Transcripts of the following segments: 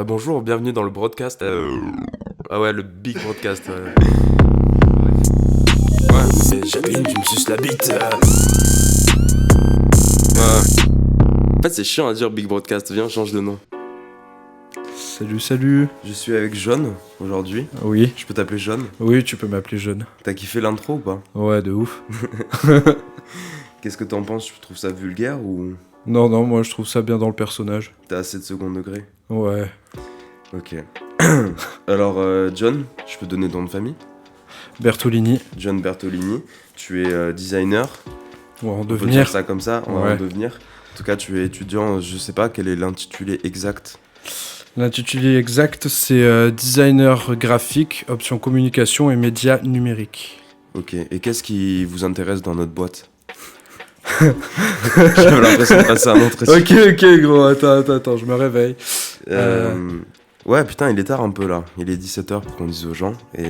Bonjour, bienvenue dans le broadcast. Ah ouais, le big broadcast. Ouais. Et Jacqueline, tu me suces la bite. Ouais. En fait, c'est chiant à dire big broadcast. Viens, change de nom. Salut. Je suis avec Jaune aujourd'hui. Oui, Je peux t'appeler Jaune. oui, tu peux m'appeler jeune. T'as kiffé l'intro ou pas? Ouais, de ouf. Qu'est-ce que t'en penses? Tu trouves ça vulgaire ou Non, moi je trouve ça bien dans le personnage. t'as assez de second degré? Ouais. Ok. Alors, John, je peux donner ton nom de famille? Bertolini, John Bertolini. Tu es designer. ouais, en On peut dire devenir. ça comme ça, on va en Ouais. devenir. En tout cas, tu es étudiant, je sais pas quel est l'intitulé exact. L'intitulé exact, c'est designer graphique, option communication et médias numériques. Ok, et qu'est-ce qui vous intéresse dans notre boîte? J'avais l'impression de passer un entretien. Ok, gros, attends, je me réveille. Ouais, putain, il est tard un peu là. Il est 17h pour qu'on dise aux gens. Et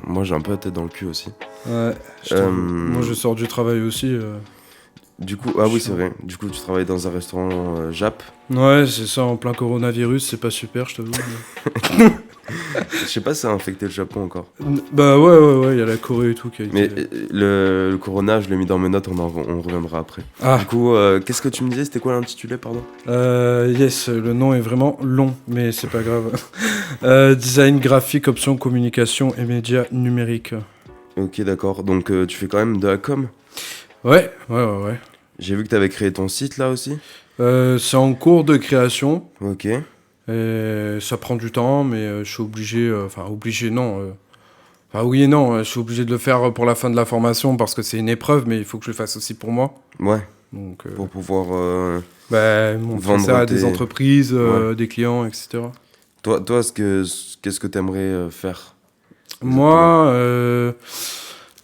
moi, j'ai un peu la tête dans le cul aussi. Ouais, moi je sors du travail aussi. Du coup, ah oui, c'est vrai. Du coup, tu travailles dans un restaurant Jap. Ouais, c'est ça, en plein coronavirus, c'est pas super, je t'avoue. mais- Je sais pas si ça a infecté le Japon encore. Bah ouais, il y a la Corée et tout qui a été... Mais le Corona, je l'ai mis dans mes notes, on reviendra après. Ah, Du coup, qu'est-ce que tu me disais? C'était quoi l'intitulé, pardon? yes, le nom est vraiment long, mais c'est pas grave. Design graphique, option communication et médias numériques. Ok, d'accord. Donc, tu fais quand même de la com? Ouais. J'ai vu que t'avais créé ton site là aussi. C'est en cours de création. Ok. Et ça prend du temps, mais je suis obligé. Enfin, obligé, non. Enfin, oui et non. Je suis obligé de le faire pour la fin de la formation parce que c'est une épreuve, mais il faut que je le fasse aussi pour moi. Ouais, Donc, pour pouvoir... montrer vendre ça à tes- des entreprises, Ouais. des clients, etc. Toi, qu'est-ce que t'aimerais faire? Moi, je me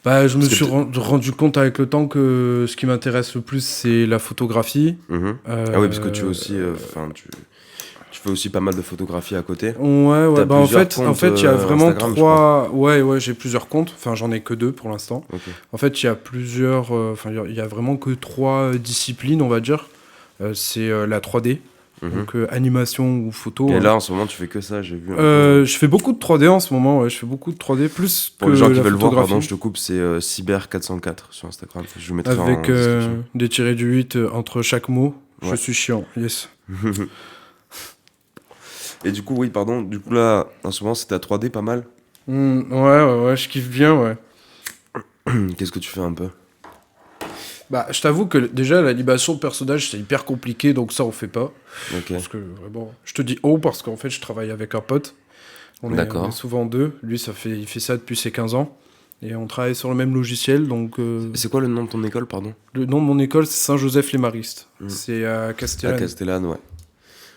Parce que suis rendu compte avec le temps que ce qui m'intéresse le plus, c'est la photographie. Mhm. Ah oui, parce que tu es aussi... Enfin, tu fais aussi pas mal de photographies à côté. Ouais, T'as bah en plusieurs fait, comptes, il y a vraiment Instagram, je trois. Ouais, j'ai plusieurs comptes. Enfin, j'en ai que deux pour l'instant. Ok. En fait, il y a plusieurs. Enfin, il y a vraiment que trois disciplines, on va dire. C'est la 3D, Mhm. donc animation ou photo. Et hein. là, en ce moment, tu fais que ça, j'ai vu. Un peu. Je fais beaucoup de 3D en ce moment. Ouais, je fais beaucoup de 3D plus Pour que les gens qui la veulent voir, photographie. pardon, je te coupe, c'est Cyber404 sur Instagram. Je vous mettrai en Avec description. des tirés du 8 entre chaque mot. Je Ouais. suis chiant, yes. Et du coup, oui, pardon, du coup là, en ce moment, c'est ta 3D pas mal. Ouais, je kiffe bien, ouais. Qu'est-ce que tu fais un peu? Bah, je t'avoue que déjà, l'animation de personnage, c'est hyper compliqué, donc ça, on fait pas. Ok. Parce que, vraiment, je te dis oh, parce qu'en fait, je travaille avec un pote. On D'accord. est souvent deux. Lui, il fait ça depuis ses 15 ans. Et on travaille sur le même logiciel, donc... C'est quoi le nom de ton école, pardon? Le nom de mon école, c'est Saint-Joseph-les-Maristes. Mm. C'est à À Castellane. Castellane, ouais.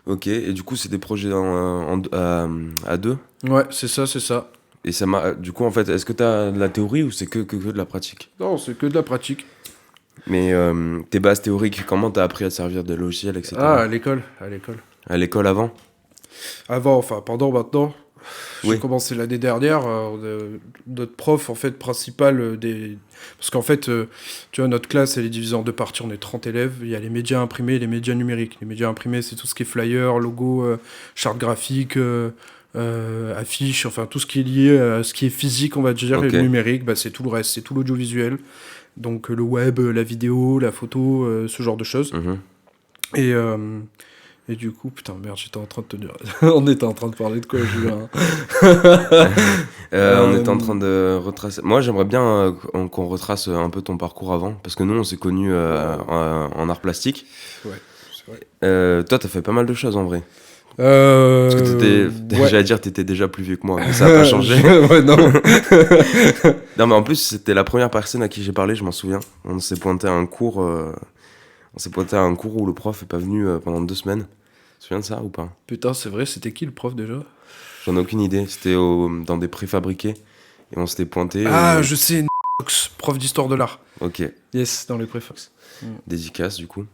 Ok, et du coup, c'est des projets à deux? Ouais, c'est ça. Et du coup, en fait, est-ce que t'as de la théorie ou c'est que de la pratique? Non, c'est que de la pratique. Mais tes bases théoriques, comment t'as appris à te servir de logiciels, etc. Ah, à l'école. À l'école avant? Avant, enfin, pendant, maintenant. J'ai Oui. commencé l'année dernière. Notre prof, en fait, principal Parce qu'en fait, tu vois, notre classe, elle est divisée en deux parties. On est 30 élèves. Il y a les médias imprimés et les médias numériques. Les médias imprimés, c'est tout ce qui est flyer, logo, charte graphique, affiches, enfin, tout ce qui est lié à ce qui est physique, on va dire. Ok. Et le numérique, bah, c'est tout le reste. C'est tout l'audiovisuel. Donc, le web, la vidéo, la photo, ce genre de choses. Mhm. Et... Et du coup, putain, merde, j'étais en train de te dire. On était en train de parler de quoi, Julien? On était en train de retracer. Moi, j'aimerais bien qu'on retrace un peu ton parcours avant, parce que nous, on s'est connus en art plastique. Ouais, c'est vrai. Toi, t'as fait pas mal de choses en vrai. Parce que j'allais dire, t'étais déjà plus vieux que moi, mais ça a pas changé. Ouais, non. Non, mais en plus, c'était la première personne à qui j'ai parlé, je m'en souviens. On s'est pointé à un cours. Où le prof est pas venu pendant 2 semaines. Tu te souviens de ça ou pas? Putain, c'est vrai, c'était qui le prof déjà? J'en ai aucune idée. C'était dans des préfabriqués. Et on s'était pointé. Ah, et- je sais, prof d'histoire de l'art. Ok, Yes, dans les préfax. dédicace du coup.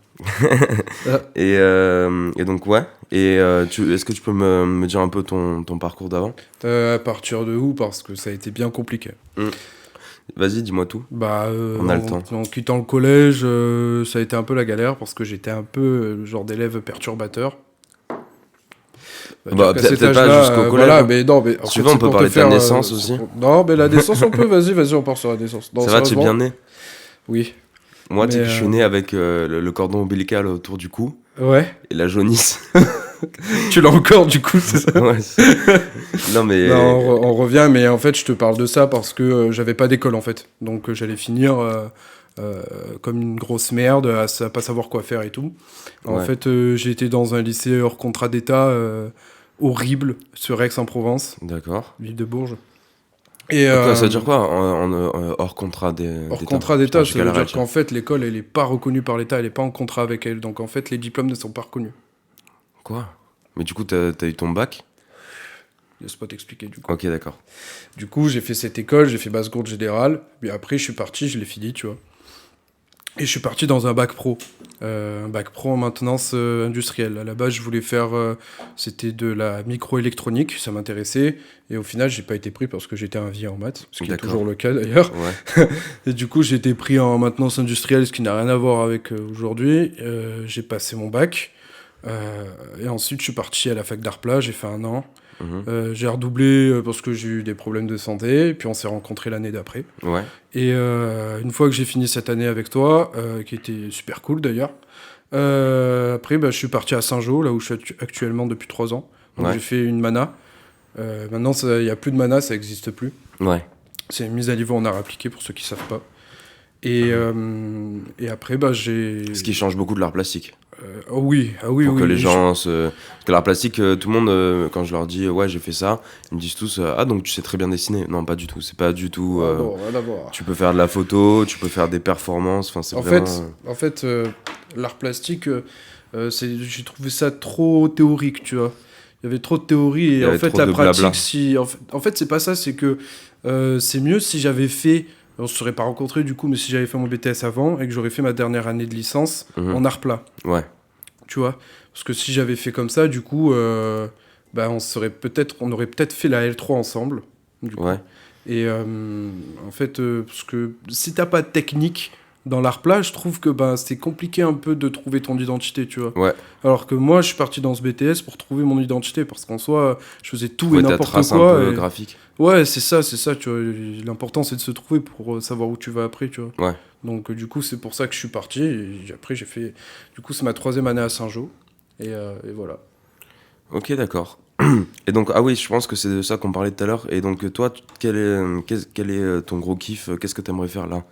Ah. Et donc, ouais. Et est-ce que tu peux me dire un peu ton parcours d'avant? À partir de où? Parce que ça a été bien compliqué. Vas-y, dis-moi tout. Bah, On a le temps. en quittant le collège, ça a été un peu la galère parce que j'étais un peu le genre d'élève perturbateur. Dire qu'à cet peut-être pas âge-là, jusqu'au collège. voilà, mais non, mais en Si fait, tu veux, on c'est peut pour te parler de ta faire, naissance aussi. Non, mais la naissance, on peut, vas-y, on part sur la naissance. Non, Ça va, t'es sérieusement, bien né? oui. Moi, tu sais Mais, que je suis né avec le cordon ombilical autour du cou ouais. et la jaunisse. Tu l'as encore, du coup, c'est ça? Ouais, non, mais. Non, on revient, mais en fait, je te parle de ça parce que j'avais pas d'école, en fait. Donc, j'allais finir comme une grosse merde, à pas savoir quoi faire et tout. En Ouais. fait, j'ai été dans un lycée hors contrat d'État horrible, sur Aix-en-Provence, D'accord. ville de Bourges. Et Ok, ça veut dire quoi hors contrat hors d'État? contrat Putain, d'État, j'ai ça veut galéré à dire le dire. qu'en fait, l'école, elle est pas reconnue par l'État, elle est pas en contrat avec elle. Donc, en fait, les diplômes ne sont pas reconnus. Quoi? Mais du coup, t'as eu ton bac? Laisse pas t'expliquer, du coup. Ok, d'accord. Du coup, j'ai fait cette école, j'ai fait basse-cour générale. Puis après, je suis parti, je l'ai fini, tu vois. Et je suis parti dans un bac pro. Un bac pro en maintenance industrielle. À la base, je voulais faire... c'était de la microélectronique, ça m'intéressait. Et au final, j'ai pas été pris parce que j'étais un vieux en maths. Ce qui est D'accord. toujours le cas, d'ailleurs. Ouais. Et du coup, j'ai été pris en maintenance industrielle, ce qui n'a rien à voir avec aujourd'hui. J'ai passé mon bac. Et ensuite, je suis parti à la fac d'art plat, j'ai fait 1 an. J'ai redoublé parce que j'ai eu des problèmes de santé, et puis on s'est rencontrés l'année d'après. Ouais. Et une fois que j'ai fini cette année avec toi, qui était super cool d'ailleurs, après bah, je suis parti à Saint-Jean, là où je suis actuellement depuis 3 ans. Donc Ouais. j'ai fait une mana. Maintenant, il n'y a plus de mana, ça n'existe plus. Ouais. C'est une mise à niveau en art appliqué pour ceux qui ne savent pas. Et après, bah, j'ai... Ce qui change beaucoup de l'art plastique. Oh oui, ah oui, Pour oui. que les oui, gens se... Parce que l'art plastique, tout le monde, quand je leur dis ouais, j'ai fait ça, ils me disent tous ah, donc tu sais très bien dessiner. Non, pas du tout. C'est pas du tout. Ah non, rien à voir. Tu peux faire de la photo, tu peux faire des performances. Enfin, c'est En vraiment. fait, l'art plastique, j'ai trouvé ça trop théorique, tu vois. Il y avait trop de théorie Il y et en avait fait, trop la de pratique, blabla. en fait, c'est pas ça, c'est que c'est mieux si j'avais fait, on se serait pas rencontrés du coup, mais si j'avais fait mon BTS avant et que j'aurais fait ma dernière année de licence Mhm. en art plat, Ouais. tu vois. Parce que si j'avais fait comme ça, du coup, bah, on aurait peut-être fait la L3 ensemble, du coup. Ouais. Et en fait, parce que si t'as pas de technique dans l'art plat, je trouve que bah, c'est compliqué un peu de trouver ton identité, tu vois. Ouais. Alors que moi, je suis parti dans ce BTS pour trouver mon identité, parce qu'en soi, je faisais tout Trouver et ta n'importe trace un quoi. peu et- graphique. Ouais, c'est ça, tu vois. L'important, c'est de se trouver pour savoir où tu vas après, tu vois. Ouais. Donc, du coup, c'est pour ça que je suis parti. Et après, j'ai fait... Du coup, c'est ma 3e année à Saint-Jean. Et voilà. Ok, d'accord. Et donc, ah oui, je pense que c'est de ça qu'on parlait tout à l'heure. Et donc, toi, quel est ton gros kiff? Qu'est-ce que t'aimerais faire là?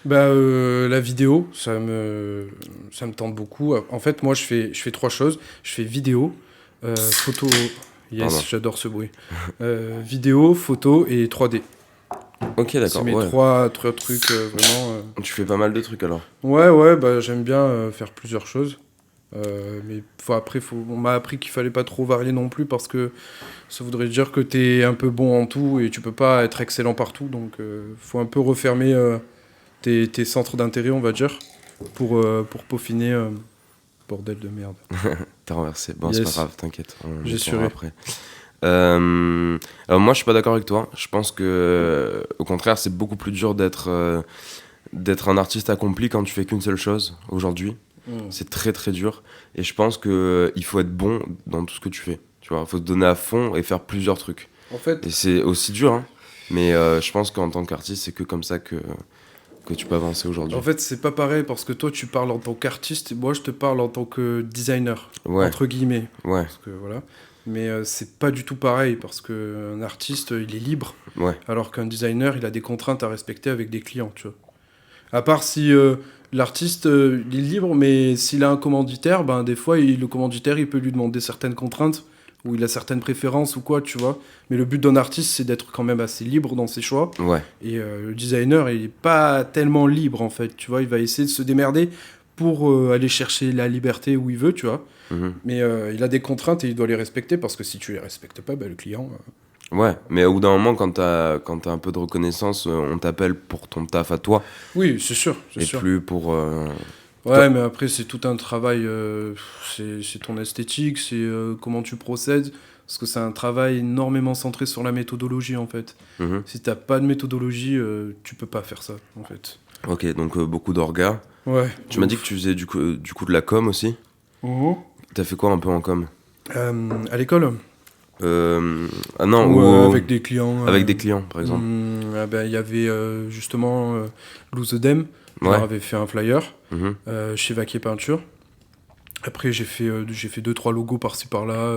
Bah, la vidéo, ça me tente beaucoup. En fait, moi, je fais 3 choses. Je fais vidéo, photo... Yes, Pardon. j'adore ce bruit. Vidéo, photo et 3D. Ok, C'est d'accord. mes Ouais. trois trucs vraiment... Tu fais pas mal de trucs alors. Ouais, bah, j'aime bien faire plusieurs choses. Mais on m'a appris qu'il fallait pas trop varier non plus parce que ça voudrait dire que t'es un peu bon en tout et tu peux pas être excellent partout. Donc, faut un peu refermer tes centres d'intérêt, on va dire, pour peaufiner. Bordel de merde. T'as renversé. Bon, Yes. c'est pas grave, t'inquiète. On J'ai le saura assuré. après. Alors moi, je suis pas d'accord avec toi. Je pense que, au contraire, c'est beaucoup plus dur d'être un artiste accompli quand tu fais qu'une seule chose aujourd'hui. C'est très très dur. Et je pense que il faut être bon dans tout ce que tu fais. Tu vois, il faut se donner à fond et faire plusieurs trucs. En fait, Et c'est aussi dur, hein. Mais je pense qu'en tant qu'artiste, c'est que comme ça que tu peux avancer aujourd'hui. c'est pas pareil parce que toi, tu parles en tant qu'artiste et moi, je te parle en tant que designer, Ouais, entre guillemets. ouais, Parce que, voilà. Mais c'est pas du tout pareil parce qu'un artiste, il est libre. ouais, Alors qu'un designer, il a des contraintes à respecter avec des clients, tu vois. À part si l'artiste, il est libre, mais s'il a un commanditaire, ben, des fois, le commanditaire, il peut lui demander certaines contraintes, ou il a certaines préférences ou quoi, tu vois. Mais le but d'un artiste, c'est d'être quand même assez libre dans ses choix. ouais, Et le designer, il est pas tellement libre, en fait, tu vois. Il va essayer de se démerder pour aller chercher la liberté où il veut, tu vois. mhm. Mais il a des contraintes et il doit les respecter, parce que si tu les respectes pas, ben, le client... Ouais, mais au bout d'un moment, quand t'as un peu de reconnaissance, on t'appelle pour ton taf à toi, Oui, c'est sûr, c'est et sûr. plus pour... Ouais, mais après, c'est tout un travail. C'est ton esthétique, c'est comment tu procèdes. Parce que c'est un travail énormément centré sur la méthodologie, en fait. Mhm. Si t'as pas de méthodologie, tu peux pas faire ça, en fait. Ok, donc beaucoup d'orgas. Ouais. Tu m'as dit que tu faisais du coup de la com aussi. Mhm. T'as fait quoi un peu en com? À l'école, Ah non, Ou avec des clients. Avec des clients, par exemple. Il y avait justement Lou The Dem, je leur Ouais. avais fait un flyer Mhm. chez Vaquier Peinture. Après, j'ai fait 2-3 logos par-ci par-là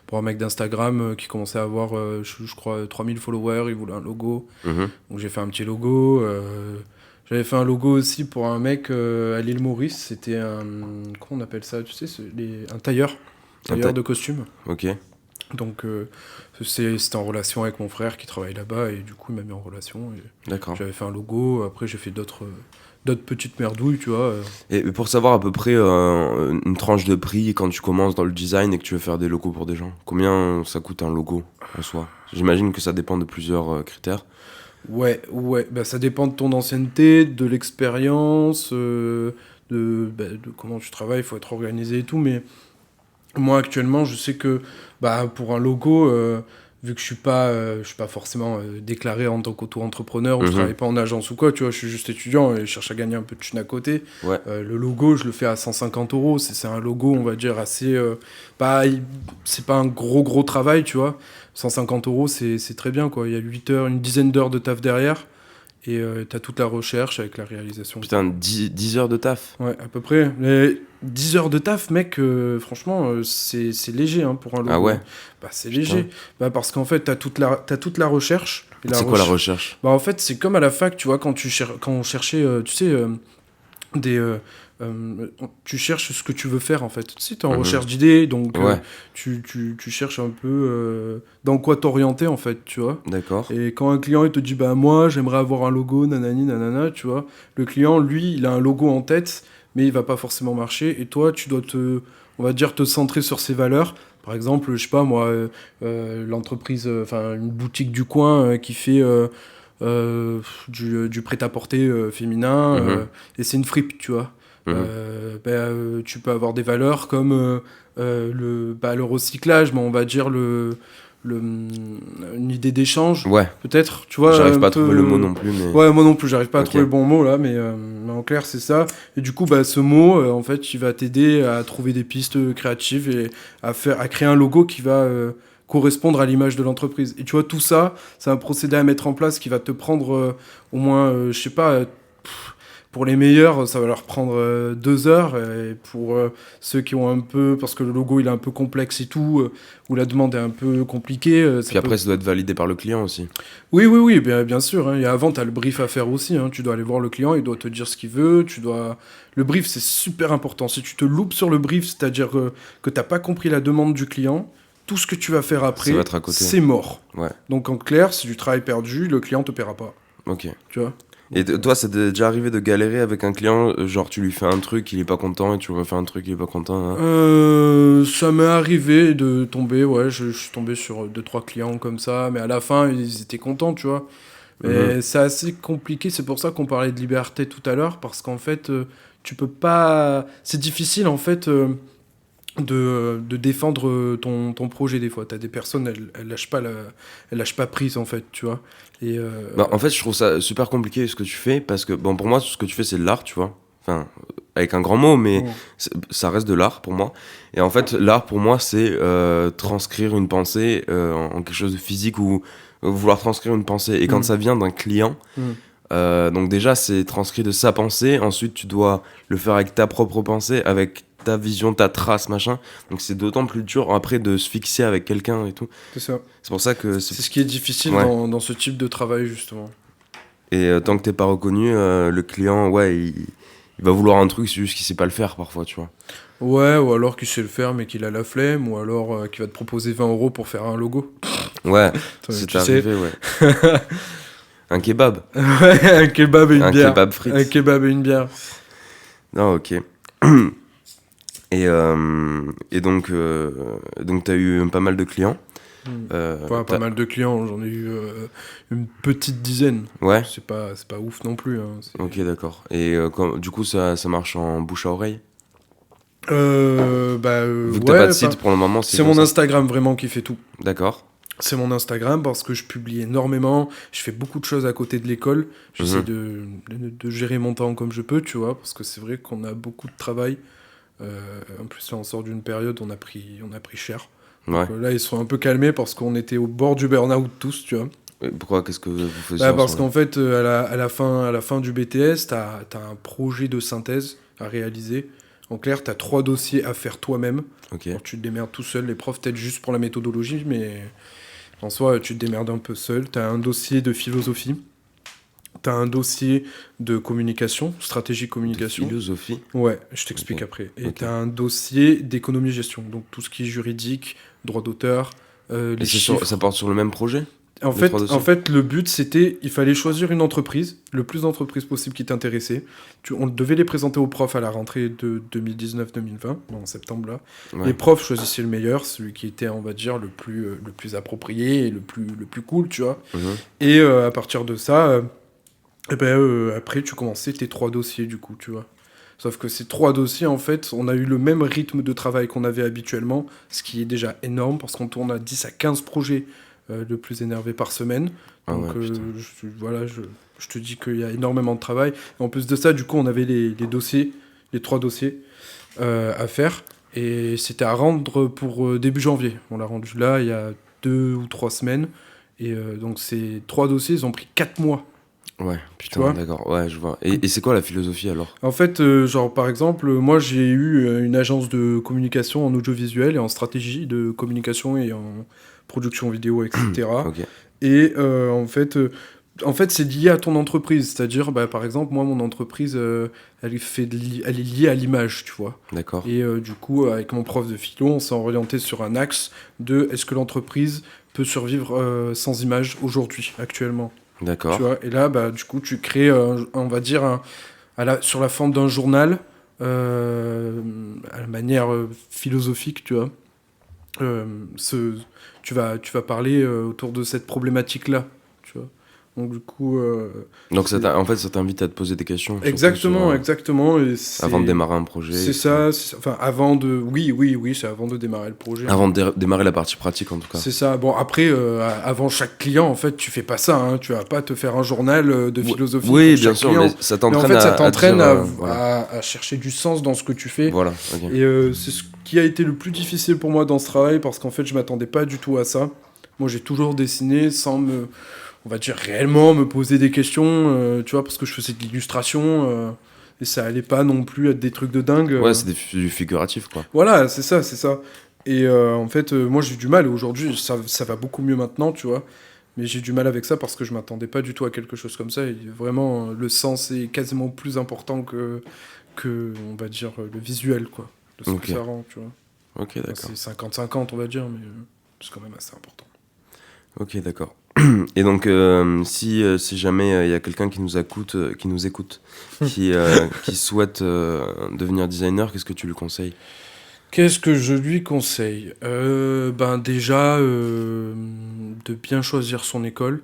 pour un mec d'Instagram qui commençait à avoir, je crois, 3000 followers. Il voulait un logo. Mhm. Donc, j'ai fait un petit logo. J'avais fait un logo aussi pour un mec à l'île Maurice. C'était un. Comment on appelle ça? Tu sais, un tailleur. Un Tailleur de costumes. Ok, Donc, c'était en relation avec mon frère qui travaille là-bas. Et du coup, il m'a mis en relation. Et d'accord. j'avais fait un logo. Après, j'ai fait d'autres petites merdouilles, tu vois. Et pour savoir à peu près une tranche de prix quand tu commences dans le design et que tu veux faire des logos pour des gens, combien ça coûte un logo en soi? J'imagine que ça dépend de plusieurs critères. Ouais, bah, ça dépend de ton ancienneté, de l'expérience, de comment tu travailles, il faut être organisé et tout, mais moi actuellement, je sais que bah, pour un logo, vu que je suis pas forcément déclaré en tant qu'auto-entrepreneur ou je Mhm. travaille pas en agence ou quoi, tu vois, je suis juste étudiant et je cherche à gagner un peu de thunes à côté. Ouais, Le logo, je le fais à 150 euros, c'est un logo, on va dire, assez... bah, c'est pas un gros travail, tu vois. 150 euros, c'est très bien, quoi. Il y a 8 heures, une dizaine d'heures de taf derrière et t'as toute la recherche avec la réalisation. putain, 10 heures de taf. Ouais, à peu près. Mais 10 heures de taf, mec, franchement, c'est léger hein, pour un Ah logo. ouais, Hein. Bah, c'est putain. léger. Bah, parce qu'en fait, t'as toute la recherche. Et C'est quoi la recherche? bah, en fait, c'est comme à la fac, tu vois, quand on cherchait, tu sais, des, tu cherches ce que tu veux faire, en fait. Tu sais, t'es en Mhm. recherche d'idées, donc Ouais, tu cherches un peu dans quoi t'orienter, en fait, tu vois. d'accord. Et quand un client il te dit bah moi j'aimerais avoir un logo nanani nanana tu vois, le client lui il a un logo en tête mais il va pas forcément marcher et toi tu dois on va dire te centrer sur ses valeurs. Par exemple je sais pas moi l'entreprise enfin une boutique du coin qui fait du prêt-à-porter féminin Mhm. et c'est une fripe tu vois. Mhm. Tu peux avoir des valeurs comme le recyclage mais on va dire une idée d'échange, Ouais, peut-être, tu vois, j'arrive un pas à trouver le mot peu... non plus, mais... Ouais, moi non plus, j'arrive pas à Ok, trouver le bon mot, là, mais en clair, c'est ça. Et du coup, bah, ce mot, en fait, il va t'aider à trouver des pistes créatives et à créer un logo qui va correspondre à l'image de l'entreprise. Et tu vois, tout ça, c'est un procédé à mettre en place qui va te prendre au moins, je sais pas, pour les meilleurs, ça va leur prendre 2 heures. Et pour ceux qui ont un peu, parce que le logo il est un peu complexe et tout, où la demande est un peu compliquée, ça puis peut. après ça doit être validé par le client aussi. Oui, bien sûr. Hein. Et avant, tu as le brief à faire aussi. Hein. Tu dois aller voir le client, il doit te dire ce qu'il veut. Le brief, c'est super important. Si tu te loupes sur le brief, c'est-à-dire que tu n'as pas compris la demande du client, tout ce que tu vas faire Ça va après, être à côté. c'est mort. Ouais, Donc en clair, c'est du travail perdu, le client te paiera pas. ok. Tu vois. Et Donc, toi, ça t'est déjà arrivé de galérer avec un client, genre tu lui fais un truc, il est pas content, et tu lui refais un truc, il est pas content, hein. Ça m'est arrivé de tomber, ouais, je suis tombé sur deux, trois clients comme ça, mais à la fin, ils étaient contents, tu vois. Mhm. Mais c'est assez compliqué, c'est pour ça qu'on parlait de liberté tout à l'heure, parce qu'en fait, tu peux pas. C'est difficile, en fait, de défendre ton projet, des fois. T'as des personnes, elles lâchent pas prise, en fait, tu vois. Et. Bah, en fait, je trouve ça super compliqué ce que tu fais, parce que, bon, pour moi, ce que tu fais, c'est de l'art, tu vois. Enfin, avec un grand mot, mais Bon. ça reste de l'art pour moi. Et en fait, l'art pour moi, c'est transcrire une pensée en quelque chose de physique ou vouloir transcrire une pensée. Et quand Mm. ça vient d'un client, Mm. donc déjà, c'est transcrit de sa pensée. Ensuite, tu dois le faire avec ta propre pensée, avec ta vision, ta trace, machin. Donc c'est d'autant plus dur après de se fixer avec quelqu'un et tout. C'est ça. C'est pour ça que C'est ce qui est difficile Ouais. dans ce type de travail, justement. Et tant que t'es pas reconnu, le client, ouais, il va vouloir un truc, c'est juste qu'il sait pas le faire parfois, tu vois. Ouais, ou alors qu'il sait le faire mais qu'il a la flemme, ou alors qu'il va te proposer 20 euros pour faire un logo. Ouais, Tu c'est sais. arrivé, ouais. Un kebab. Ouais, un kebab et une Un bière. kebab Un frites. kebab et une bière. Non, ok. Et donc t'as eu pas mal de clients. Pas mal de clients, j'en ai eu une petite dizaine. Ouais, C'est pas ouf non plus. Hein. ok, d'accord. Et du coup, ça marche en bouche à oreille. Vu que t'as pas Ouais, de site pour le moment, c'est c'est comme mon ça. Instagram vraiment qui fait tout. D'accord. C'est mon Instagram parce que je publie énormément, je fais beaucoup de choses à côté de l'école. J'essaie Mhm. de gérer mon temps comme je peux, tu vois, parce que c'est vrai qu'on a beaucoup de travail. En plus, là, on sort d'une période où on a pris cher. Ouais. Là, ils sont un peu calmés parce qu'on était au bord du burn-out tous, tu vois. Et pourquoi? Qu'est-ce que vous faisiez Parce ensemble? qu'en fait, à la fin du BTS, t'as un projet de synthèse à réaliser. En clair, t'as 3 dossiers à faire toi-même. Ok. Alors, tu te démerdes tout seul. Les profs t'aident juste pour la méthodologie, mais en soi, tu te démerdes un peu seul. T'as un dossier de philosophie. T'as un dossier de communication, stratégie De communication. philosophie. Ouais, je t'explique Ok. après. Et Ok. t'as un dossier d'économie-gestion, donc tout ce qui est juridique, droit d'auteur, Et les chiffres. ça porte sur le même projet? En Les 3 fait, dossiers? le but, c'était, il fallait choisir une entreprise, le plus d'entreprises possible qui t'intéressait. On devait les présenter aux profs à la rentrée de 2019-2020, en septembre là. Ouais. Les profs choisissaient le meilleur, celui qui était, on va dire, le plus approprié et le plus cool, tu vois. Mhm. Et à partir de ça, après, tu commençais tes 3 dossiers, du coup, tu vois. Sauf que ces 3 dossiers, en fait, on a eu le même rythme de travail qu'on avait habituellement, ce qui est déjà énorme, parce qu'on tourne à 10 à 15 projets le plus énervé par semaine. Ah Donc ouais, putain. voilà, je te dis qu'il y a énormément de travail. Et en plus de ça, du coup, on avait les dossiers, les 3 dossiers à faire. Et c'était à rendre pour début janvier. On l'a rendu là il y a 2 ou 3 semaines. Et donc ces 3 dossiers, ils ont pris 4 mois. Ouais, Tu putain, vois. d'accord. Ouais, je vois. Et c'est quoi la philosophie alors? En fait, genre par exemple, moi j'ai eu une agence de communication en audiovisuel et en stratégie de communication et en production vidéo, etc. Ok. Et en fait, c'est lié à ton entreprise. C'est-à-dire, bah, par exemple, moi, mon entreprise, elle est liée à l'image, tu vois. D'accord. Et du coup, avec mon prof de philo, on s'est orienté sur un axe de est-ce que l'entreprise peut survivre sans image aujourd'hui, actuellement. Tu D'accord. vois, et là, bah, du coup, tu crées, on va dire, sur la forme d'un journal, à la manière philosophique, tu vois. Euh, ce, tu vas parler autour de cette problématique-là, tu vois. Donc, du coup, Donc c'est... en fait, ça t'invite à te poser des questions, surtout Exactement, exactement. Et avant de c'est... démarrer un projet, C'est etc. ça, enfin, avant de... Oui, c'est avant de démarrer le projet, hein. Avant de démarrer la partie pratique, en tout cas. C'est ça. Bon, après, avant chaque client, en fait, tu fais pas ça, hein. Tu vas pas te faire un journal de philosophie Oui, pour bien chaque sûr, client. mais ça Mais en t'entraîne fait, ça à t'entraîne dire, voilà. à chercher du sens dans ce que tu fais. Voilà, ok. Et c'est ce qui a été le plus difficile pour moi dans ce travail, parce qu'en fait, je m'attendais pas du tout à ça. Moi, j'ai toujours dessiné sans on va dire, réellement me poser des questions, tu vois, parce que je faisais de l'illustration, et ça allait pas non plus être des trucs de dingue. Ouais, c'est du figuratif, quoi. Voilà, c'est ça, c'est ça. Et en fait, moi j'ai du mal. Aujourd'hui, ça va beaucoup mieux maintenant, tu vois. Mais j'ai du mal avec ça parce que je m'attendais pas du tout à quelque chose comme ça. Et vraiment, le sens est quasiment plus important on va dire, le visuel, quoi. De ce Ok. que ça rend, tu vois. Ok, Enfin, d'accord. c'est 50-50, on va dire, mais c'est quand même assez important. Ok, d'accord. Et donc, si jamais il y a quelqu'un qui nous écoute, qui souhaite devenir designer, qu'est-ce que tu lui conseilles? Qu'est-ce que je lui conseille? Ben déjà, de bien choisir son école.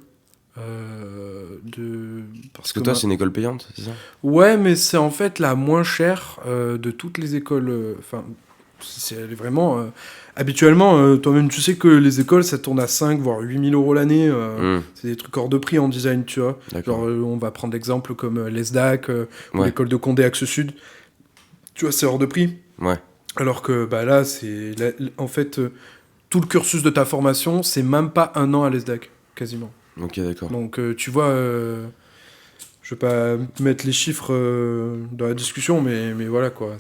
Parce Parce que que toi, c'est une école payante, c'est ça? Ouais, mais c'est en fait la moins chère de toutes les écoles. Enfin, elle est vraiment. Habituellement, toi-même, tu sais que les écoles, ça tourne à 5 voire 8 000 € l'année. C'est des trucs hors de prix en design, tu vois. D'accord. Genre, on va prendre l'exemple comme l'ESDAC ou Ouais. l'école de Condé Axe Sud. Tu vois, c'est hors de prix. Ouais. Alors que bah, là, en fait, tout le cursus de ta formation, c'est même pas un an à l'ESDAC, quasiment. Ok, d'accord. Donc, tu vois. Je vais pas mettre les chiffres dans la discussion, mais voilà quoi.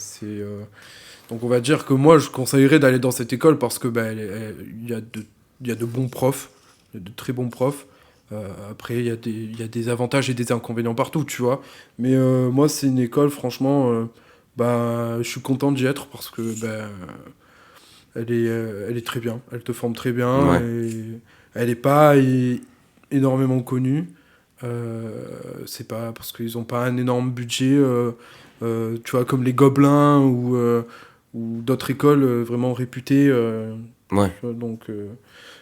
Donc on va dire que moi je conseillerais d'aller dans cette école parce que bah, il y a de bons profs, il y a de très bons profs. Après il y a des avantages et des inconvénients partout, tu vois. Mais moi c'est une école franchement, bah, je suis content d'y être parce que bah, elle est très bien, elle te forme très bien Ouais. et elle est pas énormément connue. C'est pas parce qu'ils ont pas un énorme budget, tu vois, comme les Gobelins ou d'autres écoles vraiment réputées. Ouais. Donc,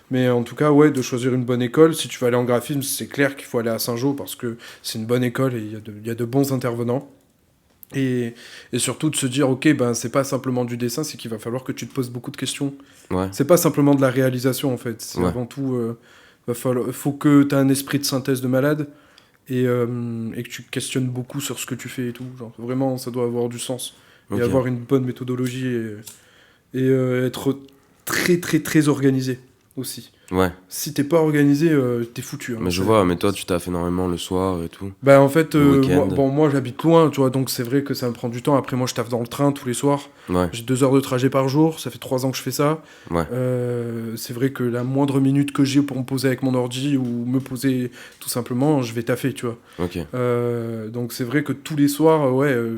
mais en tout cas, ouais, de choisir une bonne école. Si tu veux aller en graphisme, c'est clair qu'il faut aller à Saint-Jean parce que c'est une bonne école et il y a de bons intervenants. Et surtout de se dire, ok, ben c'est pas simplement du dessin, c'est qu'il va falloir que tu te poses beaucoup de questions. Ouais. C'est pas simplement de la réalisation en fait. C'est Ouais. avant tout, faut que tu aies un esprit de synthèse de malade et que tu questionnes beaucoup sur ce que tu fais et tout. Genre, vraiment, ça doit avoir du sens. Ok. Et avoir une bonne méthodologie et être très très très organisé aussi. Ouais. Si t'es pas organisé, t'es foutu. Hein. Mais je vois, mais toi, tu taffes énormément le soir et tout. Bah en fait, Le week-end. moi j'habite loin, tu vois, donc c'est vrai que ça me prend du temps. Après moi je taffe dans le train tous les soirs. Ouais, J'ai 2 heures de trajet par jour, ça fait 3 ans que je fais ça. ouais. C'est vrai que la moindre minute que j'ai pour me poser avec mon ordi ou me poser tout simplement, je vais taffer, tu vois. Ok. Donc c'est vrai que tous les soirs,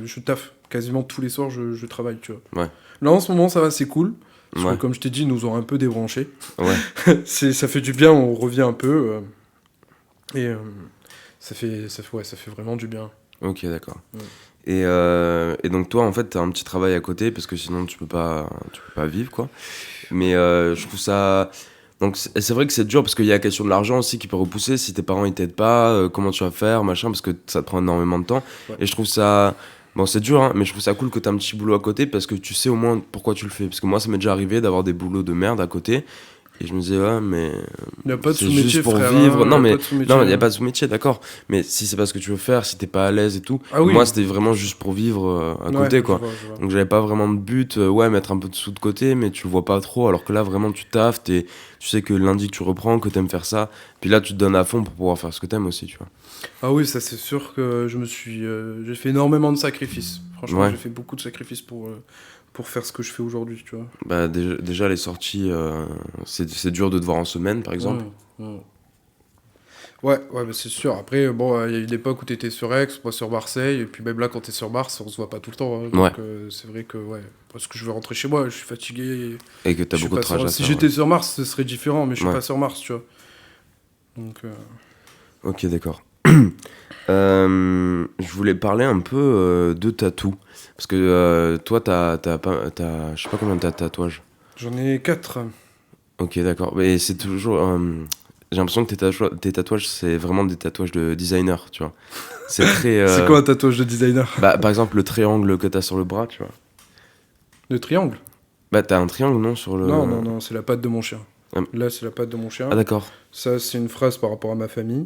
je taffe. Quasiment tous les soirs, je travaille, tu vois. Ouais. Là en ce moment ça va, c'est cool. Parce Ouais. que comme je t'ai dit, ils nous ont un peu débranchés. Ouais. Ça fait du bien, on revient un peu. Ça fait vraiment du bien. Ok, d'accord. Ouais. Et donc toi, en fait, t'as un petit travail à côté parce que sinon tu peux pas vivre, quoi. Mais je trouve ça... Donc c'est vrai que c'est dur parce qu'il y a la question de l'argent aussi qui peut repousser. Si tes parents ils t'aident pas, comment tu vas faire, machin, parce que ça te prend énormément de temps. Ouais. Et je trouve ça... Bon, c'est dur, hein, mais je trouve ça cool que t'as un petit boulot à côté parce que tu sais au moins pourquoi tu le fais. Parce que moi, ça m'est déjà arrivé d'avoir des boulots de merde à côté. Et je me disais, ouais, mais... Il n'y a pas de c'est sous-métier, juste pour frère, vivre. hein, Non, y a mais pas de sous-métier, non, il n'y a hein. pas de sous-métier, d'accord. Mais si c'est pas ce que tu veux faire, si t'es pas à l'aise et tout. Ah oui. Moi, c'était vraiment juste pour vivre à côté, Ouais, quoi. je vois. Donc j'avais pas vraiment de but, mettre un peu de sous de côté, mais tu le vois pas trop, alors que là vraiment tu taffes, tu sais que lundi que tu reprends, que t'aimes faire ça, puis là tu te donnes à fond pour pouvoir faire ce que t'aimes aussi, tu vois. Ah oui, ça c'est sûr que j'ai fait énormément de sacrifices. Franchement, Ouais. j'ai fait beaucoup de sacrifices pour faire ce que je fais aujourd'hui, tu vois. Bah déjà les sorties, c'est dur de te voir en semaine par exemple. Ouais, bah c'est sûr. Après, bon, il y a eu l'époque où t'étais sur Aix, pas sur Marseille, et puis même là, quand t'es sur Mars, on se voit pas tout le temps. Hein, donc Ouais. c'est vrai que, parce que je veux rentrer chez moi, je suis fatigué. Et que t'as Je suis beaucoup de pas sur- trajets à Si faire. j'étais sur Mars, ce serait différent, mais je suis Ouais. pas sur Mars, tu vois. Donc, Ok, d'accord. Je voulais parler un peu de tatou. Parce que toi, je sais pas combien t'as de tatouages. j'en ai 4. Ok, d'accord. Mais c'est toujours. J'ai l'impression que tes tatouages, c'est vraiment des tatouages de designer, tu vois. C'est très. C'est quoi un tatouage de designer? Bah, par exemple, le triangle que t'as sur le bras, tu vois. Le triangle? Bah, t'as un triangle, non, sur le. Non, c'est la patte de mon chien. Ah. Là, c'est la patte de mon chien. Ah, d'accord. Ça, c'est une phrase par rapport à ma famille.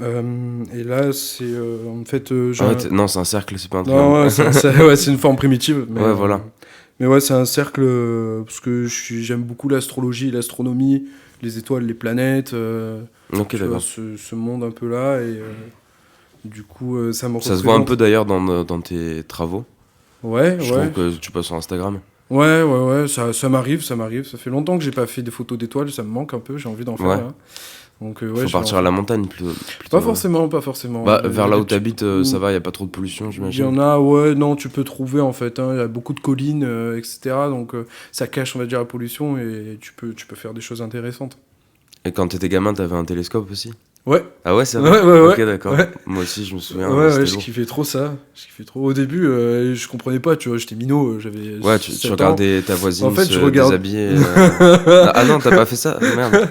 Et là, c'est en fait. Non, c'est un cercle, c'est pas un Non, triangle. ouais, c'est une forme primitive. Mais, Ouais, voilà. Mais ouais, c'est un cercle parce que j'aime beaucoup l'astrologie, l'astronomie, les étoiles, les planètes. Ok, Tu vois, d'accord. ce monde un peu là. Et du coup, ça me Ça se voit un représente. peu d'ailleurs dans tes travaux. Ouais, Je ouais. trouve que tu passes sur Instagram. Ouais, ça m'arrive. Ça fait longtemps que j'ai pas fait des photos d'étoiles, ça me manque un peu, j'ai envie d'en faire Ouais. là. Donc, ouais, Faut je vais partir en à la faire. montagne plutôt. Pas forcément. Bah, Il y a vers là des où petits- t'habites, ça va, y a pas trop de pollution, Il y j'imagine. en a, ouais, non, tu peux trouver en fait. Hein, il y a beaucoup de collines, etc. Donc ça cache, on va dire, la pollution et tu peux faire des choses intéressantes. Et quand t'étais gamin, t'avais un télescope aussi? Ouais, Ah ouais, c'est ouais, vrai? ouais, Ok, d'accord. ouais. Moi aussi, je me souviens, Ouais, c'était je lourd. kiffais trop ça. Je kiffais trop. Au début, je comprenais pas, tu vois, j'étais minot, j'avais Ouais, tu 7 ans. regardais ta voisine En fait, se je regarde- déshabiller. Ah non, t'as pas fait ça? Merde.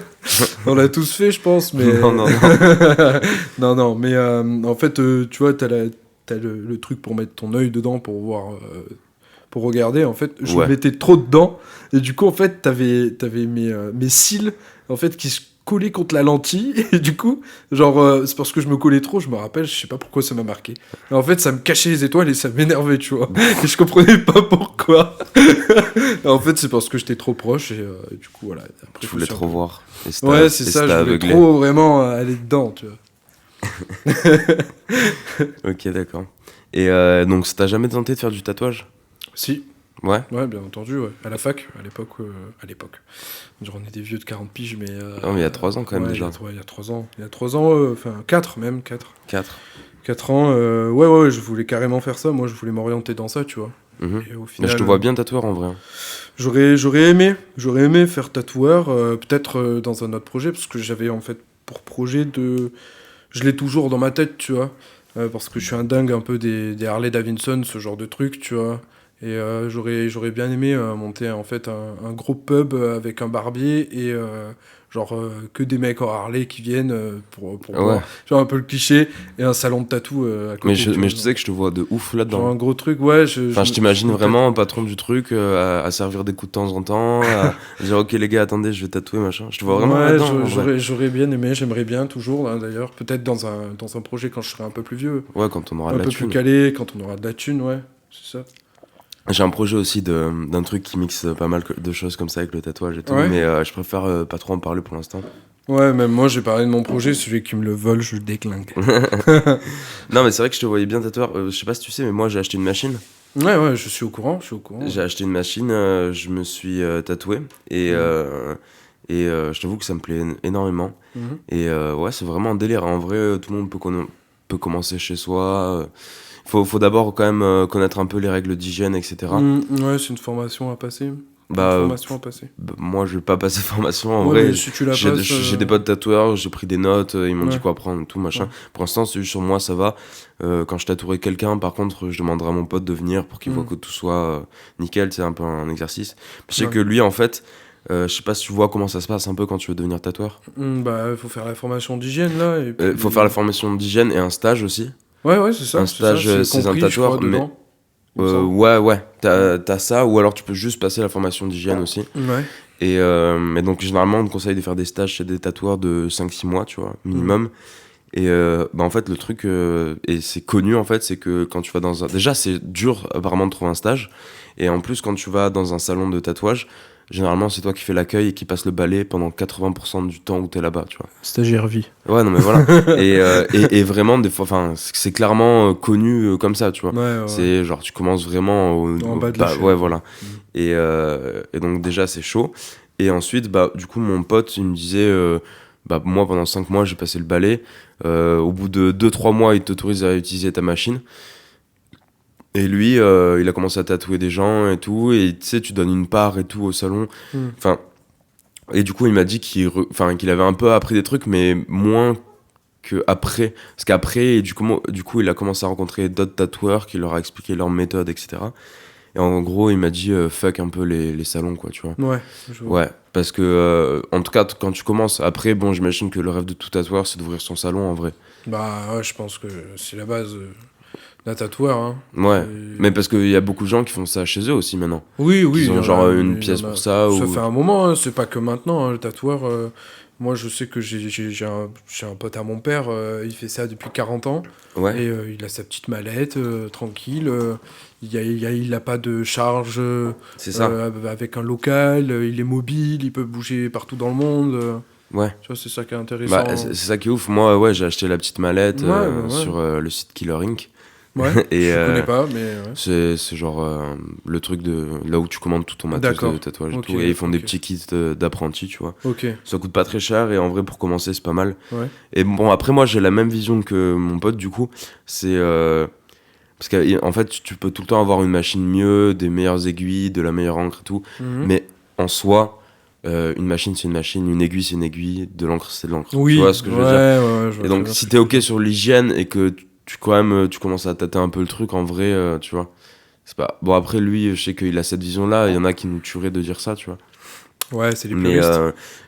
On l'a tous fait, je pense, mais. Non. non, mais en fait, tu vois, t'as le truc pour mettre ton œil dedans pour voir, pour regarder. En fait, je Ouais. mettais trop dedans, et du coup, en fait, t'avais mes cils, en fait, qui se collaient contre la lentille, et du coup, genre, c'est parce que je me collais trop, je me rappelle, je sais pas pourquoi ça m'a marqué. Mais en fait, ça me cachait les étoiles et ça m'énervait, tu vois. Et je comprenais pas pourquoi. Et en fait, c'est parce que j'étais trop proche, et du coup, voilà. Après, Tu je me voulais suis un trop peu- voir. Et Ouais, c'est et ça, je t'a voulais aveuglé. trop vraiment aller dedans, tu vois. Ok, d'accord. Et donc, ça t'a jamais tenté de faire du tatouage? Si, Ouais. ouais, bien entendu, ouais. À la fac, à l'époque. Genre, on est des vieux de 40 piges, mais. Non, mais il y a 3 ans quand même ouais, déjà. Il y a 3 ans. Il y a 3 ans, enfin, 4 même, 4. 4. 4 ans, ouais, je voulais carrément faire ça. Moi, je voulais m'orienter dans ça, tu vois. Et au Mais final, je te vois bien tatoueur en vrai. j'aurais aimé faire tatoueur, peut-être dans un autre projet, parce que j'avais en fait pour projet de. Je l'ai toujours dans ma tête, tu vois. Parce que je suis un dingue un peu des Harley Davidson, ce genre de truc, tu vois. Et j'aurais bien aimé monter en fait un gros pub avec un barbier et que des mecs en Harley qui viennent pour Ouais. boire. Tu vois, un peu le cliché, et un salon de tatou à côté. Mais tu vois. je sais que je te vois de ouf Genre là-dedans. un gros truc, ouais. Enfin, je t'imagine vraiment patron du truc, à servir des coups de temps en temps, à dire ok les gars, attendez, je vais tatouer, machin. Je te vois vraiment Ouais, là-dedans. en vrai. j'aurais bien aimé, j'aimerais bien toujours, hein, d'ailleurs. Peut-être dans un projet quand je serai un peu plus vieux. Ouais, quand on aura Un de la peu plus thune. calé, quand on aura de la thune, ouais. C'est ça. J'ai un projet aussi d'un truc qui mixe pas mal de choses comme ça avec le tatouage et tout, Ouais. mais je préfère pas trop en parler pour l'instant. Ouais, même moi, j'ai parlé de mon projet, celui qui me le vole, je le déclingue. Non, mais c'est vrai que je te voyais bien tatoueur. Je sais pas si tu sais, mais moi j'ai acheté une machine. Ouais, je suis au courant, J'ai acheté une machine, je me suis tatoué et, je t'avoue que ça me plaît énormément. Mhm. Et ouais, c'est vraiment un délire. En vrai, tout le monde peut commencer chez soi. Faut d'abord quand même connaître un peu les règles d'hygiène, etc. Ouais, c'est une formation à passer. Une Bah, formation à passer. moi, je vais pas passer formation. En Ouais, vrai, mais si tu la passes... j'ai des potes tatoueurs, j'ai pris des notes, ils m'ont dit Ouais. quoi prendre, tout machin. Ouais. Pour l'instant, c'est juste sur moi, ça va. Quand je tatouerai quelqu'un, par contre, je demanderai à mon pote de venir pour qu'il voit que tout soit nickel. C'est un peu un exercice. Je sais Ouais. que lui, en fait, je sais pas si tu vois comment ça se passe un peu quand tu veux devenir tatoueur. Bah, il faut faire la formation d'hygiène, là, et puis... Faut faire la formation d'hygiène et un stage aussi. Ouais, c'est ça, Un stage, c'est c'est un compris, je crois, tatoueur, mais dedans. il me semble. ouais, t'as ça, ou alors tu peux juste passer la formation d'hygiène aussi. Ouais. Mais donc, généralement, on te conseille de faire des stages chez des tatoueurs de 5-6 mois, tu vois, minimum. Et bah, en fait, le truc, et c'est connu, en fait, c'est que quand tu vas dans un... Déjà, c'est dur, apparemment, de trouver un stage. Et en plus, quand tu vas dans un salon de tatouage, généralement, c'est toi qui fais l'accueil et qui passe le balai pendant 80% du temps où t'es là-bas, tu vois. Stagiaire vie. Ouais, non, mais voilà. Et vraiment, des fois, enfin, c'est clairement connu comme ça, tu vois. Ouais. C'est genre, tu commences vraiment En bas de bah, l'échelle. ouais, voilà. Et donc, déjà, c'est chaud. Et ensuite, bah, du coup, mon pote, il me disait, bah, moi, pendant 5 mois, j'ai passé le balai. Au bout de 2-3 mois, il t'autorise à utiliser ta machine. Et lui, il a commencé à tatouer des gens et tout. Et tu sais, tu donnes une part et tout au salon. Enfin, et du coup, il m'a dit qu'il avait un peu appris des trucs, mais moins que après. Parce qu'après, du coup, il a commencé à rencontrer d'autres tatoueurs qui leur a expliqué leur méthode, etc. Et en gros, il m'a dit fuck un peu les salons, quoi, tu vois. Ouais, je vois. Ouais, parce que, en tout cas, quand tu commences, après, bon, j'imagine que le rêve de tout tatoueur, c'est d'ouvrir son salon, en vrai. Bah, ouais, je pense que c'est la base d'un tatoueur, hein. Ouais, C'est- mais parce qu'il y a beaucoup de gens qui font ça chez eux aussi, maintenant. Oui, Ils il y ont en genre a, une mais il y pièce en a- pour ça, Ça ou... fait un moment, hein, c'est pas que maintenant, hein, le tatoueur. Moi, je sais que j'ai un pote à mon père, il fait ça depuis 40 ans. Ouais, Et il a sa petite mallette, tranquille. Il a pas de charge c'est ça. avec un local. Il est mobile, il peut bouger partout dans le monde. Ouais. Tu vois, c'est ça qui est intéressant. Bah, c'est ça qui est ouf. Moi, ouais, j'ai acheté la petite mallette Ouais. sur le site Killer Inc. Ouais, Et je connais pas, mais ouais. c'est genre le truc de là où tu commandes tout ton matos D'accord. de tatouage et Ok, tout. Et ils font des ok. petits kits d'apprentis, tu vois. Ok, Ça coûte pas très cher et en vrai, pour commencer, c'est pas mal. ouais. Et bon, après, moi, j'ai la même vision que mon pote, du coup. C'est. Parce qu'en fait, tu peux tout le temps avoir une machine mieux, des meilleures aiguilles, de la meilleure encre et tout. Mhm. Mais en soi, une machine, c'est une machine, une aiguille, c'est une aiguille, de l'encre, c'est de l'encre. Oui, Tu vois ce que je veux dire? ouais, je vois Et très donc, bien si ce que t'es tu ok veux dire. sur l'hygiène et que quand même, tu commences à tâter un peu le truc, en vrai, tu vois. C'est pas... Bon, après, lui, je sais qu'il a cette vision-là. Il y en a qui nous tueraient de dire ça, tu vois. Ouais, c'est les Mais puristes.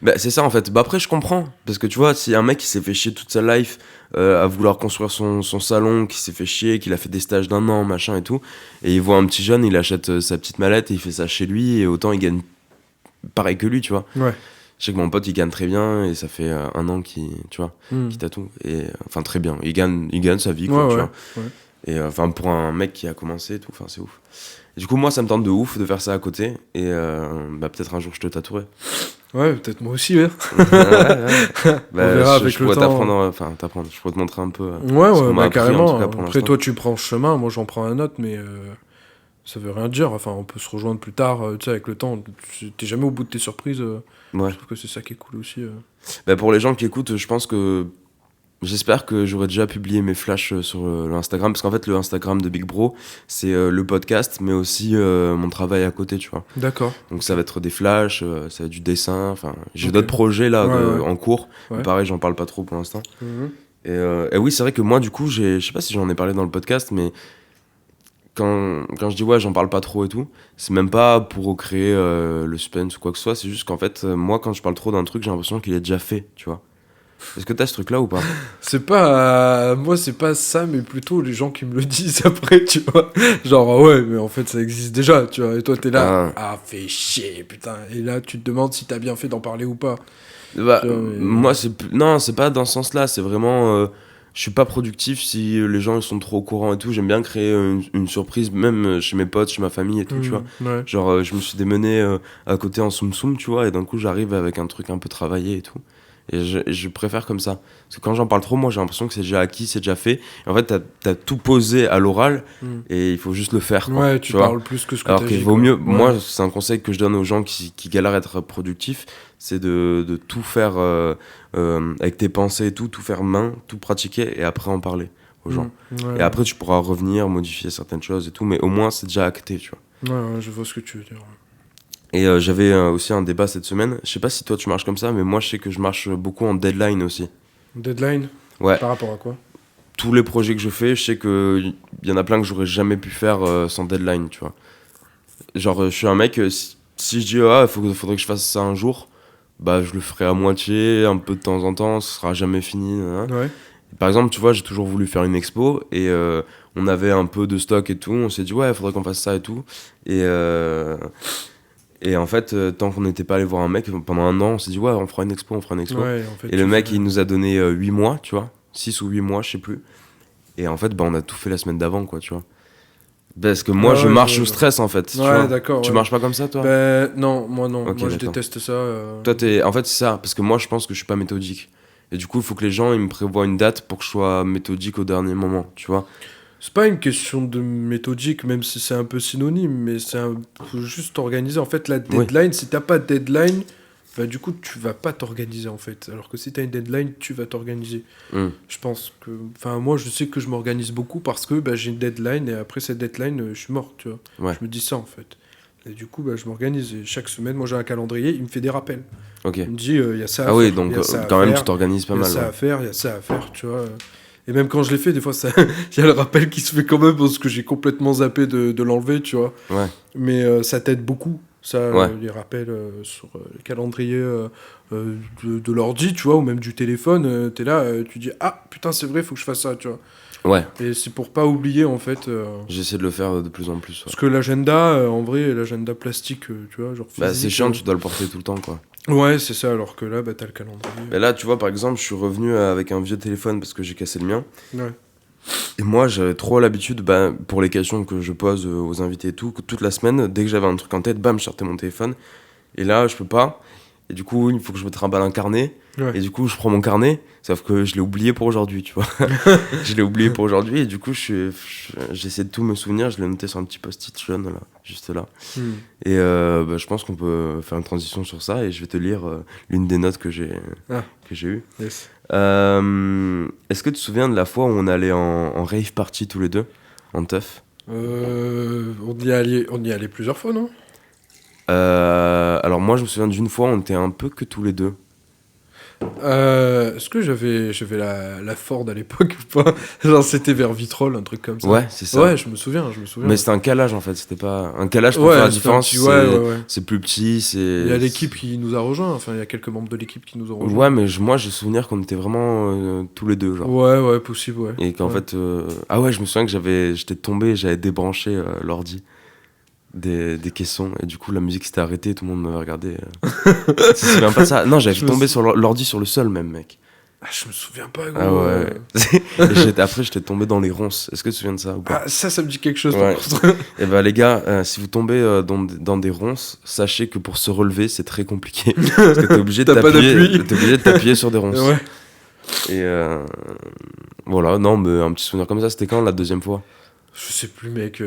bah, c'est ça, en fait. Bah, après, je comprends. Parce que tu vois, si un mec qui s'est fait chier toute sa life à vouloir construire son salon, qui s'est fait chier, qu'il a fait des stages d'1 an, machin et tout, et il voit un petit jeune, il achète sa petite mallette et il fait ça chez lui, et autant il gagne pareil que lui, tu vois. Ouais. Je sais que mon pote, il gagne très bien, et ça fait 1 an qu'il, tu vois, qu'il tatoue. Et enfin, très bien. Il gagne sa vie, quoi, tu vois. Ouais. Et enfin, pour un mec qui a commencé et tout, enfin, c'est ouf. Et du coup, moi, ça me tente de ouf de faire ça à côté. Et bah, peut-être un jour, je te tatouerai. Ouais, peut-être moi aussi, hein. Ouais. Bah, On verra avec je le pourrais temps. t'apprendre, je pourrais te montrer un peu ce qu'on m'a Bah appris, en carrément. tout cas, pour Après, l'instant. toi, tu prends ce chemin, moi, j'en prends un autre, mais ça veut rien dire. Enfin, on peut se rejoindre plus tard, tu sais, avec le temps. T'es jamais au bout de tes surprises. Ouais. Je trouve que c'est ça qui est cool aussi. Bah, pour les gens qui écoutent, je pense que j'espère que j'aurai déjà publié mes flashs sur le Instagram, parce qu'en fait, le Instagram de Big Bro, c'est le podcast, mais aussi mon travail à côté, tu vois. D'accord. Donc ça va être des flashs, ça va être du dessin, enfin, j'ai Ok. d'autres projets là Ouais. en cours, mais Ouais. pareil, j'en parle pas trop pour l'instant. Mhm. Et oui, c'est vrai que moi, du coup, je sais pas si j'en ai parlé dans le podcast, mais quand je dis ouais, j'en parle pas trop et tout, c'est même pas pour recréer le suspense ou quoi que ce soit, c'est juste qu'en fait, moi, quand je parle trop d'un truc, j'ai l'impression qu'il est déjà fait, tu vois. Est-ce que t'as ce truc-là ou pas? C'est pas. Moi, c'est pas ça, mais plutôt les gens qui me le disent après, tu vois. Genre, ouais, mais en fait, ça existe déjà, tu vois. Et toi, t'es là. Ah, fais chier, putain. Et là, tu te demandes si t'as bien fait d'en parler ou pas. Bah, Tu vois, mais- moi, non, c'est pas dans ce sens-là, c'est vraiment. je suis pas productif si les gens ils sont trop au courant et tout. J'aime bien créer une surprise, même chez mes potes, chez ma famille et tout, tu vois. Ouais. Genre, je me suis démené à côté en soum soum, tu vois, et d'un coup, j'arrive avec un truc un peu travaillé et tout. Et je préfère comme ça. Parce que quand j'en parle trop, moi, j'ai l'impression que c'est déjà acquis, c'est déjà fait. Et en fait, t'as tout posé à l'oral et il faut juste le faire, quoi. Ouais, tu parles plus que ce que Alors t'as qu'il dit, vaut quoi. mieux, Ouais. moi, c'est un conseil que je donne aux gens qui galèrent à être productifs, c'est de tout faire avec tes pensées et tout faire main, tout pratiquer et après en parler aux gens. Ouais, Et après, tu pourras revenir, modifier certaines choses et tout, mais au moins, c'est déjà acté, tu vois. ouais, je vois ce que tu veux dire. Et j'avais aussi un débat cette semaine. Je sais pas si toi tu marches comme ça, mais moi je sais que je marche beaucoup en deadline aussi. Deadline. Ouais. Par rapport à quoi? Tous les projets que je fais, je sais qu'il y en a plein que j'aurais jamais pu faire sans deadline, tu vois. Genre, je suis un mec, si je dis, ah, faudrait que je fasse ça un jour, bah je le ferai à moitié, un peu de temps en temps, ce sera jamais fini. Hein. Ouais. Par exemple, tu vois, j'ai toujours voulu faire une expo et on avait un peu de stock et tout. On s'est dit, ouais, faudrait qu'on fasse ça et tout. Et en fait, tant qu'on n'était pas allé voir un mec, pendant un an, on s'est dit, ouais, on fera une expo. Ouais, en fait, Et le mec, il nous a donné 8 mois, tu vois. 6 ou 8 mois, je sais plus. Et en fait, bah, on a tout fait la semaine d'avant, quoi, tu vois. Parce que moi, je marche sous stress, en fait. Tu vois. d'accord. Tu marches pas comme ça, toi? Non, moi non. Ok, moi, je d'accord. déteste ça. Toi, en fait, c'est ça. Parce que moi, je pense que je suis pas méthodique. Et du coup, il faut que les gens, ils me prévoient une date pour que je sois méthodique au dernier moment, tu vois. C'est pas une question de méthodique, même si c'est un peu synonyme, mais faut juste organiser. En fait, la deadline, si t'as pas de deadline, bah, du coup, tu vas pas t'organiser, en fait. Alors que si t'as une deadline, tu vas t'organiser. Je pense que... Enfin, moi, je sais que je m'organise beaucoup parce que bah, j'ai une deadline et après cette deadline, je suis mort, tu vois. Ouais. Je me dis ça, en fait. Et du coup, bah, je m'organise. Et chaque semaine, moi, j'ai un calendrier, il me fait des rappels. Ok. Il me dit, il y a ça à Ah faire. oui, donc il y a ça à quand même, faire, tu t'organises pas il y a mal. ça Ouais. à faire, il y a ça à faire, tu vois. Et même quand je l'ai fait, des fois, il y a le rappel qui se fait quand même parce que j'ai complètement zappé de l'enlever, tu vois. Ouais. Mais ça t'aide beaucoup, ça, Ouais. les rappels sur le calendrier de l'ordi, tu vois, ou même du téléphone. T'es là, tu dis, ah, putain, c'est vrai, il faut que je fasse ça, tu vois. Ouais. Et c'est pour pas oublier, en fait. J'essaie de le faire de plus en plus. Ouais. Parce que l'agenda, en vrai, l'agenda plastique, tu vois, genre physique... Bah, c'est chiant, tu dois le porter tout le temps, quoi. Ouais, c'est ça, alors que là, bah, t'as le calendrier. Mais là, tu vois, par exemple, je suis revenu avec un vieux téléphone parce que j'ai cassé le mien. Ouais. Et moi, j'avais trop l'habitude, bah, pour les questions que je pose aux invités et tout, que toute la semaine, dès que j'avais un truc en tête, bam, je sortais mon téléphone. Et là, je peux pas. Et du coup, il faut que je me trimballe un carnet. Ouais. Et du coup, je prends mon carnet, sauf que je l'ai oublié pour aujourd'hui, tu vois. Je l'ai oublié pour aujourd'hui. Et du coup, j'essaie de tout me souvenir. Je l'ai noté sur un petit post-it jaune, là, juste là. Et bah, je pense qu'on peut faire une transition sur ça. Et je vais te lire l'une des notes que j'ai eues. Yes. Est-ce que tu te souviens de la fois où on allait en rave party tous les deux, en teuf? On y allait plusieurs fois, non? Alors moi, je me souviens d'une fois, on était un peu que tous les deux. Est-ce que j'avais la Ford à l'époque ou pas? Genre c'était vers Vitrolles, un truc comme ça. Ouais, c'est ça. Ouais, je me souviens. Mais c'était un calage en fait, c'était pas un calage pour faire la différence. C'est plus petit, c'est. Il y a l'équipe qui nous a rejoint. Enfin, il y a quelques membres de l'équipe qui nous ont rejoint. Ouais, mais moi j'ai souvenir qu'on était vraiment tous les deux, genre. Ouais, possible, ouais. Et qu'en fait, ah ouais, je me souviens que j'étais tombé, j'avais débranché l'ordi des caissons et du coup la musique s'était arrêtée et tout le monde m'avait regardé. Tu te souviens pas de ça? Non, j'avais tombé sur l'ordi sur le sol même, mec. Ah, je me souviens pas, gros. Ah ouais. Après, j'étais tombé dans les ronces. Est-ce que tu te souviens de ça ou pas? Ah, ça me dit quelque chose, ouais. par contre. Et bah, les gars, si vous tombez dans des ronces, sachez que pour se relever, c'est très compliqué. Parce que t'es obligé de t'appuyer sur des ronces. Ouais. Et voilà, non, mais un petit souvenir comme ça, c'était quand la deuxième fois? Je sais plus, mec.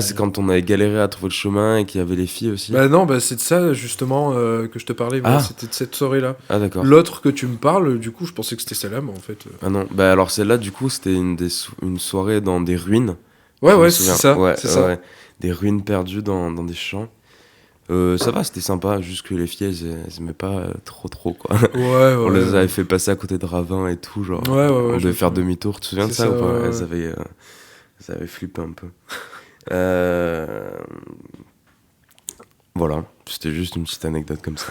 C'est quand on avait galéré à trouver le chemin et qu'il y avait les filles aussi. Bah non, c'est de ça justement que je te parlais. C'était de cette soirée-là. Ah d'accord. L'autre que tu me parles, du coup, je pensais que c'était celle-là, mais en fait. Ah non, bah alors celle-là, du coup, c'était une soirée dans des ruines. Ouais, c'est ça. Ouais, c'est ça. Ouais. Des ruines perdues dans des champs. Ça va, c'était sympa, juste que les filles, elles aimaient pas trop, quoi. Ouais. On les avait fait passer à côté de ravins et tout, genre. Ouais. On devait faire demi-tour, tu te souviens de ça ou pas? Ouais. Elles avaient flippé un peu. Voilà, c'était juste une petite anecdote comme ça.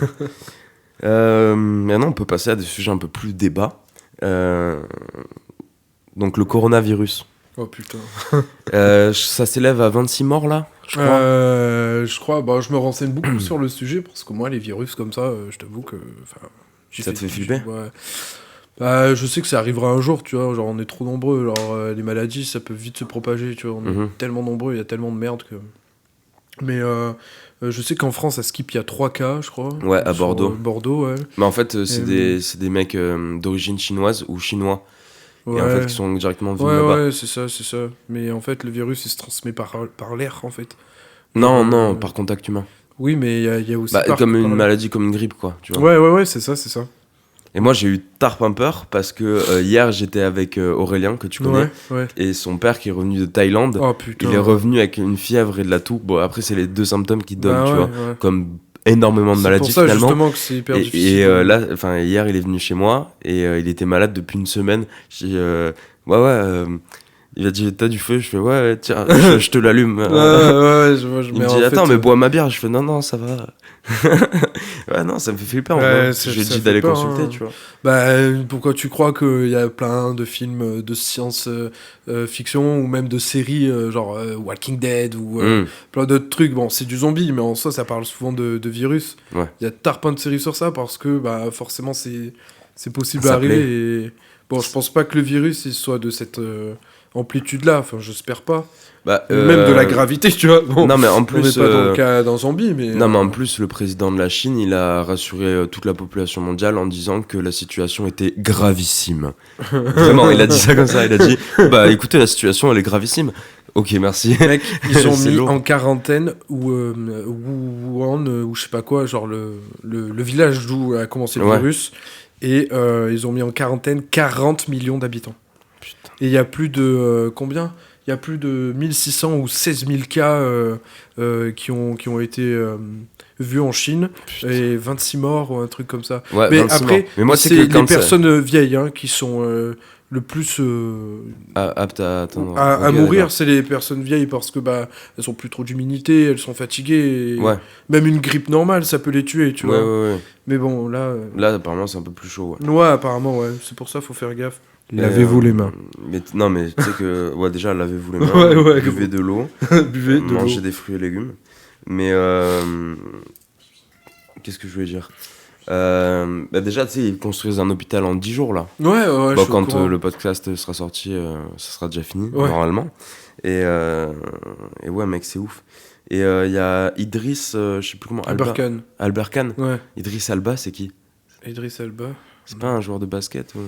Maintenant, on peut passer à des sujets un peu plus débat. Donc, le coronavirus. Oh putain. Ça s'élève à 26 morts là, je crois. Je me renseigne beaucoup sur le sujet parce que moi, les virus comme ça, je t'avoue que. Ça te fait flipper? Ouais. Bah, je sais que ça arrivera un jour, tu vois, genre on est trop nombreux, genre les maladies ça peut vite se propager, tu vois, on est tellement nombreux, il y a tellement de merde que... Mais je sais qu'en France, à Skip, il y a 3 cas, je crois. Ouais, à sur, Bordeaux. Bordeaux, ouais. Mais en fait, Et, c'est des mecs d'origine chinoise ou chinois. Et en fait, ouais, qui sont directement venus ouais, là-bas. ouais, c'est ça, c'est ça. Mais en fait, le virus, il se transmet par l'air, en fait. Genre, Non, non, par contact humain. oui, mais il y a aussi Bah, comme par une l'air. maladie, comme une grippe, quoi, tu vois. Ouais, ouais, ouais, c'est ça, c'est ça. Et moi, j'ai eu tard peur parce que hier, j'étais avec Aurélien, que tu connais, Ouais, ouais. et son père qui est revenu de Thaïlande. Oh putain. Il est revenu avec une fièvre et de la toux. Bon, après, c'est les 2 symptômes qu'il donne, Bah tu ouais, vois, ouais. comme énormément de C'est maladies pour ça, finalement. justement, que c'est hyper Et, difficile. là, enfin, hier, il est venu chez moi et il était malade depuis une semaine. J'ai dit, il a dit, t'as du feu? Je fais, ouais, tiens, je te l'allume. Ouais, ouais, je vois, Il me dit, attends, mais bois ma bière. Je fais, non, non, ça va. Ouais, non, ça me fait flipper en vrai. Je lui ai dit d'aller consulter, hein. tu vois. Bah, pourquoi tu crois qu'il y a plein de films de science-fiction ou même de séries genre Walking Dead ou plein d'autres trucs. Bon, c'est du zombie, mais en soi, ça parle souvent de virus. Ouais. Il y a tarpin de séries sur ça parce que bah, forcément, c'est possible Ça d'arriver. plaît. Et... Bon, je pense pas que le virus il soit de cette amplitude-là. Enfin, j'espère pas. Bah, Même de la gravité, tu vois. Bon, non, mais en on n'est plus. pas dans le cas d'un zombie, mais. Non, mais en plus, le président de la Chine, il a rassuré toute la population mondiale en disant que la situation était gravissime. Vraiment, il a dit ça comme ça. Il a dit, bah écoutez, la situation, elle est gravissime. Ok, merci. Mec, ils ont C'est mis lourd. en quarantaine Wuhan, ou je sais pas quoi, genre le village d'où a commencé le Ouais. virus, et ils ont mis en quarantaine 40 millions d'habitants. Putain. Et il y a plus de combien? Il y a plus de 1600 ou 16 000 cas qui ont été vus en Chine, Putain. et 26 morts ou un truc comme ça. Ouais, Mais 26 après, morts. Mais moi, c'est c'est que les quand ça- personnes vieilles hein, qui sont le plus apte à attendre. à Ok, mourir, d'accord. c'est les personnes vieilles parce que bah elles ont plus trop d'immunité, elles sont fatiguées. Et Ouais. même une grippe normale, ça peut les tuer, tu Ouais, vois. ouais, ouais. Mais bon, là, Là, apparemment, c'est un peu plus chaud. Ouais. ouais, apparemment, ouais. C'est pour ça, faut faire gaffe. Et, Lavez-vous les mains. Mais non, mais tu sais que. Ouais, déjà, lavez-vous les mains. Ouais, ouais, buvez de l'eau. Buvez de Mangez l'eau. des fruits et légumes. Mais. Qu'est-ce que je voulais dire bah déjà, tu sais, ils construisent un hôpital en 10 jours là. Ouais, ouais, je Bon, suis au quand courant. le podcast sera sorti, ça sera déjà fini, Ouais. normalement. Et ouais, mec, c'est ouf. Et il y a Idriss, je sais plus comment, Albert Khan. Albert Khan. Ouais. Idriss Alba, c'est qui? Idriss Elba. C'est pas un joueur de basket Non,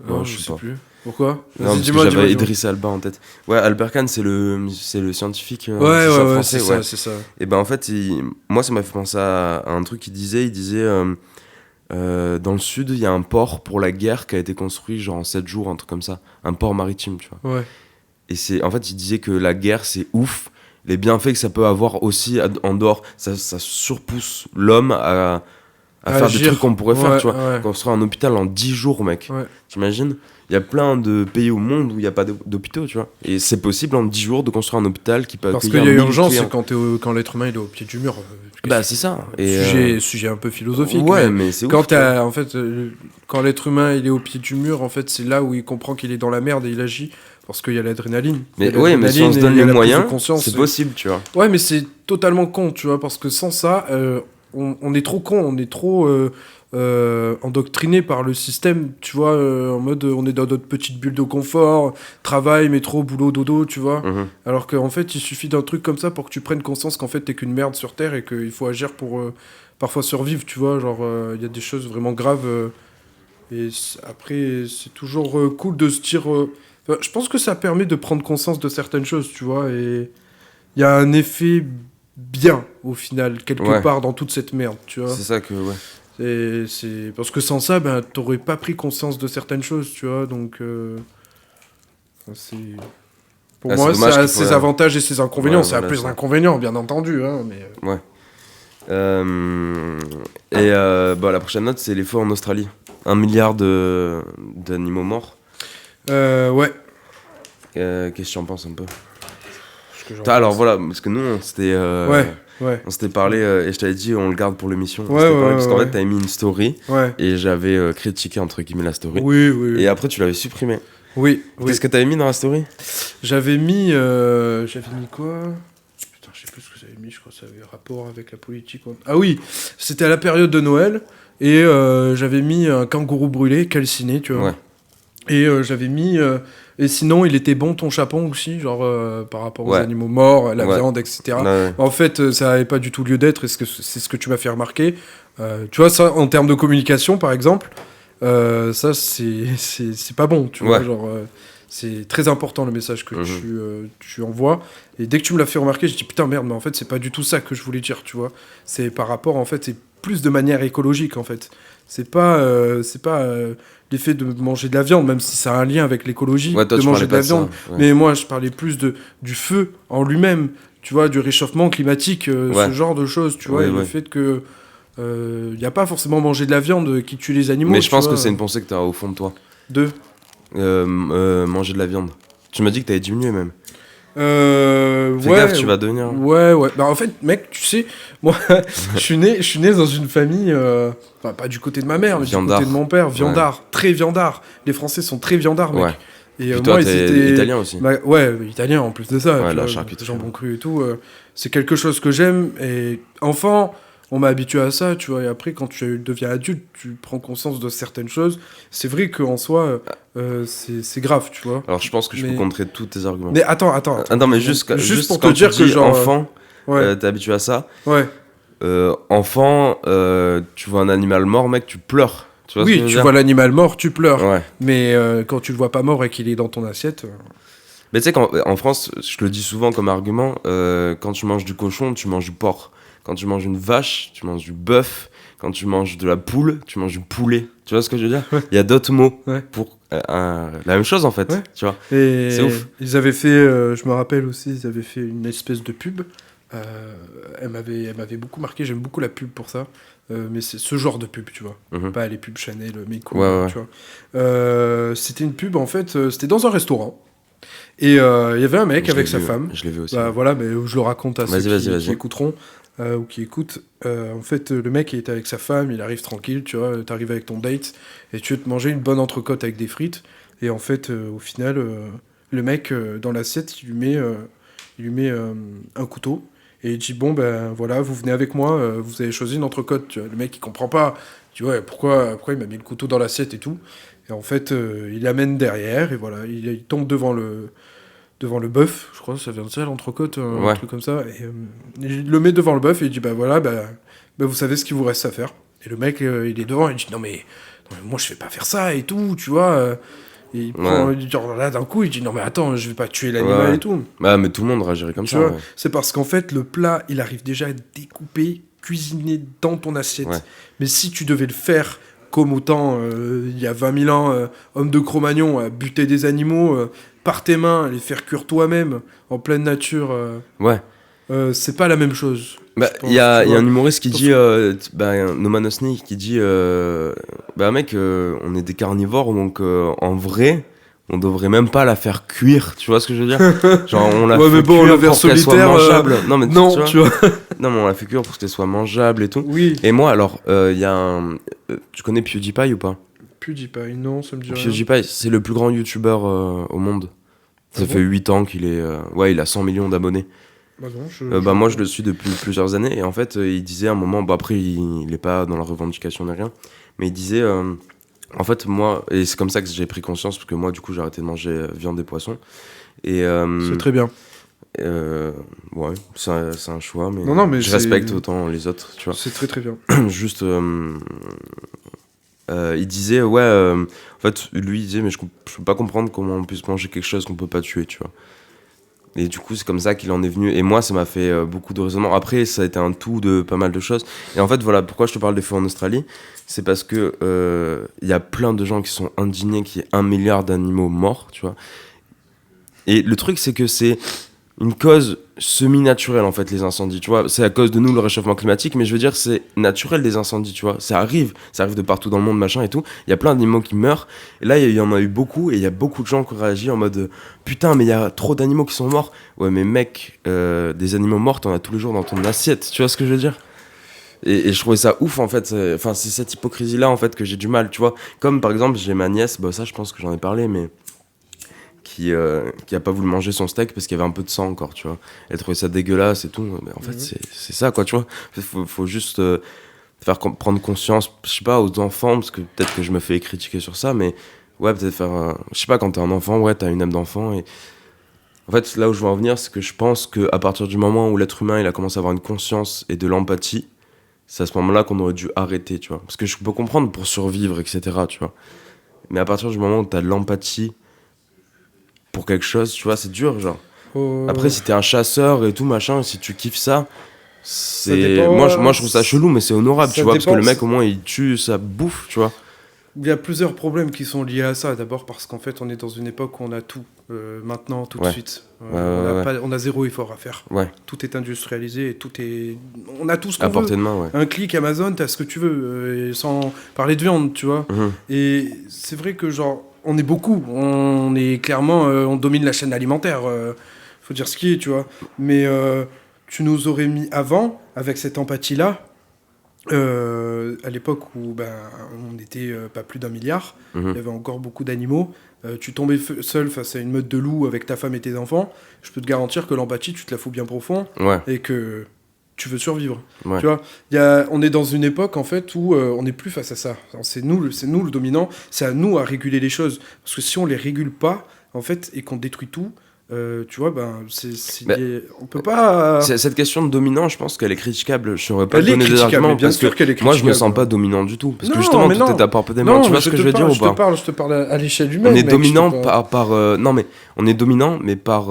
Bon, je je sais sais pas. plus. Pourquoi? Non, Vas-y, parce que dis-moi, j'avais dis-moi. Idriss Alba en tête. Ouais, Albert Khan, c'est le scientifique Ouais, c'est ça, ouais, ouais, français, c'est ouais. ça, c'est ça. Et ben en fait, moi ça m'a fait penser à un truc qu'il disait. Il disait dans le sud, il y a un port pour la guerre qui a été construit genre en 7 jours, un truc comme ça. Un port maritime, tu vois. Ouais. Et en fait, il disait que la guerre, c'est ouf. Les bienfaits que ça peut avoir aussi en dehors, ça surpousse l'homme à faire des Agir. trucs qu'on pourrait faire, Ouais, tu vois. ouais. Construire un hôpital en 10 jours, mec. Ouais. T'imagines? Il y a plein de pays au monde où il n'y a pas d'hôpitaux, tu vois. Et c'est possible en 10 jours de construire un hôpital qui peut Parce accueillir qu'il y a 1000 urgence, clients. c'est quand l'être humain il est au pied du mur. Bah, c'est ça. Et Sujet un peu philosophique. ouais, mais mais c'est quand ouf. tu vois. en fait, quand l'être humain il est au pied du mur, en fait, c'est là où il comprend qu'il est dans la merde et il agit parce qu'il y a l'adrénaline. Il y Mais a ouais, mais si on se donne l'adrénaline et il y les a la prise de moyens, conscience. c'est possible, tu vois. Ouais, mais c'est totalement con, tu vois, parce que sans ça, on est trop con, on est trop endoctriné par le système, tu vois, en mode on est dans notre petite bulle de confort, travail, métro, boulot, dodo, tu vois. Mhm. Alors qu'en fait, il suffit d'un truc comme ça pour que tu prennes conscience qu'en fait, t'es qu'une merde sur Terre et qu'il faut agir pour parfois survivre, tu vois. Genre, il y a des choses vraiment graves. Après, c'est toujours cool de se dire. Enfin, je pense que ça permet de prendre conscience de certaines choses, tu vois. Et il y a un effet bien, au final, quelque Ouais. part dans toute cette merde, tu vois. C'est ça que, ouais. Parce que sans ça, ben, t'aurais pas pris conscience de certaines choses, tu vois. Donc, enfin, pour Ah, moi, c'est dommage ça a qu'il ses faudrait- avantages et ses inconvénients. Ouais, ça a voilà, plus ça. d'inconvénients, bien entendu. Hein, mais... Bah, la prochaine note, c'est les feux en Australie. 1 milliard d'animaux morts. Ouais. Qu'est-ce que tu en penses un peu? Ce que j'en Alors pense. voilà, parce que nous, Ouais. on s'était parlé et je t'avais dit, on le garde pour l'émission. On Ouais, s'était ouais, parlé parce qu'en ouais. fait, t'avais mis une story Ouais. et j'avais critiqué entre guillemets la story. Oui, oui. Et après, tu l'avais supprimé. Oui, oui. Qu'est-ce que t'avais mis dans la story? J'avais mis quoi? Putain, je sais plus ce que j'avais mis, je crois que ça avait rapport avec la politique. Ah oui, c'était à la période de Noël, Et j'avais mis un kangourou brûlé, calciné, tu vois. Ouais. Et j'avais mis... et sinon, il était bon ton chapon aussi, genre par rapport aux Ouais. animaux morts, la Ouais. viande, etc. Ouais. En fait, ça n'avait pas du tout lieu d'être, et c'est ce que tu m'as fait remarquer. Tu vois, ça, en termes de communication, par exemple, ça, c'est pas bon, tu vois. Ouais. Genre, c'est très important le message que Mhm. tu envoies. Et dès que tu me l'as fait remarquer, je dis putain, merde, mais en fait, c'est pas du tout ça que je voulais dire, tu vois. C'est par rapport, en fait, c'est plus de manière écologique, en fait. C'est pas l'effet de manger de la viande, même si ça a un lien avec l'écologie, Ouais, toi, de tu manger parlais de pas la de ça. viande. Ouais. Mais moi, je parlais plus du feu en lui-même, tu vois, du réchauffement climatique, Ouais. ce genre de choses, tu vois, Ouais, et le ouais. fait que il n'y a pas forcément manger de la viande qui tue les animaux. Mais je tu pense vois. que c'est une pensée que t'as au fond de toi. De. Manger de la viande. Tu m'as dit que t'avais diminué même. Fais Ouais, gaffe, tu vas devenir. ouais. Bah en fait, mec, tu sais, moi, je suis né dans une famille, enfin, pas du côté de ma mère, mais Viandard. du côté de mon père, viandard, très viandard. Les Français sont très viandards, mec. Ouais. Et Puis toi, moi, ils t'es étaient italien aussi. ouais, italien en plus de ça. Ouais, tu la vois, charcuterie. jambon cru et tout. C'est quelque chose que j'aime. Et enfant, on m'a habitué à ça, tu vois. Et après, quand tu deviens adulte, tu prends conscience de certaines choses. C'est vrai qu'en soi, c'est grave, tu vois. Alors je pense que je peux Mais- contrer tous tes arguments. Mais attends. Attends, mais juste pour quand te dire tu que dis genre. enfant, Ouais, t'es habitué à ça. ouais. Enfant, tu vois un animal mort, mec, tu pleures. Tu vois ce que je Oui, veux tu dire vois l'animal mort, tu pleures. Ouais. Mais quand tu le vois pas mort et qu'il est dans ton assiette. Mais tu sais qu'en France, je le dis souvent comme argument, quand tu manges du cochon, tu manges du porc. Quand tu manges une vache, tu manges du bœuf. Quand tu manges de la poule, tu manges du poulet. Tu vois ce que je veux dire? Il y a d'autres mots Ouais. pour la même chose en fait. Ouais. Tu vois? Et C'est ouf. ils avaient fait, je me rappelle aussi, ils avaient fait une espèce de pub. Elle m'avait beaucoup marqué, j'aime beaucoup la pub pour ça. Mais c'est ce genre de pub, tu vois. Mhm. Pas les pubs Chanel, Meko, Ouais. tu vois. C'était une pub, en fait, c'était dans un restaurant. Et il y avait un mec Je avec l'ai sa vu, femme. Je l'ai vu aussi. Bah voilà, mais je le raconte à ceux Vas-y. qui écouteront ou qui écoutent. En fait, le mec il était avec sa femme, il arrive tranquille, tu vois, t'arrives avec ton date et tu veux te manger une bonne entrecôte avec des frites. Et en fait, au final, le mec dans l'assiette, il lui met un couteau et il dit bon ben voilà, vous venez avec moi, vous avez choisi une entrecôte. Tu vois. Le mec il comprend pas, tu vois, pourquoi il m'a mis le couteau dans l'assiette et tout. Et en fait, il l'amène derrière et voilà, il tombe devant le bœuf, je crois que ça vient de ça, l'entrecôte, un Ouais. truc comme ça. Et il le met devant le bœuf et il dit bah voilà, bah, vous savez ce qu'il vous reste à faire. Et le mec, il est devant, il dit non mais moi je vais pas faire ça et tout, tu vois. Et il prend, genre, là d'un coup, il dit non mais attends, je vais pas tuer l'animal Ouais. et tout. Bah, mais tout le monde réagirait comme Tu ça. vois, Ouais. c'est parce qu'en fait, le plat, il arrive déjà à être découpé, cuisiné dans ton assiette. Ouais. Mais si tu devais le faire comme autant, il y a 20 000 ans, homme de Cro-Magnon, à buter des animaux par tes mains, à les faire cuire toi-même, en pleine nature, Ouais. c'est pas la même chose. Bah, je pense, il y a tu vois. un humoriste qui Parce dit, Noman Osni, qui dit, bah mec, on est des carnivores, donc en vrai, on devrait même pas la faire cuire, tu vois ce que je veux dire? Genre, on la Ouais, fait mais bon, cuire le ver pour qu'elle soit solitaire, mangeable. Non, mais non, tu vois. Non, mais on la fait cuire pour qu'elle soit mangeable et tout. Oui. Et moi, alors, il y a un... tu connais PewDiePie ou pas? PewDiePie, non, ça me dit rien. PewDiePie, c'est le plus grand youtubeur au monde. Ça Ah fait bon 8 ans qu'il est... ouais, il a 100 millions d'abonnés. Bah non, Bah moi je le suis depuis plusieurs années et en fait il disait à un moment, bah après il est pas dans la revendication ni rien, mais il disait en fait moi, et c'est comme ça que j'ai pris conscience parce que moi du coup j'ai arrêté de manger viande et poissons et C'est très bien. ouais c'est un choix mais, Non, mais je c'est- respecte autant les autres tu vois. C'est très très bien. Juste il disait ouais en fait lui il disait mais je peux pas comprendre comment on puisse manger quelque chose qu'on peut pas tuer tu vois. Et du coup, c'est comme ça qu'il en est venu. Et moi, ça m'a fait beaucoup de raisonnement. Après, ça a été un tout de pas mal de choses. Et en fait, voilà, pourquoi je te parle des feux en Australie, c'est parce que il y a plein de gens qui sont indignés qu'il y ait 1 milliard d'animaux morts, tu vois. Et le truc, c'est que c'est une cause semi-naturelle, en fait, les incendies, tu vois. C'est à cause de nous, le réchauffement climatique, mais je veux dire, c'est naturel, des incendies, tu vois. Ça arrive de partout dans le monde, machin et tout. Il y a plein d'animaux qui meurent. Et là, il y en a eu beaucoup, et il y a beaucoup de gens qui ont réagi en mode putain, mais il y a trop d'animaux qui sont morts. Ouais, mais mec, des animaux morts, t'en as tous les jours dans ton assiette, tu vois ce que je veux dire? Et je trouvais ça ouf, en fait. Enfin, c'est cette hypocrisie-là, en fait, que j'ai du mal, tu vois. Comme, par exemple, j'ai ma nièce, bah ça, je pense que j'en ai parlé, mais... qui a pas voulu manger son steak parce qu'il y avait un peu de sang encore, tu vois. Elle trouvait ça dégueulasse et tout. Mais en fait, c'est ça, quoi, tu vois. Faut juste... prendre conscience, je sais pas, aux enfants, parce que peut-être que je me fais critiquer sur ça, mais ouais, peut-être je sais pas, quand t'es un enfant, ouais, t'as une âme d'enfant, et en fait, là où je veux en venir, c'est que je pense qu'à partir du moment où l'être humain, il a commencé à avoir une conscience et de l'empathie, c'est à ce moment-là qu'on aurait dû arrêter, tu vois. Parce que je peux comprendre pour survivre, etc., tu vois. Mais à partir du moment où t'as de l'empathie pour quelque chose, tu vois, c'est dur, genre. Après, si t'es un chasseur et tout, machin, si tu kiffes ça, Ça c'est... dépend, Moi, je trouve ça chelou, mais c'est honorable, ça tu vois, parce que dépend, le mec, au moins, il tue sa bouffe, tu vois. Il y a plusieurs problèmes qui sont liés à ça. D'abord parce qu'en fait, on est dans une époque où on a tout, maintenant, tout de Ouais. suite. Ouais. On a zéro effort à faire. Ouais, Tout est industrialisé et tout est... On a tout ce à qu'on veut. portée de main, ouais. Un clic Amazon, t'as ce que tu veux, et sans parler de viande, tu vois. Mhm. Et c'est vrai que, genre, on est beaucoup. On est clairement... on domine la chaîne alimentaire. Faut dire ce qui est, tu vois. Mais tu nous aurais mis avant, avec cette empathie-là, à l'époque où on n'était pas plus d'1 milliard, il Mhm. y avait encore beaucoup d'animaux. Tu tombais seul face à une meute de loups avec ta femme et tes enfants. Je peux te garantir que l'empathie, tu te la fous bien profond Ouais, et que tu veux survivre. ouais. Tu vois, on est dans une époque en fait où on n'est plus face à ça. C'est nous, c'est nous le dominant. C'est à nous à réguler les choses. Parce que si on les régule pas, en fait, et qu'on détruit tout, tu vois, Bah, on peut pas. Cette question de dominant, je pense qu'elle est critiquable. Je saurais pas Elle te est donner des critiquable, arguments mais bien parce sûr que qu'elle est moi je me critiquable. sens pas dominant du tout. Parce que Non, justement mais tout non. est à portée des mains. Non, Tu vois ce que je veux dire ou pas? je te parle à l'échelle humaine. On est mec, dominant je te parle- non mais on est dominant mais par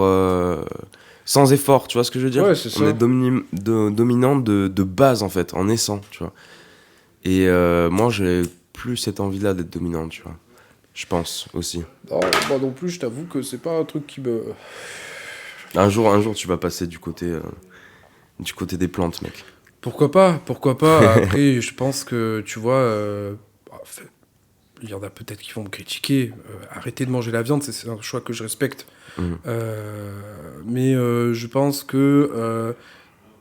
sans effort. Tu vois ce que je veux dire? Ouais, c'est On ça. est dominant de base en fait, en naissant. Tu vois. Et moi j'ai plus cette envie-là d'être dominant. Tu vois. Je pense aussi. Non, moi non plus, je t'avoue que c'est pas un truc qui me. Un jour tu vas passer du côté des plantes, mec. Pourquoi pas? Pourquoi pas? Après, je pense que, tu vois, en fait, il y en a peut-être qui vont me critiquer. Arrêter de manger la viande, c'est un choix que je respecte. Mhm. Mais je pense que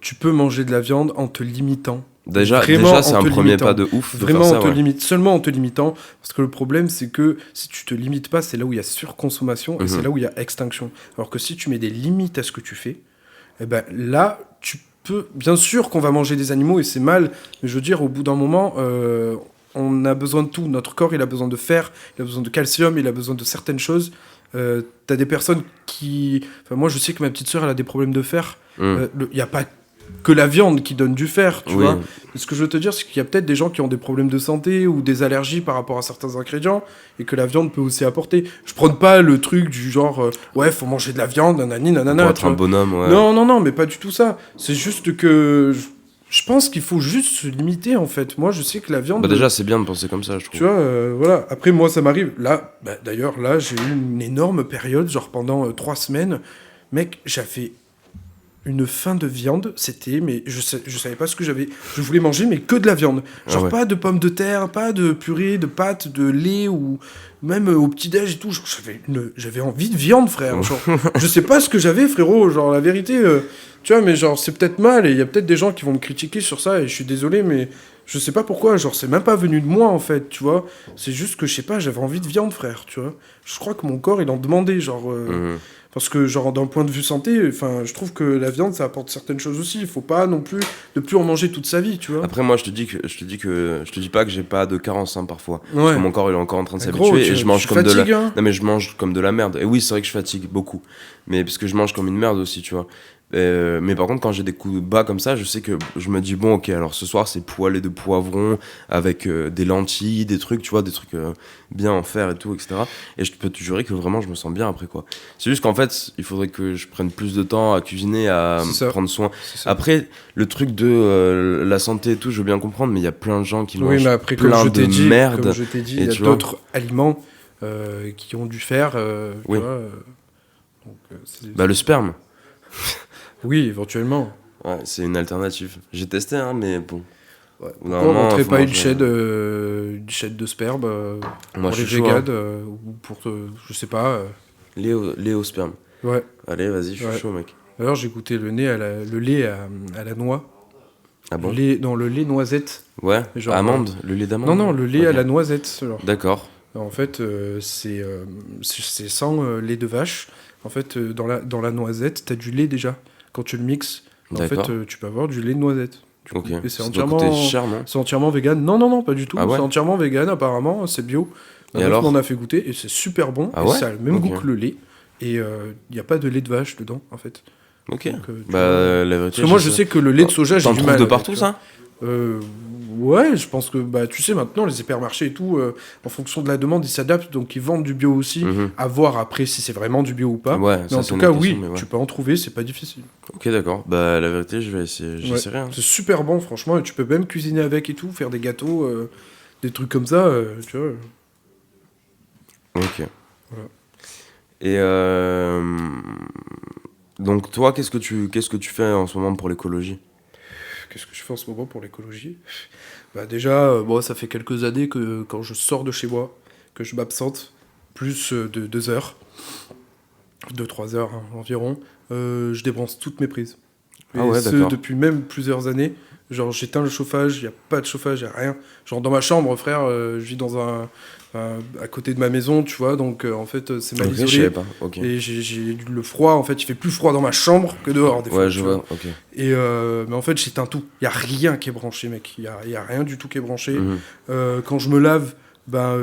tu peux manger de la viande en te limitant. Déjà Vraiment c'est en un te premier limitant. pas de ouf de Vraiment, faire on ça, te ouais. limite, seulement en te limitant. Parce que le problème, c'est que si tu te limites pas, c'est là où il y a surconsommation et c'est Mhm. là où il y a extinction. Alors que si tu mets des limites à ce que tu fais, eh ben là, tu peux. Bien sûr qu'on va manger des animaux et c'est mal, mais je veux dire, au bout d'un moment, on a besoin de tout. Notre corps, il a besoin de fer, il a besoin de calcium, il a besoin de certaines choses. T'as des personnes qui. Enfin, moi, je sais que ma petite sœur, elle a des problèmes de fer. Mhm. Il n'y a pas que la viande qui donne du fer, tu Oui. vois. Ce que je veux te dire, c'est qu'il y a peut-être des gens qui ont des problèmes de santé ou des allergies par rapport à certains ingrédients et que la viande peut aussi apporter. Je prône pas le truc du genre, ouais, faut manger de la viande, nanani, nanana. Pour tu être un vois. bonhomme, ouais. Non, mais pas du tout ça. C'est juste que je pense qu'il faut juste se limiter, en fait. Moi, je sais que la viande. Bah déjà, c'est bien de penser comme ça, je trouve. Tu vois, voilà. Après, moi, ça m'arrive. Là, d'ailleurs, là, j'ai eu une énorme période, genre pendant 3 semaines. Mec, j'avais une faim de viande, mais je savais pas ce que j'avais. Je voulais manger, mais que de la viande. Genre Ah ouais. pas de pommes de terre, pas de purée, de pâtes, de lait ou même au petit-déj et tout. Genre, j'avais envie de viande, frère. Genre, je sais pas ce que j'avais, frérot. Genre, la vérité, tu vois, mais genre, c'est peut-être mal et il y a peut-être des gens qui vont me critiquer sur ça et je suis désolé, mais je sais pas pourquoi. Genre, c'est même pas venu de moi, en fait, tu vois. C'est juste que, je sais pas, j'avais envie de viande, frère, tu vois. Je crois que mon corps, il en demandait, genre. Mhm. Parce que, genre, d'un point de vue santé, enfin, je trouve que la viande, ça apporte certaines choses aussi. Il faut pas non plus ne plus en manger toute sa vie, tu vois. Après, moi, je te dis pas que j'ai pas de carence, hein, parfois. Parce Ouais. que mon corps, il est encore en train de Mais gros, s'habituer et je mange tu comme de la. fatigues, hein. Non, mais je mange comme de la merde. Et oui, c'est vrai que je fatigue beaucoup. Mais parce que je mange comme une merde aussi, tu vois. Mais par contre, quand j'ai des coups bas comme ça, je sais que je me dis, bon, ok, alors ce soir, c'est poêlé de poivrons avec des lentilles, des trucs, tu vois, des trucs bien en fer et tout, etc. Et je peux te jurer que vraiment, je me sens bien après, quoi. C'est juste qu'en fait, il faudrait que je prenne plus de temps à cuisiner, à C'est ça. prendre soin. C'est ça. Après, le truc de la santé et tout, je veux bien comprendre, mais il y a plein de gens qui Oui, mangent mais après, comme plein je de t'ai dit, merde. il et y a tu vois. d'autres aliments qui ont du fer, tu Oui. vois. Bah, le sperme. Oui, éventuellement. Ouais, c'est une alternative. J'ai testé, hein, mais bon. Ouais. Au bout d'un Pourquoi on moment, montrait faut pas manger. une chaîne de sperme Moi, pour je les suis chaud, hein. véganes ou pour, je sais pas. Léo sperme. Ouais. Allez, vas-y, je suis Ouais. chaud, mec. D'ailleurs, j'ai goûté le lait à la noix. Ah bon? Le lait noisette. Ouais. Genre, Amande, le lait d'amande. Non, le lait Ok. à la noisette. Genre. D'accord. En fait, c'est sans lait de vache. En fait, dans la noisette, t'as du lait déjà. Quand tu le mixes, en fait, D'accord. tu peux avoir du lait de noisette. Du coup. Ok. Et c'est Ça doit coûter entièrement, cher, non? c'est entièrement vegan. Non, pas du tout. Ah ouais? C'est entièrement vegan, apparemment. C'est bio. Ma Et meuf alors? m'en a fait goûter et c'est super bon. Ah Et ouais? ça a le même Ok. goût que le lait. Et il n'y a pas de lait de vache dedans, en fait. Ok. Donc, tu vois. Bah, la Parce vérité. que moi, je sais que le lait de soja, j'ai T'en du trouves mal de avec, partout, tu vois. ça? Ouais, je pense que, bah, tu sais, maintenant, les hypermarchés et tout, en fonction de la demande, ils s'adaptent, donc ils vendent du bio aussi. Mhm. À voir après si c'est vraiment du bio ou pas. Ouais, Mais ça, en c'est tout une cas, autre oui, question, mais ouais. tu peux en trouver, c'est pas difficile. Ok, d'accord. Bah, la vérité, je vais essayer. Ouais. J'essaierai. Hein. C'est super bon, franchement, et tu peux même cuisiner avec et tout, faire des gâteaux, des trucs comme ça, tu vois. Ok. Voilà. Et donc, toi, qu'est-ce que tu fais en ce moment pour l'écologie? Qu'est-ce que je fais en ce moment pour l'écologie? Bah déjà, bon, ça fait quelques années que quand je sors de chez moi, que je m'absente, plus de 2 heures, 2-3 heures hein, environ, je débranche toutes mes prises. Et Ah ouais, ce, d'accord. depuis même plusieurs années. Genre, j'éteins le chauffage, il n'y a pas de chauffage, il n'y a rien. Genre, dans ma chambre, frère, je vis à côté de ma maison, tu vois, donc en fait, c'est mal Ok, je isolé. savais pas. Ok. Et j'ai le froid, en fait, il fait plus froid dans ma chambre que dehors, des fois. Ouais, tu je vois. vois. Ok. Et mais en fait, j'éteins tout. Il n'y a rien qui est branché, mec. Il y a rien du tout qui est branché. Mhm. Quand je me lave, ben,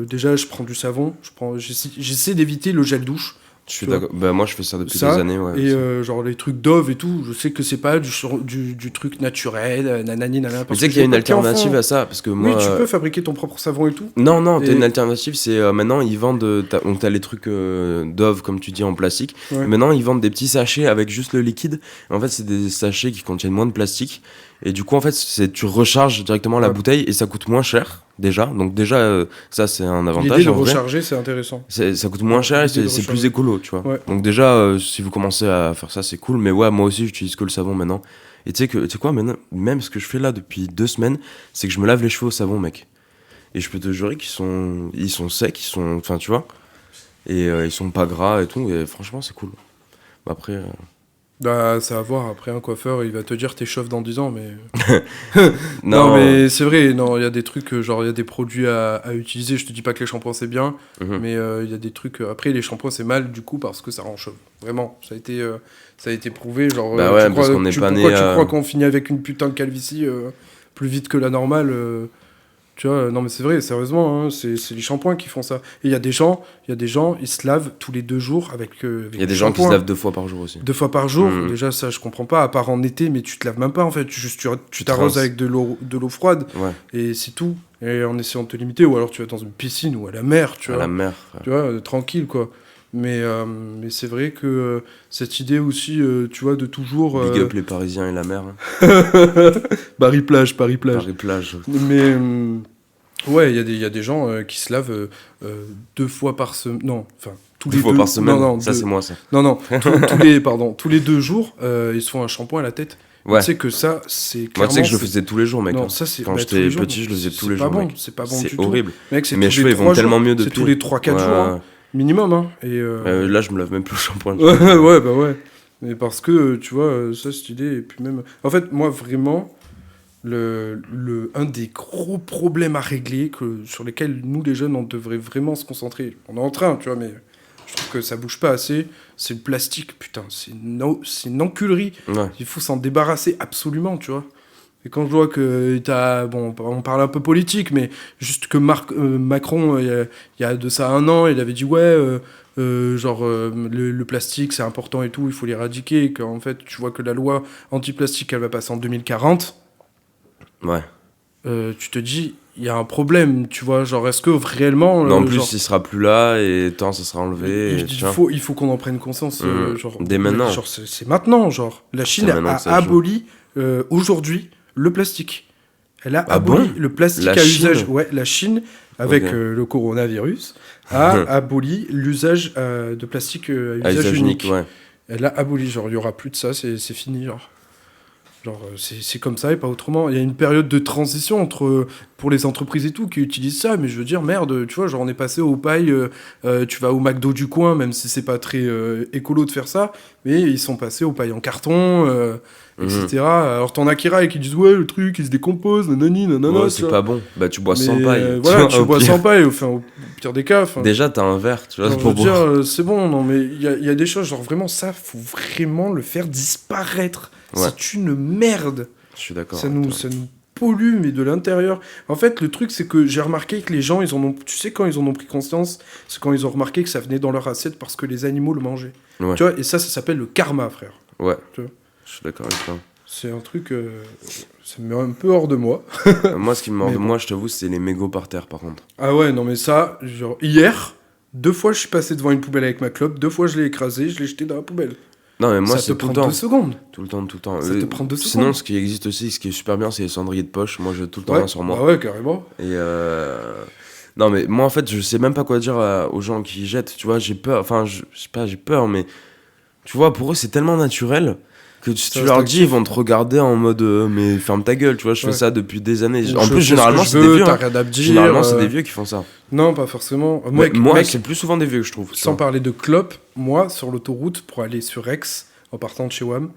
déjà, je prends du savon. J'essaie d'éviter le gel douche. Je suis Tu vois. d'accord. Bah, moi, je fais ça depuis Ça, des années. Ouais, et aussi. genre les trucs Dove et tout, je sais que c'est pas du truc naturel, nanani, nanana. Mais parce tu sais que qu'il y a j'ai une pas de petits alternative enfants. à ça. Parce que Oui, moi. tu peux fabriquer ton propre savon et tout. Non, non, t'as Et- une alternative, c'est maintenant ils vendent, donc t'as les trucs Dove comme tu dis en plastique. Ouais. Maintenant ils vendent des petits sachets avec juste le liquide. En fait c'est des sachets qui contiennent moins de plastique. Et du coup en fait tu recharges directement la Ouais. bouteille et ça coûte moins cher déjà. Donc déjà ça c'est un L'idée avantage de en vrai. recharger, c'est intéressant. Ça coûte moins Ouais, cher et l'idée de c'est plus recharger. écolo, tu vois. Ouais. Donc déjà si vous commencez à faire ça c'est cool. Mais ouais moi aussi j'utilise que le savon maintenant. Et tu sais quoi maintenant, même ce que je fais là depuis 2 semaines, c'est que je me lave les cheveux au savon mec. Et je peux te jurer ils sont secs, enfin tu vois, et ils sont pas gras et tout, et franchement c'est cool. Après, Bah, ça va voir. Après, un coiffeur, il va te dire t'es chauve dans 10 ans, mais. non, mais c'est vrai, non, il y a des trucs, genre, il y a des produits à utiliser. Je te dis pas que les shampoings c'est bien, mhm. mais il y a des trucs. Après, les shampoings c'est mal du coup parce que ça rend chauve. Vraiment, ça a été prouvé. Genre, Bah ouais, tu parce crois, qu'on n'est pas pourquoi né. tu crois qu'on finit avec une putain de calvitie plus vite que la normale tu vois, non mais c'est vrai, sérieusement, hein, c'est les shampoings qui font ça. Et il y a des gens, ils se lavent tous les 2 jours avec Il y a du des gens qui se shampoing. lavent 2 fois par jour aussi. 2 fois par jour, Mhm. déjà ça je comprends pas, à part en été, mais tu te laves même pas en fait, tu te t'arroses rinces. avec de l'eau froide Ouais, et c'est tout. Et en essayant de te limiter, ou alors tu vas dans une piscine ou à la mer, tu à vois, la mer. Frère. tu vois tranquille quoi. Mais c'est vrai que cette idée aussi, tu vois, de toujours. Big up les Parisiens et la mer. Hein. Paris-Plage. Paris plage. Mais ouais, il y a des gens qui se lavent 2 fois par semaine. Non, enfin, tous 2 les fois deux. par semaine. Non, Ça deux- c'est moi ça. Non, tous les 2 jours, ils se font un shampoing à la tête. Ouais. Tu sais que ça, c'est Moi clairement. tu sais que je le c'est- faisais tous les jours mec. Non, hein. ça c'est. Quand bah, tous j'étais les jours, petit je le faisais tous c'est les pas jours bon, mec. c'est pas bon C'est du tout. horrible. Mec, c'est Mes tous cheveux les ils vont 3 tellement jours. mieux C'est depuis. tous les 3-4 Ouais, jours, hein, minimum. Hein. Et, Là je me lave même plus le shampoing. ouais, bah ouais. Mais parce que, tu vois, ça, cette idée, et puis même... En fait, moi, vraiment, un des gros problèmes à régler, sur lesquels nous, les jeunes, on devrait vraiment se concentrer, on est en train, tu vois, mais je trouve que ça bouge pas assez, c'est le plastique, putain, c'est une enculerie. Ouais. Il faut s'en débarrasser absolument, tu vois. Et quand je vois que t'as... Bon, on parle un peu politique, mais juste que Macron, il y a de ça 1 an, il avait dit, ouais... le plastique c'est important et tout, il faut l'éradiquer, et qu'en fait tu vois que la loi anti-plastique elle va passer en 2040, Ouais. tu te dis il y a un problème, tu vois, genre est-ce que réellement Mais en plus, genre, il sera plus là et tant ça sera enlevé. Et, tu vois. il faut qu'on en prenne conscience genre, Dès maintenant. genre, c'est maintenant, genre la Chine C'est maintenant a que ça joue. aboli aujourd'hui le plastique, elle a Ah aboli bon le plastique La à Chine usage, ouais, la Chine avec Ok. le coronavirus a aboli l'usage de plastique à À usage unique. ouais. Elle a aboli, genre, il y aura plus de ça, c'est fini, genre. Genre, c'est comme ça et pas autrement. Il y a une période de transition pour les entreprises et tout qui utilisent ça, mais je veux dire, merde, tu vois, genre, on est passé au paille, tu vas au McDo du coin, même si c'est pas très écolo de faire ça, mais ils sont passés au paille en carton, etc. Alors, t'en as qui raillent qui disent, ouais, le truc, il se décompose, nanani, nanana. Ouais, tu c'est vois. pas bon. Bah, tu bois Mais, sans paille. voilà, vois, tu au bois pire. sans paille, enfin, au pire des cas. enfin. Déjà, t'as un verre, tu vois, Genre, je pour veux dire, boire. c'est bon, non, mais il y a des choses, genre vraiment, ça, faut vraiment le faire disparaître. Ouais. C'est une merde. Je suis d'accord. Ça nous pollue, mais de l'intérieur. En fait, le truc, c'est que j'ai remarqué que les gens, tu sais, quand ils en ont pris conscience, c'est quand ils ont remarqué que ça venait dans leur assiette parce que les animaux le mangeaient. Ouais. Tu vois, et ça s'appelle le karma, frère. Ouais. Tu vois. Je suis d'accord avec toi. C'est un truc, ça me met un peu hors de moi. Moi, ce qui me mord Mais de bon. moi, je t'avoue, c'est les mégots par terre, par contre. Ah ouais, non mais ça, genre, hier, 2 fois je suis passé devant une poubelle avec ma clope, 2 fois je l'ai écrasé, je l'ai jeté dans la poubelle. Non, mais moi, ça c'est te tout le prend temps. 2 secondes. Tout le temps, tout le temps. Ça te prend 2 Sinon, secondes. ce qui existe aussi, ce qui est super bien, c'est les cendriers de poche. Moi, j'ai tout le temps Ouais, un sur moi. bah ouais, carrément. Et non, mais moi, en fait, je sais même pas quoi dire aux gens qui jettent. Tu vois, j'ai peur. Enfin, je sais pas, j'ai peur, mais tu vois, pour eux, c'est tellement naturel que si Ça tu reste leur dis, actif. ils vont te regarder en mode mais ferme ta gueule. Tu vois, je Ouais. fais ça depuis des années. Ou En je plus, fais ce généralement, que je c'est des veux, vieux. t'as Hein. rien à me dire, Généralement, c'est des vieux qui font ça. Non, pas forcément. Mais moi, mec, c'est plus souvent des vieux que je trouve. tu sans vois. parler de clope, moi, sur l'autoroute, pour aller sur Aix, en partant de chez WAM,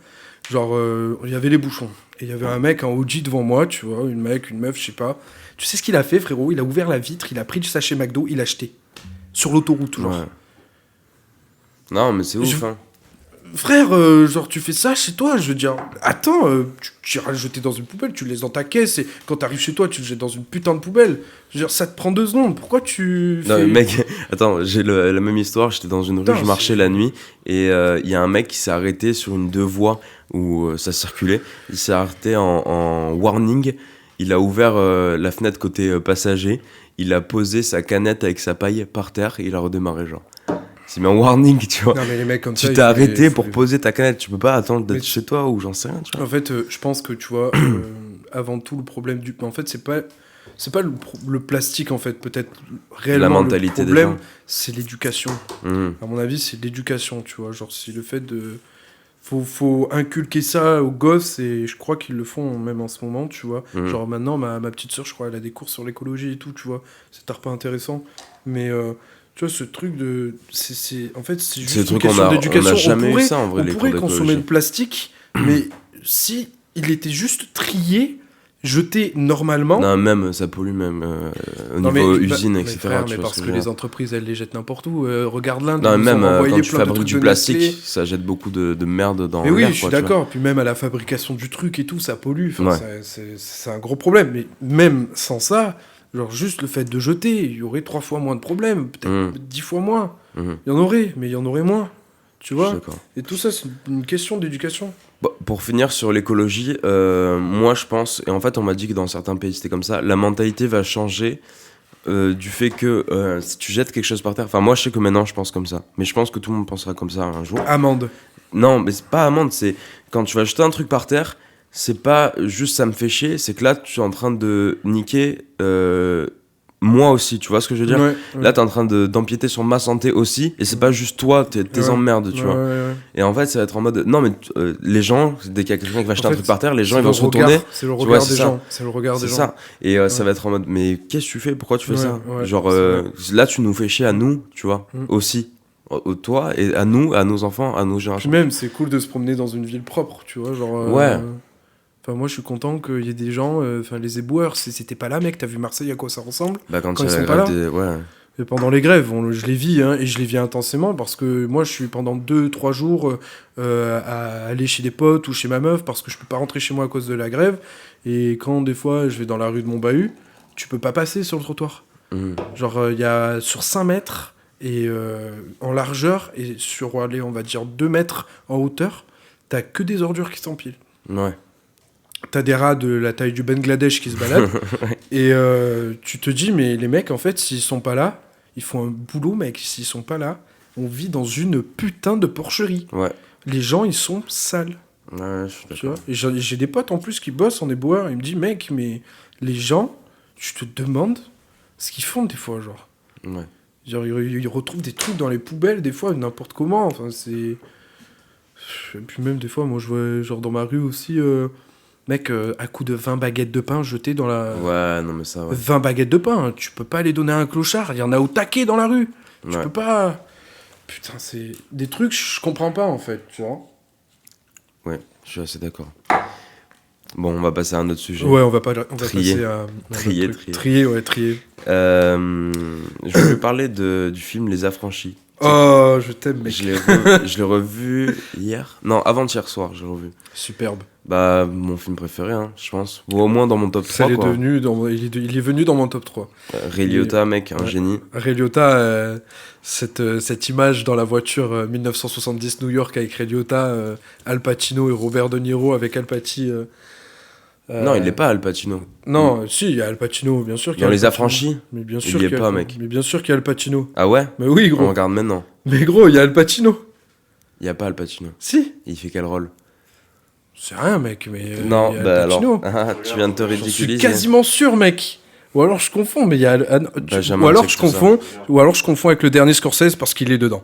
genre, il y avait les bouchons. Et il y avait un mec en OG devant moi, tu vois, une meuf, je sais pas. Tu sais ce qu'il a fait, frérot? Il a ouvert la vitre, il a pris du sachet McDo, il a acheté. Sur l'autoroute, genre. Ouais. Non, mais c'est ouf. Je- Hein. Frère, genre, tu fais ça chez toi, je veux dire, attends, tu iras le jeter dans une poubelle, tu le laisses dans ta caisse, et quand t'arrives chez toi, tu le jettes dans une putain de poubelle. Je veux dire, ça te prend 2 secondes, pourquoi tu Non, fais... mais mec, attends, j'ai la même histoire. J'étais dans une rue, Putain, je marchais c'est- la nuit et il y a un mec qui s'est arrêté sur une 2 voies où ça circulait. Il s'est arrêté en warning. Il a ouvert la fenêtre côté passager. Il a posé sa canette avec sa paille par terre et il a redémarré, genre. C'est mis en warning, tu vois. Non, mais les mecs comme ça... Tu il t'es faut arrêté les- faut pour les- poser ta canette. Tu peux pas attendre d'être Mais- chez toi ou j'en sais rien, tu vois. En fait, je pense que, tu vois, avant tout, le problème du... En fait, c'est pas le plastique, en fait, peut-être réellement La mentalité le des problème, gens. c'est l'éducation. Mhm. À mon avis, c'est l'éducation, tu vois. Genre, c'est le fait de... Faut inculquer ça aux gosses, et je crois qu'ils le font même en ce moment, tu vois. Mhm. Genre, maintenant, ma petite sœur, je crois, elle a des cours sur l'écologie et tout, tu vois. C'est pas intéressant. Mais... tu vois, ce truc de... En fait, c'est juste C'est le une truc question on d'éducation. a jamais eu pourrait, ça en vrai, on les pourrait cours consommer d'écologie. le plastique, mais si il était juste trié, jeté normalement... Non, même, ça pollue même au Non, niveau mais- usine, mais etc. frère, tu mais vois parce ce que je veux les dire. entreprises, elles les jettent n'importe où. Regarde l'Inde, Non, ils nous même ont envoyé quand tu plein de fabriques trucs du de plastique, Nestlé. ça jette beaucoup de merde dans Mais oui, l'air. je suis quoi, tu vois. d'accord. Puis même à la fabrication du truc et tout, ça pollue. Enfin, Ouais. c'est un gros problème. Mais même sans ça, genre juste le fait de jeter, il y aurait 3 fois moins de problèmes. Peut-être 10 fois moins. Mhm. Il y en aurait, mais il y en aurait moins. Tu Je suis vois? d'accord. Et tout ça, c'est une question d'éducation. Bon, pour finir sur l'écologie, moi je pense, et en fait on m'a dit que dans certains pays c'était comme ça, la mentalité va changer du fait que si tu jettes quelque chose par terre, enfin moi je sais que maintenant je pense comme ça, mais je pense que tout le monde pensera comme ça un jour. Amende. Non, mais c'est pas amende, c'est quand tu vas jeter un truc par terre, c'est pas juste ça me fait chier, c'est que là tu es en train de niquer moi aussi, tu vois ce que je veux dire? Ouais, ouais. Là t'es en train d'empiéter sur ma santé aussi, et c'est pas juste toi, tes Ouais. emmerdes, tu Ouais, vois. ouais, ouais. Et en fait, ça va être en mode. Non, mais les gens, dès qu'il y a quelqu'un qui va acheter En un fait, truc par terre, les gens C'est ils vont le se retourner. regard- C'est le Tu vois, regard c'est des ça. gens. C'est le regard C'est des gens. ça. Et ça Ouais. va être en mode. Mais qu'est-ce que tu fais? Pourquoi tu fais Ouais, ça? ouais, Genre, c'est là, tu nous fais chier à nous, tu vois, Mm. aussi. Toi, et à nous, à nos enfants, à nos Puis générations. même, c'est cool de se promener dans une ville propre, tu vois, genre... Ouais. Enfin, moi, je suis content qu'il y ait des gens... Enfin, les éboueurs, c'était pas là, mec, t'as vu Marseille, à quoi ça ressemble? Bah, quand quand il y a ils la sont pas grève des. Ouais. Et pendant les grèves, je les vis, hein, et je les vis intensément, parce que moi, je suis pendant 2-3 jours à aller chez des potes ou chez ma meuf, parce que je peux pas rentrer chez moi à cause de la grève, et quand, des fois, je vais dans la rue de mon bahut, tu peux pas passer sur le trottoir. Mhm. Genre, il y a sur 5 mètres, et en largeur, et sur, allez, on va dire 2 mètres en hauteur, t'as que des ordures qui s'empilent. Ouais. T'as des rats de la taille du Bangladesh qui se baladent, et tu te dis, mais les mecs, en fait, s'ils sont pas là, ils font un boulot, mec, s'ils sont pas là, on vit dans une putain de porcherie. Ouais. Les gens, ils sont sales, Ouais, je suis tu vois. d'accord. Et j'ai des potes, en plus, qui bossent en éboueur, ils me disent, mec, mais les gens, je te demande ce qu'ils font, des fois, genre. Ouais. Genre, ils retrouvent des trucs dans les poubelles, des fois, n'importe comment. Enfin, c'est... Et puis même, des fois, moi, je vois, genre, dans ma rue aussi, mec, à coup de 20 baguettes de pain jetées dans la... Ouais, non, mais ça, ouais. 20 baguettes de pain, tu peux pas les donner à un clochard, il y en a au taquet dans la rue. Tu Ouais. peux pas... Putain, c'est des trucs, je comprends pas, en fait, tu vois. Ouais, je suis assez d'accord. Bon, on va passer à un autre sujet. Ouais, on va Trier. passer à... Trier. Trier, ouais, trier. Je vais parler du film Les Affranchis. Oh, je t'aime, mec. Je l'ai revu hier. Non, avant-hier soir, j'ai revu. Superbe. Bah, mon film préféré, hein, je pense. Ou au moins dans mon top 3, Il est, quoi. il est venu dans mon top 3. Ray Liotta, mec, un Ouais. génie. Ray Liotta, cette image dans la voiture 1970 New York avec Ray Liotta, Al Pacino et Robert De Niro avec Al Pacino. Non, il est pas Al Pacino. Non, si, il y a Al Pacino, bien sûr. qu'il y a Dans Al Les Pacino. Affranchis. Mais bien Il sûr y est qu'il y a pas, Al- mec. Mais bien sûr qu'il y a Al Pacino. Ah ouais? Mais oui, On gros. regarde maintenant. Mais gros, il y a Al Pacino. Il y a pas Al Pacino. Si. Il fait quel rôle? C'est rien, mec, mais Non, il y a bah Al Pacino. alors. Ah, tu viens de te J'en suis ridiculiser. quasiment sûr, mec. Ou alors je confonds, mais il y a. Benjamin Ou alors check je tout ça. confonds. Ou alors je confonds avec le dernier Scorsese parce qu'il est dedans.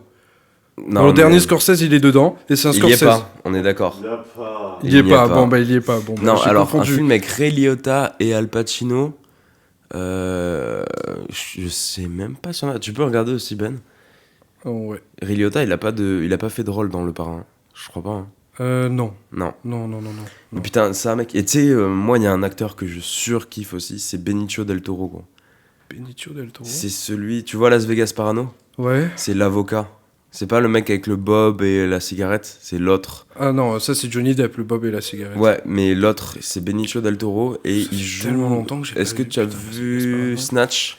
Non, Dans le dernier mais Scorsese, il est dedans et c'est un il y Scorsese. est pas, on est d'accord. Il a pas. Il y est n'y est pas. pas. Bon, bah il y est pas. Bon, bah, Non, j'ai alors confondu. un film avec Ray Liotta et Al Pacino. Je sais même pas si on a. Tu peux regarder aussi, Ben. Oh, ouais. Ray Liotta, il a pas fait de rôle dans Le Parrain. Je crois pas. Hein. Non. Non. Non, non, non, non. Mais non. putain, ça, mec. Et tu sais, moi, il y a un acteur que je surkiffe aussi, c'est Benicio del Toro, quoi. Benicio del Toro. C'est celui. Tu vois Las Vegas Parano? Ouais. C'est l'avocat. C'est pas le mec avec le bob et la cigarette, c'est l'autre. Ah non, ça c'est Johnny Depp, le Bob et la cigarette. Ouais, mais l'autre, c'est Benicio del Toro et Ça il fait joue. tellement longtemps que j'ai Est-ce pas que vu, tu as putain, Las Vegas vu Parano. Snatch?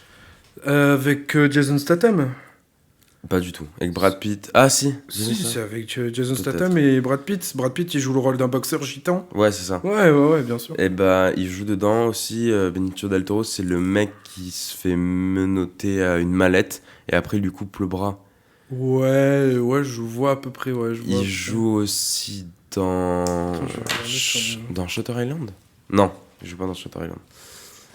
Avec Jason Statham. Pas du tout. Avec Brad Pitt. Ah si. Si, c'est avec Jason Peut-être. Statham et Brad Pitt. Brad Pitt, il joue le rôle d'un boxeur gitan. Ouais, c'est ça. Ouais, bien sûr. Et bah, il joue dedans aussi. Benicio del Toro, c'est le mec qui se fait menotter à une mallette et après il lui coupe le bras. Ouais, je vois à peu près, ouais. Je vois à peu Il près. joue aussi dans. Attends, je vais regarder sur le- Dans Shutter Island? Non, il joue pas dans Shutter Island.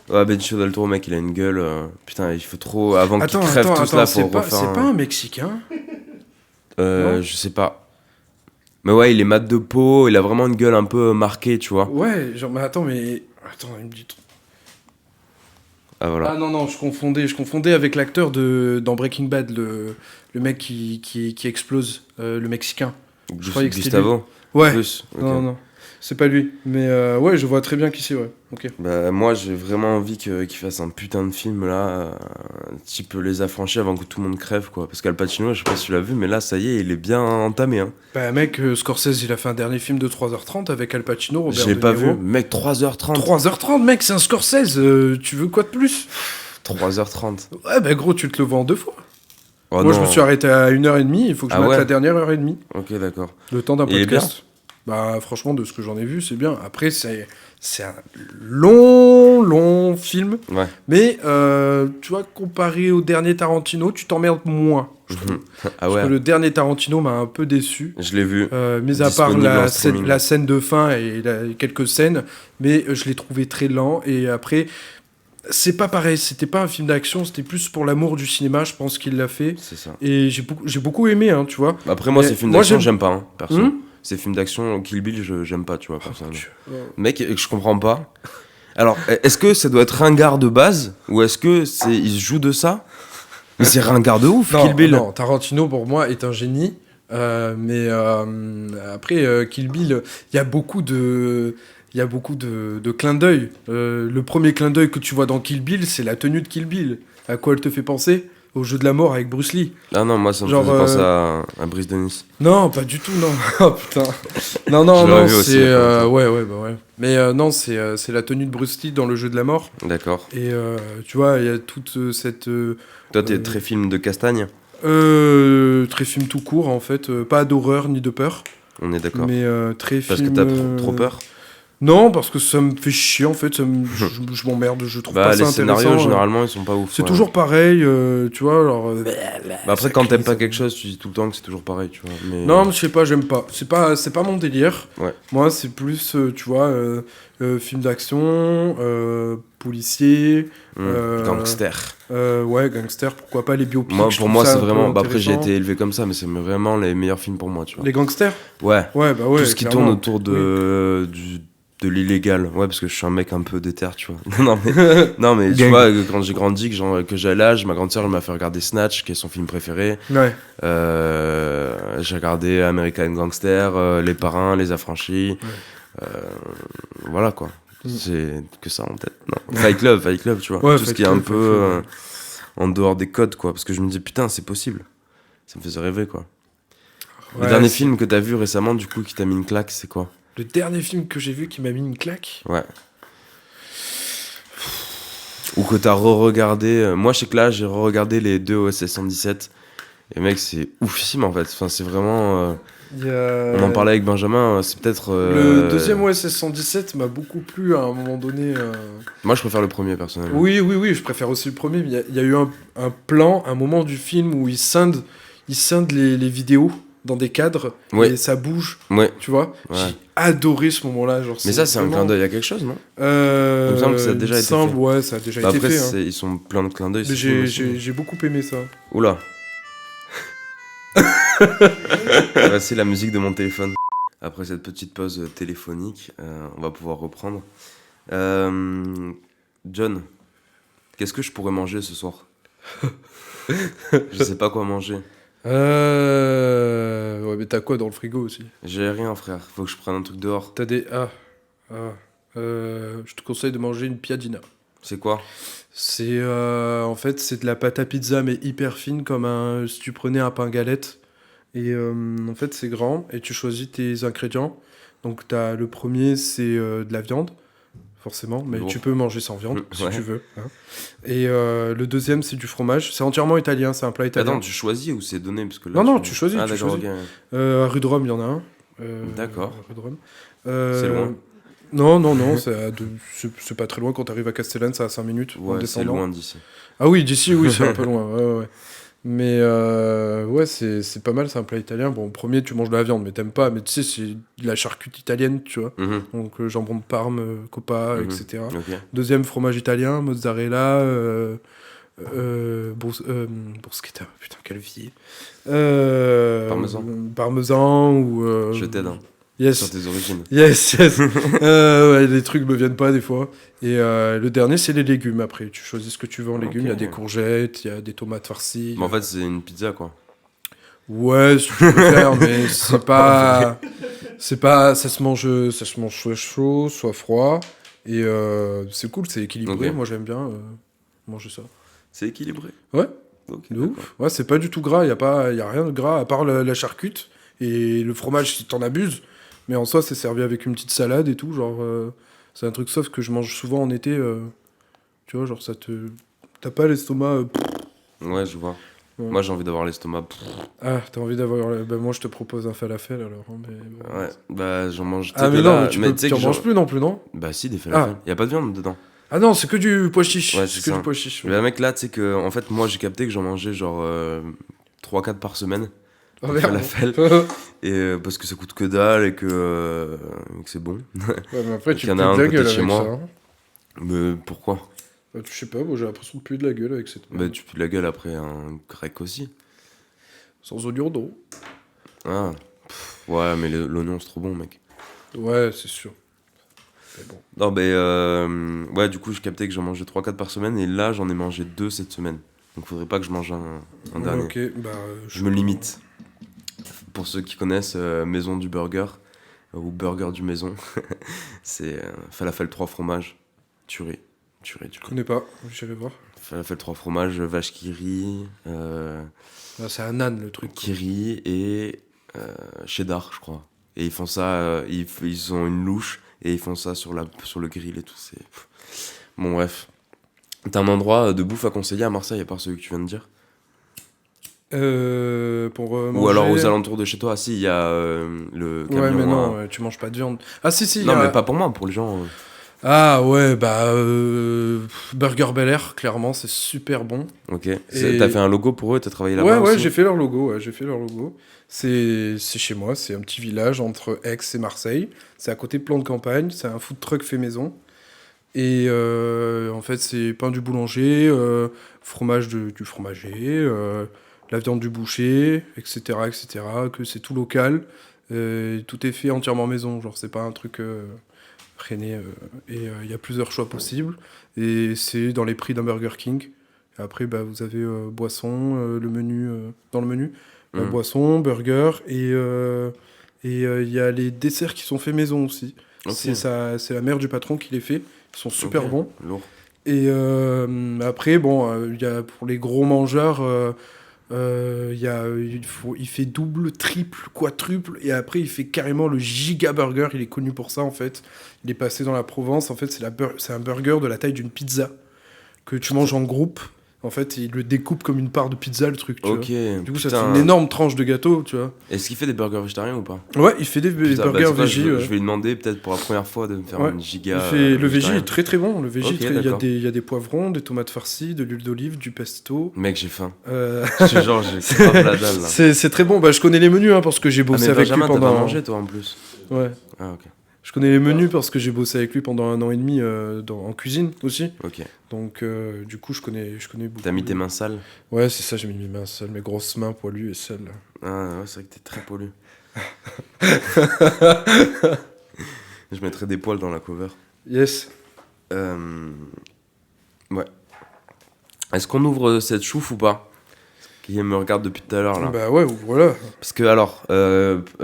Ouais, Benicio del Toro, mec, il a une gueule. Putain, il faut trop. Avant qu'il crève tout cela, faut refaire. c'est pas un Mexicain? non Je sais pas. Mais ouais, il est mat de peau, il a vraiment une gueule un peu marquée, tu vois. Ouais, genre, mais attends, il me dit. Ah voilà. Ah non, je confondais avec l'acteur dans Breaking Bad, le mec qui explose, le Mexicain. Je croyais que c'était Gustavo. Ouais, Plus. Ok. non, c'est pas lui. Mais ouais, je vois très bien qui c'est, ouais. Ok. Bah, moi, j'ai vraiment envie qu'il fasse un putain de film là, type Les Affranchis avant que tout le monde crève, quoi. Parce qu'Al Pacino, je sais pas si tu l'as vu, mais là, ça y est, il est bien entamé. Hein. Bah mec, Scorsese, il a fait un dernier film de 3h30 avec Al Pacino, Robert Je l'ai De pas Niro. vu. Mec, 3h30. 3h30, mec, c'est un Scorsese, tu veux quoi de plus? 3h30. Ouais, bah gros, tu te le vois en 2 fois. Oh, Moi, je non. me suis arrêté à 1h30, il faut que je Ah mette ouais la dernière heure et demie. Ok, d'accord. Le temps d'un Il est podcast. Bah franchement, de ce que j'en ai vu, c'est bien. Après, c'est un long film. Ouais. Mais tu vois, comparé au dernier Tarantino, tu t'emmerdes moins. Je trouve. Mhm. Ah Parce ouais. que le dernier Tarantino m'a un peu déçu. Je l'ai vu. Mis à part Disponible en streaming. la scène de fin et quelques scènes, mais je l'ai trouvé très lent. Et après, c'est pas pareil. C'était pas un film d'action, c'était plus pour l'amour du cinéma, je pense qu'il l'a fait. C'est ça. Et j'ai beaucoup aimé, hein, tu vois. Après, moi, Mais ces films moi, d'action, j'aime- j'aime pas, hein, perso. Hmm Ces films d'action, Kill Bill, j'aime pas, tu vois, personnellement. Oh. Mec, je comprends pas. Alors, est-ce que ça doit être ringard de base ou est-ce que il se joue de ça? Mais c'est ringard de ouf, Kill Bill. Non, Tarantino pour moi est un génie. Mais après, Kill Bill, il y a beaucoup de clins d'œil. Le premier clin d'œil que tu vois dans Kill Bill, c'est la tenue de Kill Bill. À quoi elle te fait penser? Au jeu de la mort avec Bruce Lee. Ah non, moi, ça me Genre, faisait penser à Brice de Nice. Non, pas du tout, non. Oh putain. Je l'aurais vu aussi, c'est. il y a pas longtemps. Ouais. Mais non, c'est la tenue de Bruce Lee dans le jeu de la mort. D'accord. Et tu vois, il y a toute cette. Toi, t'es très film de castagne. Très film tout court en fait, pas d'horreur ni de peur, On est d'accord. mais très Parce film. que t'as trop peur. Non, parce que ça me fait chier en fait, je m'emmerde, je trouve Bah, pas les ça scénarios, intéressant. généralement, ils sont pas ouf. C'est ouais. toujours pareil, tu vois. Alors, Bah après, ça quand crie, t'aimes pas ça- quelque chose, tu dis tout le temps que c'est toujours pareil, tu vois. Mais... Non, mais je sais pas, j'aime pas. C'est pas mon délire. Ouais. Moi, c'est plus, tu vois, film d'action, policier. Gangster. Ouais, gangster, pourquoi pas les biopics. Moi, je pour trouve moi, ça c'est un peu vraiment. Bah, après, j'ai intéressant. été élevé comme ça, mais c'est vraiment les meilleurs films pour moi, tu vois. Les gangsters. Ouais. Ouais, bah ouais. Tout ce qui clairement. tourne autour de l'illégal. Ouais, parce que je suis un mec un peu déter, tu vois. non, mais tu Gang. vois, quand j'ai grandi, que j'ai l'âge, ma grande sœur elle m'a fait regarder Snatch, qui est son film préféré. Ouais. J'ai regardé American Gangster, Les Parrains, Les Affranchis. Voilà, quoi. C'est que ça en tête. Non. Fight Club, tu vois. Ouais, Tout ce Fight qui est un Club, peu Fight Club. en dehors des codes, quoi. Parce que je me dis, putain, c'est possible. Ça me faisait rêver, quoi. Ouais, Le dernier c'est- film que t'as vu récemment, du coup, qui t'a mis une claque, c'est quoi? Le dernier film que j'ai vu qui m'a mis une claque. Ouais. Ou que t'as re-regardé. Moi, je sais que là, j'ai re-regardé les deux OSS 117. Et mec, c'est oufissime en fait. Enfin, c'est vraiment. Il y a- On en parlait avec Benjamin, c'est peut-être. Le deuxième OSS 117 m'a beaucoup plu à un moment donné. Moi, je préfère le premier personnellement. Oui, je préfère aussi le premier. Mais il y a eu un plan, un moment du film où ils scindent les vidéos dans des cadres Ouais. et ça bouge, Ouais. tu vois. Ouais. J'ai adoré ce moment-là. Genre, Mais ça, c'est un vraiment- clin d'œil à quelque chose, non? Il Il me semble que ça a déjà été fait. Ouais, ça a déjà Bah été après, fait. Hein. ils sont pleins de clins d'œil. Mais c'est cool aussi. j'ai beaucoup aimé ça. Oula. Voici la musique de mon téléphone. Après cette petite pause téléphonique, on va pouvoir reprendre. John, qu'est-ce que je pourrais manger ce soir? Je sais pas quoi manger. Ouais, mais t'as quoi dans le frigo aussi? J'ai rien, frère. Faut que je prenne un truc dehors. T'as des... je te conseille de manger une piadina. C'est quoi? C'est en fait c'est de la pâte à pizza mais hyper fine comme si tu prenais un pain galette et en fait c'est grand et tu choisis tes ingrédients. Donc le premier c'est de la viande forcément mais Lourd. tu peux manger sans viande si Ouais. tu veux. Hein. Et le deuxième c'est du fromage. C'est entièrement italien, c'est un plat italien. Attends, tu choisis ou c'est donné parce que là, Non, tu choisis, Ah, tu d'accord, choisis. ok. À rue de Rome il y en a un. D'accord. À rue de Rome. C'est loin. Non, c'est pas très loin quand t'arrives à Castellane, c'est à 5 minutes en Ouais, c'est descendant. loin d'ici. Ah oui, d'ici, oui, c'est un peu loin. Ouais. Mais ouais, c'est pas mal, c'est un plat italien. Bon, au premier, tu manges de la viande, mais t'aimes pas. Mais tu sais, c'est de la charcuterie italienne, tu vois. Mhm, Donc jambon de Parme, Coppa, mhm. etc. Ok. Deuxième, fromage italien, mozzarella, bruschetta. Putain, quelle vie. Parmesan. Parmesan ou... Je t'aide hein, Yes. sur tes origines. Yes. Ouais, les trucs me viennent pas des fois. Et le dernier, c'est les légumes. Après, tu choisis ce que tu veux en légumes. Il y a Ok. des courgettes, il y a des tomates farcies. Mais en fait, c'est une pizza quoi. Ouais, si tu peux faire, mais c'est pas, ça se mange soit chaud, soit froid. Et c'est cool, c'est équilibré. Ok. Moi, j'aime bien manger ça. C'est équilibré. Ouais, Ok, de d'accord. ouf. Ouais, c'est pas du tout gras. Y a rien de gras à part la charcute et le fromage si t'en abuses. Mais en soi, c'est servi avec une petite salade et tout. Genre, c'est un truc soft que je mange souvent en été. Tu vois, genre, t'as pas l'estomac. Ouais, je vois. Ouais. Moi, j'ai envie d'avoir l'estomac. Ah, t'as envie d'avoir. Bah, moi, je te propose un falafel alors. Hein, mais bon. Ouais, bah j'en mange. Ah, tu sais mais que non, là- mais tu sais en que manges genre- plus non plus, non? Bah si, des falafels. Y a pas de viande dedans. Ah non, c'est que du pois chiche. Ouais, c'est c'est que ça. du pois chiche. Mais mec, là, tu sais que, en fait, moi, j'ai capté que j'en mangeais genre 3-4 par semaine. Oh, des merde. falafels. Et parce que ça coûte que dalle et que c'est bon. Ouais, mais après, Donc, tu y en pues a de un la côté gueule de chez avec moi. ça. Hein. Mais pourquoi? Bah, je sais pas, moi, j'ai l'impression de puer de la gueule avec cette. Bah tu pues la gueule après un grec aussi. Sans oignon, non. Ah. Ouais, mais l'oignon, c'est trop bon, mec. Ouais, c'est sûr. Mais bon. Non, mais ouais, du coup, j'ai capté que j'en mangeais 3-4 par semaine et là, j'en ai mangé 2 cette semaine. Donc, faudrait pas que je mange un dernier. Ok, bah. Je me limite. Pour ceux qui connaissent Maison du Burger ou Burger du Maison, c'est falafel 3 fromages. Tuerie. Je connais pas, j'irai voir. Falafel 3 fromages, vache qui rit, Ah, c'est un âne le truc. qui rit et cheddar, je crois. Et ils font ça, ils ont une louche et ils font ça sur le grill et tout. Bon, bref. T'as un endroit de bouffe à conseiller à Marseille à part celui que tu viens de dire? Pour Ou manger... alors aux alentours de chez toi? Ah si, il y a le camion. Ouais, mais non, à- tu manges pas de viande. Ah, si, Non, y a- mais pas pour moi, pour les gens. Ah, ouais, bah. Burger Bel Air, clairement, c'est super bon. Ok. Et- T'as fait un logo pour eux? T'as travaillé là-bas Ouais, aussi? j'ai fait leur logo. Ouais, j'ai fait leur logo. C'est chez moi, c'est un petit village entre Aix et Marseille. C'est à côté de Plan de Campagne, c'est un food truck fait maison. Et en fait, c'est pain du boulanger, fromage du fromager, la viande du boucher, etc., etc. Que c'est tout local. Tout est fait entièrement maison. Genre, c'est pas un truc freiné. Et il y a plusieurs choix possibles. Et c'est dans les prix d'un Burger King. Et après, bah, vous avez boisson, le menu, dans le menu. Mhm. Boisson, burger. Et il y a les desserts qui sont faits maison aussi. Ok. C'est la mère du patron qui les fait. Ils sont super Ok. bons. Lourd. Et après, bon, il y a pour les gros mangeurs, Il fait double, triple, quadruple, et après il fait carrément le giga burger. Il est connu pour ça en fait. Il est passé dans la Provence. En fait, c'est un burger de la taille d'une pizza que tu manges en groupe. En fait, il le découpe comme une part de pizza, le truc, tu vois. Du coup, ça te fait une énorme tranche de gâteau, tu vois. Est-ce qu'il fait des burgers végétariens ou pas? Ouais, il fait des burgers végé. Je vais lui demander peut-être pour la première fois de me faire une giga. Le végé est très très bon. Le végé, il y a des poivrons, des tomates farcies, de l'huile d'olive, du pesto. Mec, j'ai faim. Genre, j'ai grave la dalle là. C'est très bon. Bah, je connais les menus parce que j'ai bossé avec lui pendant. T'as pas mangé toi en plus? Ouais. Ah, ok. Je connais les menus parce que j'ai bossé avec lui pendant 1 an et demi en cuisine aussi. Ok. Donc, du coup, je connais beaucoup. T'as mis tes mains sales? Ouais, c'est ça, j'ai mis mes mains sales, mes grosses mains poilues et sales. Ah, ouais, c'est vrai que t'es très pollu. Je mettrais des poils dans la cover. Yes. Ouais. Est-ce qu'on ouvre cette chouffe ou pas? Qui me regarde depuis tout à l'heure là. Bah ouais, voilà. Parce que alors,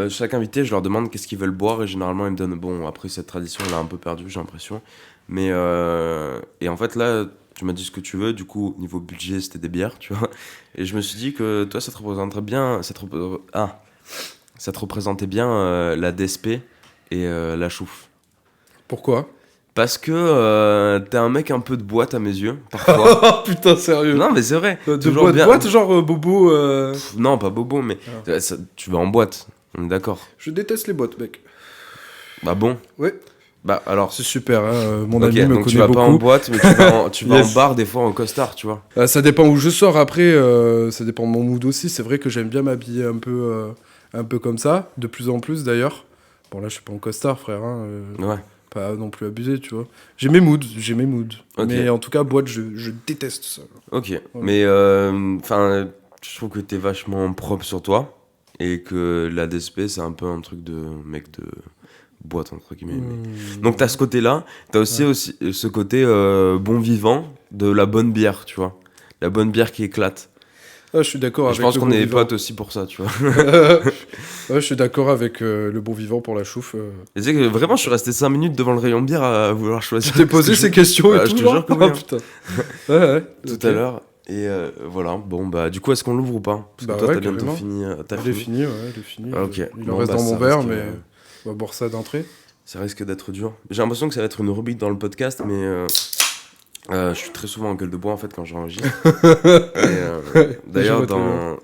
chaque invité, je leur demande qu'est-ce qu'ils veulent boire et généralement ils me donnent. Bon, après cette tradition, elle a un peu perdu, j'ai l'impression. Mais et en fait là, tu m'as dit ce que tu veux. Du coup, niveau budget, c'était des bières, tu vois. Et je me suis dit que toi, ça te représenterait bien. Ça te représentait bien la DSP et la chouffe. Pourquoi? Parce que t'es un mec un peu de boîte à mes yeux, parfois. Putain, sérieux. Non, mais c'est vrai. De boîte, genre bobo. Non, pas bobo, mais tu vas en boîte, on est d'accord. Je déteste les boîtes, mec. Bah bon. Ouais. Bah alors. C'est super, hein. Mon ami me donc connaît tu vas beaucoup. pas en boîte, mais tu vas en bar des fois en costard, tu vois. Ça dépend où je sors après, ça dépend de mon mood aussi. C'est vrai que j'aime bien m'habiller un peu comme ça, de plus en plus d'ailleurs. Bon, là, je suis pas en costard, frère. Hein, Ouais. Pas non plus abusé, tu vois. J'ai mes moods. Okay. Mais en tout cas, boîte, je déteste ça. Ok, ouais. Mais je trouve que t'es vachement propre sur toi et que la DSP, c'est un peu un truc de mec de boîte, entre guillemets. Donc t'as ce côté-là, t'as aussi ce côté bon vivant de la bonne bière, tu vois. La bonne bière qui éclate. Ah, je suis d'accord avec le bon vivant. Je pense qu'on est potes aussi pour ça, tu vois. Ouais, je suis d'accord avec le bon vivant pour la chouffe. Et tu sais que vraiment, je suis resté 5 minutes devant le rayon de bière à vouloir choisir. Tu t'es posé ces questions et tout, je te jure que oui. Putain. Ouais. Tout à l'heure. Et voilà, bon, bah, du coup, est-ce qu'on l'ouvre ou pas? Parce que toi, t'as bientôt fini. Il est fini, ouais, il est fini. Ah, ok. Il en reste dans mon verre, mais on va boire ça d'entrée. Ça risque d'être dur. J'ai l'impression que ça va être une rubrique dans le podcast, mais je suis très souvent en gueule de bois en fait quand j'enregistre. D'ailleurs,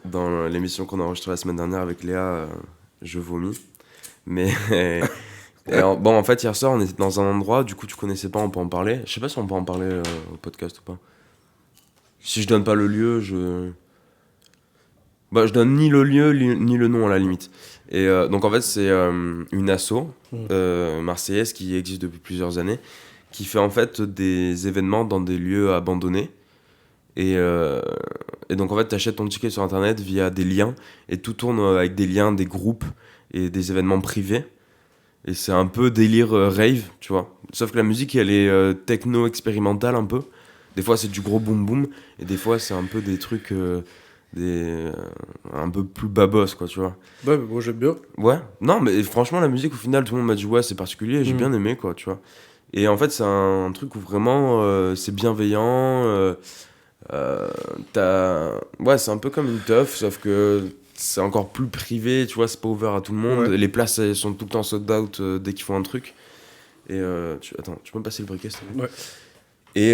dans l'émission qu'on a enregistrée la semaine dernière avec Léa, je vomis. Mais bon, en fait, hier soir, on était dans un endroit, du coup, tu connaissais pas, on peut en parler. Je sais pas si on peut en parler au podcast ou pas. Si je donne pas le lieu, je donne ni le lieu ni le nom à la limite. Et donc en fait, c'est une asso marseillaise qui existe depuis plusieurs années, qui fait en fait des événements dans des lieux abandonnés. Et donc en fait, tu achètes ton ticket sur internet via des liens, et tout tourne avec des liens, des groupes et des événements privés. Et c'est un peu délire rave, tu vois. Sauf que la musique, elle est techno-expérimentale un peu. Des fois, c'est du gros boom boom, et des fois, c'est un peu des trucs un peu plus babos, quoi, tu vois. Ouais, mais moi, j'aime bien. Ouais, non, mais franchement, la musique, au final, tout le monde m'a dit ouais, c'est particulier, et j'ai bien aimé, quoi, tu vois. Et en fait, c'est un truc où vraiment, c'est bienveillant. Ouais, c'est un peu comme une teuf, sauf que c'est encore plus privé, tu vois, c'est pas ouvert à tout le monde. Ouais. Les places, elles sont tout le temps sold out dès qu'ils font un truc. Et attends, tu peux me passer le briquet, s'il te plaît? Ouais. Et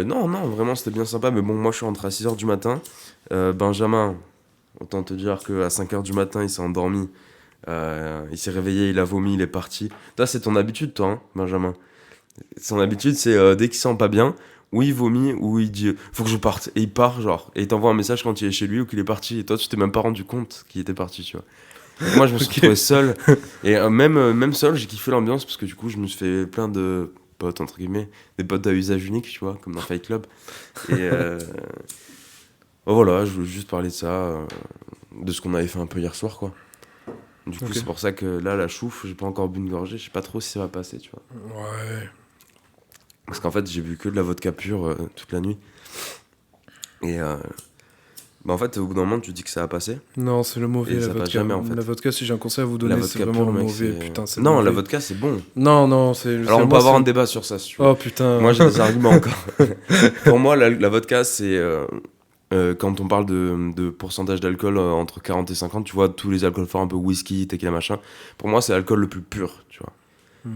non, vraiment, c'était bien sympa. Mais bon, moi, je suis rentré à 6h du matin. Benjamin, autant te dire qu'à 5h du matin, il s'est endormi. Il s'est réveillé, il a vomi, il est parti. Toi, c'est ton habitude, toi, hein, Benjamin. Son habitude, c'est dès qu'il sent pas bien, ou il vomit, ou il dit faut que je parte. Et il part, genre. Et il t'envoie un message quand il est chez lui ou qu'il est parti. Et toi, tu t'es même pas rendu compte qu'il était parti, tu vois. Moi, je me suis retrouvé seul. Et même seul, j'ai kiffé l'ambiance parce que du coup, je me suis fait plein de potes, entre guillemets. Des potes à usage unique, tu vois, comme dans Fight Club. Et voilà, je voulais juste parler de ça, de ce qu'on avait fait un peu hier soir, quoi. Du coup, c'est pour ça que là, la chouffe, j'ai pas encore bu une gorgée. Je sais pas trop si ça va passer, tu vois. Ouais. Parce qu'en fait, j'ai bu que de la vodka pure toute la nuit. Et en fait, au bout d'un moment, tu dis que ça va passer. Non, c'est le mauvais, la vodka. Jamais, en fait. La vodka, si j'ai un conseil à vous donner, c'est vraiment le mauvais. Putain, c'est non, la vodka, c'est bon. Non, c'est... Alors, on peut avoir un débat sur ça, si tu veux. Oh, putain. Moi, j'ai des arguments encore. Pour moi, la vodka, c'est quand on parle de pourcentage d'alcool entre 40 et 50, tu vois, tous les alcools forts, un peu whisky, tequila, machin, pour moi, c'est l'alcool le plus pur, tu vois.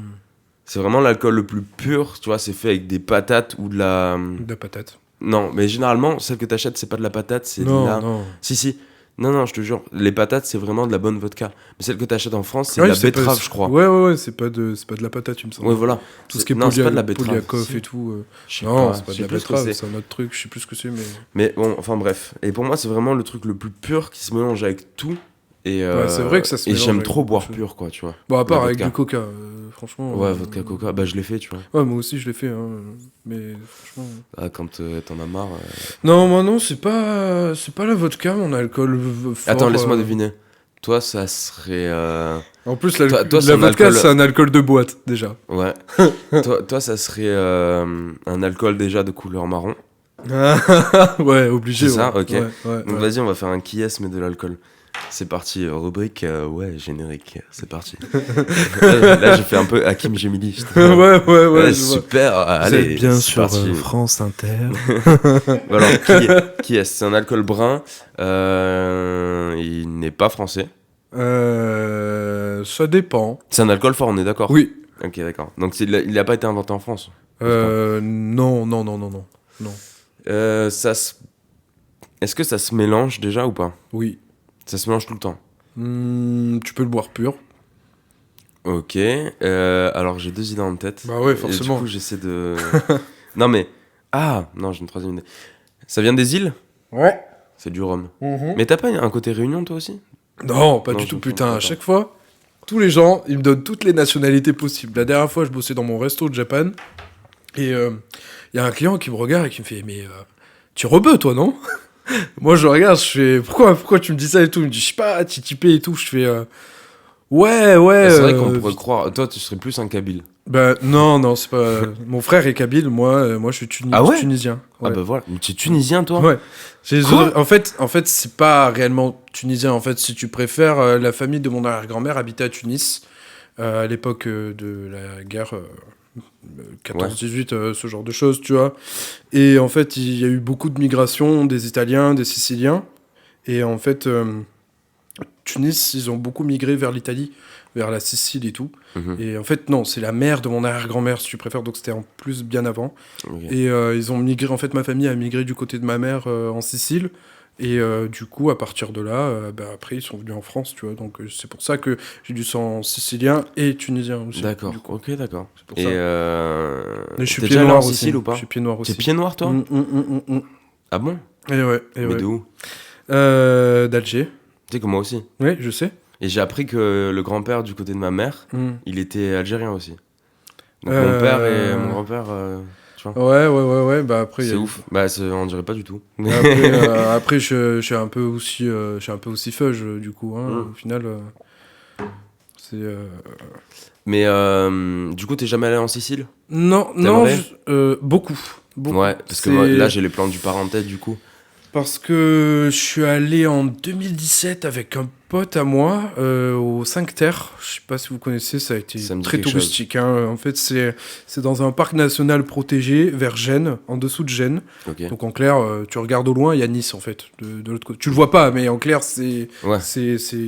C'est vraiment l'alcool le plus pur, tu vois, c'est fait avec des patates ou de la... De la patate. Non, mais généralement, celle que t'achètes, c'est pas de la patate, c'est de la... Non. Si. Non, je te jure, les patates, c'est vraiment de la bonne vodka. Mais celle que t'achètes en France, c'est Ouais, de la c'est betterave, pas- je crois. Ouais, c'est pas de la patate, il me semble. Ouais, voilà. Tout ce qui est Non, c'est pas de la betterave. Polyakov Si. et tout. Je sais Non, pas, c'est pas je de la sais plus ce que betterave, c'est. c'est un autre truc, je sais plus ce que c'est, mais... Mais bon, enfin bref. Et pour moi, c'est vraiment le truc le plus pur qui se mélange avec tout. Et, Ouais, c'est vrai que ça se et mélange j'aime avec trop beaucoup boire de choses. pur, quoi, tu vois. Bon, à part La avec vodka. du coca, franchement... Ouais, vodka coca, bah je l'ai fait, tu vois. Ouais, moi aussi, je l'ai fait, hein, mais franchement... Ah, quand t'en as marre. Non, moi non, c'est pas la vodka, mon alcool fort. Attends, laisse-moi deviner. Toi, ça serait. En plus, Toi, c'est la un vodka, alcool- c'est un alcool de boîte, déjà. Ouais. toi, ça serait un alcool déjà de couleur marron. Ouais, obligé. C'est ça, ouais. ok. Ouais. Donc vas-y, on va faire un qui est, mais de l'alcool. C'est parti, rubrique, ouais, générique, c'est parti. Là, j'ai fait un peu Hakim Gemili. Ouais, je vois. Super, Vous allez, êtes bien c'est sur parti. France Inter. Alors, qui est C'est un alcool brun, il n'est pas français. Ça dépend. C'est un alcool fort, on est d'accord? Oui. Ok, d'accord. Donc il n'a pas été inventé en France. Non. Est-ce que ça se mélange déjà ou pas? Oui. Ça se mélange tout le temps. Tu peux le boire pur. Ok, alors j'ai deux idées en tête. Bah ouais, Et forcément. du coup, j'essaie de... Non mais... Ah, non, j'ai une troisième idée. Ça vient des îles? Ouais. C'est du rhum. Mais t'as pas un côté Réunion, toi aussi? Non, pas Non, du je tout, me putain. trompe À pas. chaque fois, tous les gens, ils me donnent toutes les nationalités possibles. La dernière fois, je bossais dans mon resto de Japan. Et il y a un client qui me regarde et qui me fait, mais tu rebeux, toi, non? Moi, je le regarde, je fais, pourquoi tu me dis ça et tout? Il me dit, je sais pas, titipé et tout. Je fais, ouais. C'est vrai qu'on pourrait croire... Toi, tu serais plus un Kabyle. Bah, non, c'est pas. Mon frère est kabyle, moi, je suis Ah ouais tunisien. Ah bah voilà. Mais tu es tunisien, toi? Ouais. Quoi En fait, c'est pas réellement tunisien. En fait, si tu préfères, la famille de mon arrière-grand-mère habitait à Tunis à l'époque de la guerre 14-18, ce genre de choses, tu vois. Et en fait, il y a eu beaucoup de migration des Italiens, des Siciliens. Et en fait, Tunis, ils ont beaucoup migré vers l'Italie, vers la Sicile et tout. Mhm. Et en fait, non, c'est la mère de mon arrière-grand-mère, si tu préfères. Donc, c'était en plus bien avant. Ok. Et ils ont migré, en fait, ma famille a migré du côté de ma mère en Sicile. Et du coup, à partir de là, après, ils sont venus en France, tu vois. Donc, c'est pour ça que j'ai du sang sicilien et tunisien aussi. D'accord, du coup. ok, d'accord. C'est pour Et ça. Mais je suis t'es pied déjà allé noir en aussi. Sicile ou pas? Je suis pied noir aussi. T'es pied noir, toi? Ah bon? Et ouais. Mais de où? D'Alger. Tu sais que moi aussi. Oui, je sais. Et j'ai appris que le grand-père du côté de ma mère, Mm. il était algérien aussi. Donc Euh, mon père et mon grand-père, tu vois. Ouais. Bah après, il y C'est a- ouf. Bah, on dirait pas du tout. Après, je suis un peu aussi feuge du coup. Hein, Mm. Au final, c'est. Mais du coup, t'es jamais allé en Sicile? Non, T'aimerais beaucoup. Ouais, parce que C'est- moi, là, j'ai les plans du parent en tête, du coup. Parce que je suis allé en 2017 avec un pote à moi au 5 Terre. Je sais pas si vous connaissez, ça a été Ça me dit très quelque touristique. Hein. En fait, c'est dans un parc national protégé vers Gênes, en dessous de Gênes. Ok. Donc en clair, tu regardes au loin, il y a Nice en fait, de l'autre côté. Tu le vois pas, mais en clair, c'est Ouais.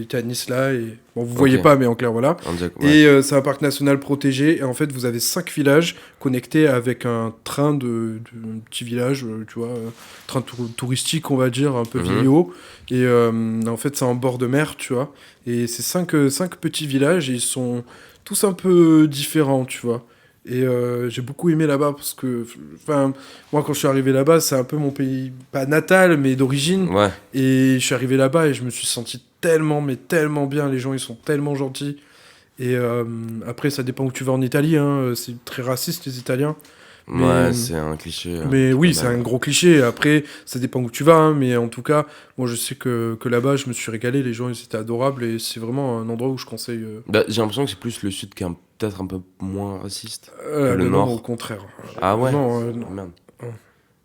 t'as Nice là. Et... Bon, vous voyez Ok. pas, mais en clair, voilà. On dirait que- ouais. Et c'est un parc national protégé. Et en fait, vous avez 5 villages connectés avec un train de petit village, tu vois, train touristique, on va dire, un peu Mhm. vieillot. Et en fait, c'est en bord de mer, tu vois. Et c'est 5 petits villages et ils sont tous un peu différents, tu vois. Et j'ai beaucoup aimé là-bas parce que, enfin, moi, quand je suis arrivé là-bas, c'est un peu mon pays, pas natal, mais d'origine. Ouais. Et je suis arrivé là-bas et je me suis senti tellement, mais tellement bien. Les gens, ils sont tellement gentils. Et après, ça dépend où tu vas en Italie. Hein. C'est très raciste, les Italiens. Mais- Ouais, c'est un cliché. Mais oui, pas c'est mal. un gros cliché. Après, ça dépend où tu vas. Hein. Mais en tout cas, moi, je sais que là-bas, je me suis régalé. Les gens, ils étaient adorables. Et c'est vraiment un endroit où je conseille. Bah, j'ai l'impression que c'est plus le sud qui est peut-être un peu moins raciste. le non, nord. au contraire. Ah ouais? Non, Oh, non. merde. Ouais.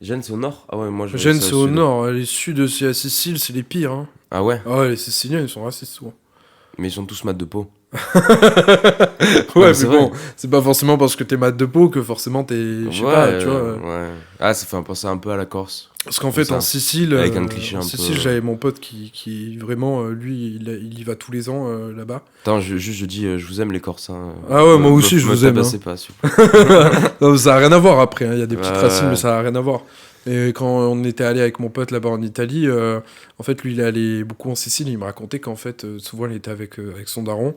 Gênes, c'est au nord? Ah ouais, moi je Gênes, voyais ça c'est au sud. nord. Les sud, c'est à Sicile, c'est les pires. Hein. Ah ouais? Ah ouais, les Siciliens, ils sont racistes souvent. Mais ils sont tous mat de peau. Ouais, mais c'est bon, vrai. c'est pas forcément parce que t'es mat de peau que forcément t'es. Je sais pas, tu vois. Ouais. Ah, ça fait penser un peu à la Corse. Parce qu'en fait, ça. en Sicile, Avec un cliché un peu- j'avais mon pote qui vraiment, lui, il y va tous les ans là-bas. Attends, je dis, je vous aime les Corses. Hein. Ah ouais, moi aussi, je vous aime, tabassez hein. pas, s'il vous plaît. Non, ça n'a rien à voir après, hein. Il y a des petites Ouais, racines, ouais. mais ça n'a rien à voir. Et quand on était allé avec mon pote là-bas en Italie, en fait, lui, il est allé beaucoup en Sicile. Il me racontait qu'en fait, souvent, il était avec son daron.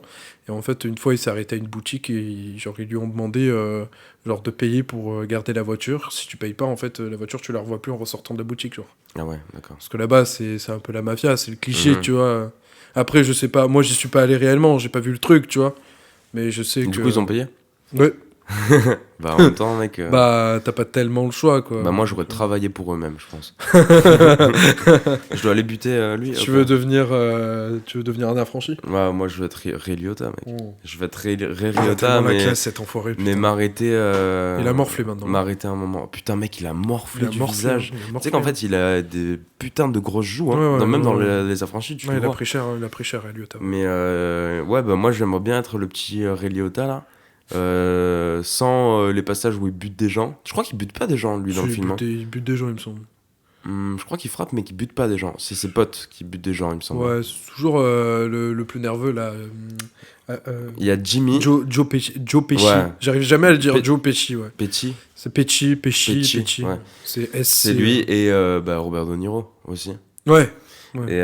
Et en fait, une fois, il s'est arrêté à une boutique et genre, ils lui ont demandé genre, de payer pour garder la voiture. Si tu payes pas, en fait, la voiture, tu la revois plus en ressortant de la boutique. Genre. Ah ouais, d'accord. Parce que là-bas, c'est un peu la mafia, c'est le cliché, Mhm. tu vois. Après, je sais pas, moi, j'y suis pas allé réellement, j'ai pas vu le truc, tu vois. Mais je sais que. Du coup, ils ont payé? Ouais. Bah, en même temps, mec. Bah, t'as pas tellement le choix, quoi. Bah, moi, j'aurais travaillé pour eux-mêmes, je pense. Je dois aller buter lui. Tu ok. veux devenir un affranchi? Ouais, moi, je veux être Ray Liotta, mec. Oh. Je veux être Ray Ah, Liotta, tellement la mais. classe, cet enfoiré, Mais putain. m'arrêter. Il a morflé maintenant. M'arrêter un moment. Putain, mec, il a morflé du morflé, visage. hein, il a Tu morflé. sais qu'en fait, il a des putains de grosses joues, hein. Ouais, ouais, Même ouais, dans ouais. les affranchis, tu Ouais, le il a vois. pris cher, Elliot. Mais ouais, bah moi, j'aimerais bien être le petit Ray Liotta, là. Sans les passages où il bute des gens. Je crois qu'il bute pas des gens, lui, dans le film. Hein. Il bute des gens, il me semble. Je crois qu'il frappe, mais qu'il bute pas des gens. C'est ses potes qui butent des gens, il me semble. Ouais, c'est toujours le plus nerveux, là. Il y a Jimmy. Joe Pesci. Ouais. J'arrive jamais à le dire, Pe- Joe Pesci, ouais. Petit. C'est Pesci. Pesci, ouais. C'est S. C'est lui et bah, Robert De Niro aussi. Ouais. Et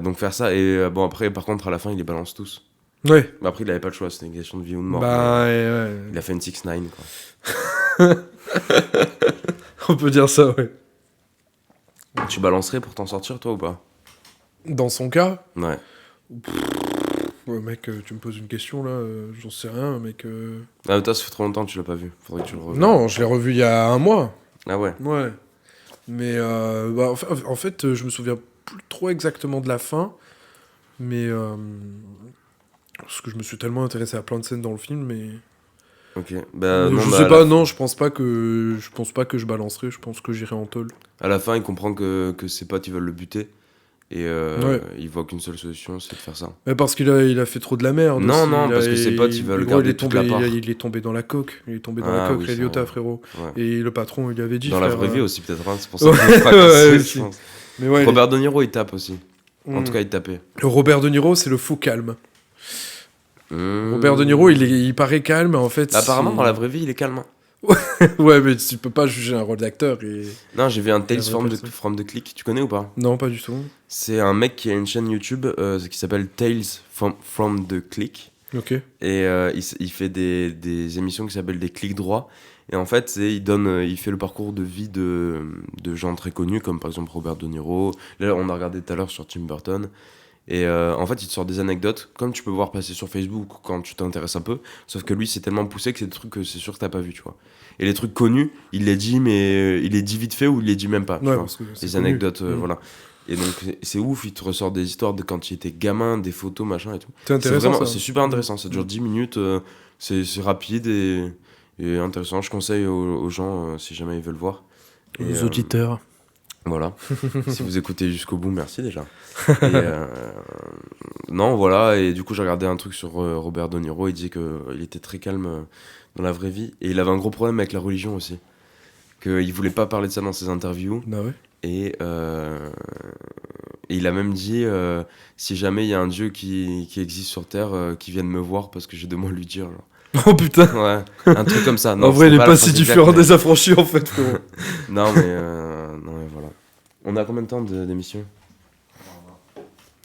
donc faire ça. Et bon, après, par contre, à la fin, il les balance tous. Ouais. Bah, après, il avait pas le choix. C'était une question de vie ou de mort. Bah, mais ouais. il a fait une 6ix9ine, quoi. On peut dire ça, ouais. Tu balancerais pour t'en sortir, toi, ou pas? Dans son cas, Ouais. ouais, mec, tu me poses une question, là, j'en sais rien, mec. Ah, toi, ça fait trop longtemps que tu l'as pas vu. Faudrait que tu le revoies. Non, je l'ai revu il y a un mois. Ah ouais. Ouais. Mais bah, en fait, je me souviens plus trop exactement de la fin. Mais. Parce que je me suis tellement intéressé à plein de scènes dans le film, mais. Ok. Bah, non, je bah, sais pas, non, je pense pas que je balancerai, je pense que j'irai en tôle. à la fin, il comprend que ses potes, ils veulent le buter. Et Ouais. il voit qu'une seule solution, c'est de faire ça. Mais parce il a fait trop de la merde. Non, aussi. non, parce que ses potes, ils veulent gros, garder toute la part. il est tombé dans la coque. Il est tombé dans Ah la coque, oui, Ray ça, Liotta, ouais. frérot. Ouais. Et le patron, il lui avait dit. Dans la frère, vraie vie euh, aussi, peut-être. Hein. C'est pour ça qu'il Ouais, est pas ouais, cassé, aussi. je pense. Mais ouais, Robert De Niro, il tape aussi. En Mm. tout cas, il tapait. Le Robert De Niro, c'est le faux calme. Mmh. Robert De Niro, il paraît calme, en fait. Apparemment, c'est- dans la vraie vie, il est calme. Hein. Ouais, mais tu peux pas juger un rôle d'acteur. Et... Non, j'ai vu un Tales La vraie from personne. the Click. Tu connais ou pas? Non, pas du tout. C'est un mec qui a une chaîne YouTube qui s'appelle Tales from the Click. Ok. Et il fait des émissions qui s'appellent des clics droits. Et en fait, il fait le parcours de vie de gens très connus, comme par exemple Robert De Niro. Là, on a regardé tout à l'heure sur Tim Burton. Et en fait, il te sort des anecdotes, comme tu peux voir passer sur Facebook quand tu t'intéresses un peu. Sauf que lui, c'est tellement poussé que c'est des trucs que c'est sûr que t'as pas vu, tu vois. Et les trucs connus, il les dit, mais il les dit vite fait ou il les dit même pas. Tu Ouais, vois. parce que c'est Les connu. anecdotes, Mm. voilà. Et donc, c'est ouf, il te ressort des histoires de quand il était gamin, des photos, machin et tout. C'est C'est intéressant. vraiment, ça. c'est super intéressant. Ça dure 10 minutes, c'est rapide et intéressant. Je conseille aux gens si jamais ils veulent voir. Et, Les auditeurs. voilà. Si vous écoutez jusqu'au bout, merci déjà. Et, non, voilà. Et du coup, j'ai regardé un truc sur Robert De Niro. Il dit qu'il était très calme dans la vraie vie. Et il avait un gros problème avec la religion aussi. Qu'il voulait pas parler de ça dans ses interviews. Bah ouais. Et il a même dit si jamais il y a un dieu qui existe sur Terre, qui vienne me voir parce que j'ai de moi à lui dire. Genre. Oh putain. Ouais, un truc comme ça. Non, En vrai, il c'était est la pas si phrase différent exacte, des affranchis en fait, frérot. mais... non, mais voilà. On a combien de temps d'émission?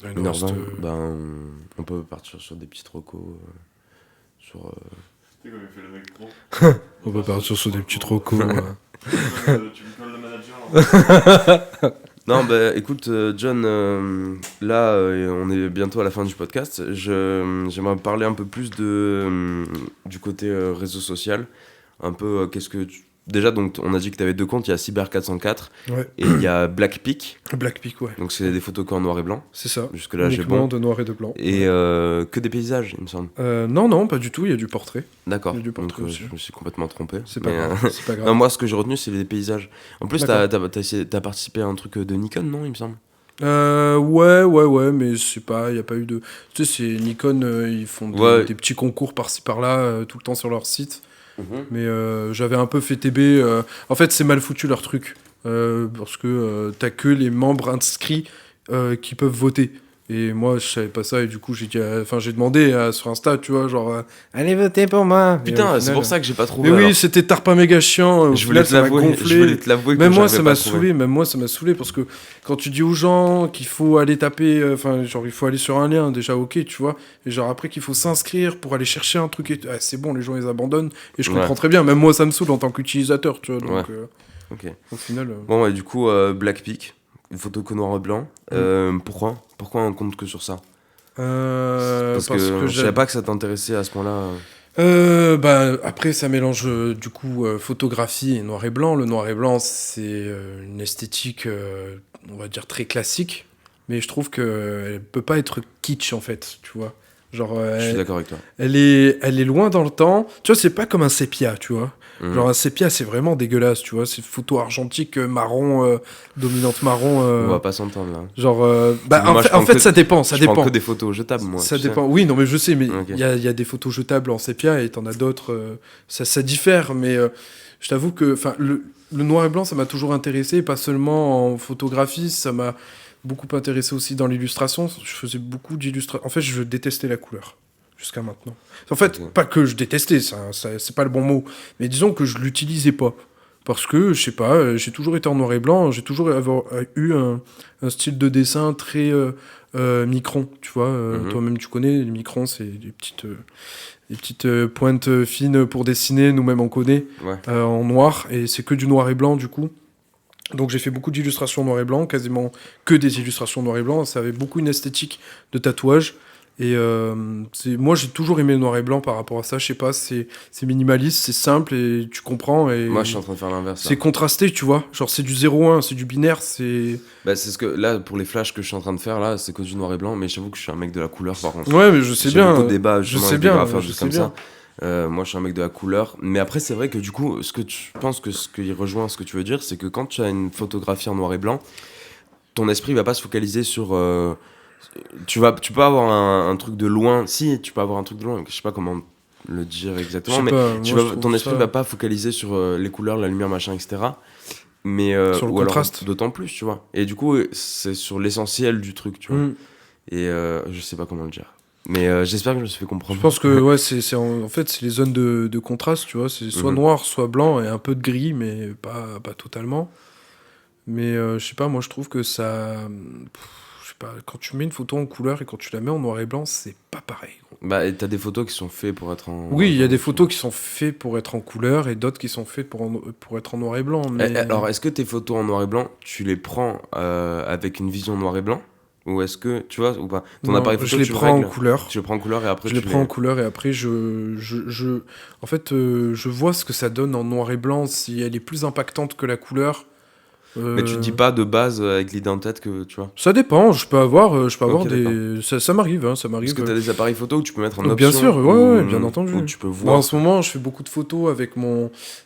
1h20. Ben, on peut partir sur des petits recos. Sur. Tu sais comme il fait le mec pro. On peut partir sur des petits trocos. Tu me colles le manager. Hein. Non, bah écoute, John, là, on est bientôt à la fin du podcast. J'aimerais parler un peu plus du côté réseau social. Un peu, qu'est-ce que déjà, donc, on a dit que tu avais 2 comptes. Il y a Cyber404 Ouais. et il y a Blackpeak. Blackpeak, ouais. Donc, c'est des photos qu'en noir et blanc. C'est ça. Jusque-là, j'ai Uniquement bon. de noir et de blanc. Et que des paysages, il me semble. Non, pas du tout, il y a du portrait. D'accord. Il y a du Donc, portrait aussi. je me suis complètement trompé. C'est pas Mais, grave. C'est pas grave. non, moi, ce que j'ai retenu, c'est les paysages. En plus, D'accord. t'as participé à un truc de Nikon, non, il me semble? Ouais, mais c'est pas, il y a pas eu de. Tu sais, c'est Nikon, ils font Ouais. des petits concours par-ci par-là, tout le temps sur leur site. Mhm. Mais j'avais un peu fait TB. En fait, c'est mal foutu leur truc. parce que t'as que les membres inscrits qui peuvent voter. Et moi, je savais pas ça, et du coup, j'ai demandé sur Insta, tu vois, genre, allez voter pour moi. Et Putain, au c'est final, pour ça que j'ai pas trouvé. mais oui, alors. c'était tarpin méga chiant. Au Je voulais final, te ça m'a l'avouer. gonflé. Je voulais te l'avouer que Même moi, j'avais ça pas m'a trouvé. saoulé. Même moi, ça m'a saoulé parce que quand tu dis aux gens qu'il faut aller taper, enfin, genre, il faut aller sur un lien, déjà, ok, tu vois. Et genre, après, qu'il faut s'inscrire pour aller chercher un truc. Et c'est bon, les gens, ils abandonnent. Et je comprends Ouais. très bien. Même moi, ça me saoule en tant qu'utilisateur, tu vois. Donc, Ouais. Ok. au final. Bon, ouais, du coup, Blackpick, une photo que noir et blanc. Pourquoi on compte que sur ça? Parce que je savais pas que ça t'intéressait à ce point-là. Bah, après, ça mélange du coup photographie et noir et blanc. Le noir et blanc, c'est une esthétique, on va dire, très classique. Mais je trouve qu'elle peut pas être kitsch, en fait, tu vois. Genre, Je suis d'accord avec toi. elle est loin dans le temps. Tu vois, c'est pas comme un sépia, tu vois. Mhm. Genre, un sépia, c'est vraiment dégueulasse, tu vois. C'est photo argentique, marron, dominante marron. On va pas s'entendre là. Genre, bah, Moi, je en prends fait, que- ça dépend, ça Je prends dépend. que des photos jetables, moi. Ça tu sais. dépend. Oui, non, mais je sais, mais il Ok. y a des photos jetables en sépia et t'en as d'autres. Ça diffère, mais je t'avoue que le noir et blanc, ça m'a toujours intéressé, pas seulement en photographie, ça m'a beaucoup intéressé aussi dans l'illustration. Je faisais beaucoup d'illustrations. En fait, je détestais la couleur jusqu'à maintenant. En fait, Ok. pas que je détestais, c'est pas le bon mot, mais disons que je l'utilisais pas. Parce que, je sais pas, j'ai toujours été en noir et blanc, j'ai toujours eu un style de dessin très micron, tu vois. Mhm. Toi-même, tu connais, les microns, c'est des petites pointes fines pour dessiner, nous-mêmes on connaît, Ouais. en noir, et c'est que du noir et blanc, du coup. Donc j'ai fait beaucoup d'illustrations noir et blanc, quasiment que des illustrations noir et blanc. Ça avait beaucoup une esthétique de tatouage. Et moi j'ai toujours aimé le noir et blanc par rapport à ça. Je sais pas, c'est minimaliste, c'est simple et tu comprends. Et Moi, je suis en train de faire l'inverse. là. c'est contrasté, tu vois. Genre c'est du 0-1, c'est du binaire, c'est. Bah, c'est ce que là, pour les flashs que je suis en train de faire là, c'est que du noir et blanc. Mais j'avoue que je suis un mec de la couleur par contre. Ouais, mais je sais J'ai bien. beaucoup de débats Je justement sais avec des bien, graffeurs je juste sais comme bien. ça. Moi, je suis un mec de la couleur. Mais après, c'est vrai que du coup, ce qui rejoint ce que tu veux dire, c'est que quand tu as une photographie en noir et blanc, ton esprit va pas se focaliser sur. Tu peux avoir un truc de loin. Si, tu peux avoir un truc de loin. Je sais pas comment le dire Je exactement, sais mais pas, moi, je trouve ton esprit ça- va pas focaliser sur les couleurs, la lumière, machin, etc. Mais Sur le ou alors contraste. d'autant plus, tu vois. Et du coup, c'est sur l'essentiel du truc, tu vois. Mm. Et je sais pas comment le dire. Mais j'espère que je me suis fait comprendre. Je pense que ouais, en fait c'est les zones de contraste, tu vois. C'est soit Mhm. noir, soit blanc et un peu de gris, mais pas totalement. Mais je sais pas, moi je trouve que ça. Je sais pas, quand tu mets une photo en couleur et quand tu la mets en noir et blanc, c'est pas pareil, gros. Bah, et t'as des photos qui sont faites pour être en. Oui, il y a des photos qui sont faites pour être en couleur et d'autres qui sont faites pour être en noir et blanc. Mais Alors, est-ce que tes photos en noir et blanc, tu les prends avec une vision noir et blanc? Ou est-ce que, tu vois, ou pas? Ton non, appareil photo, je les tu le prends en règles? couleur. Tu le prends en couleur et après Je tu les prends en couleur et après en fait, je vois ce que ça donne en noir et blanc si elle est plus impactante que la couleur. Mais tu te dis pas de base avec l'idée en tête que, tu vois. Ça dépend, je peux avoir Ok, des. Ça m'arrive, hein, ça Parce m'arrive. que t'as des appareils photo que tu peux mettre en Donc, option. bien sûr, ouais, bien entendu. Où tu peux Bon, voir. en ce moment, je fais beaucoup de photos avec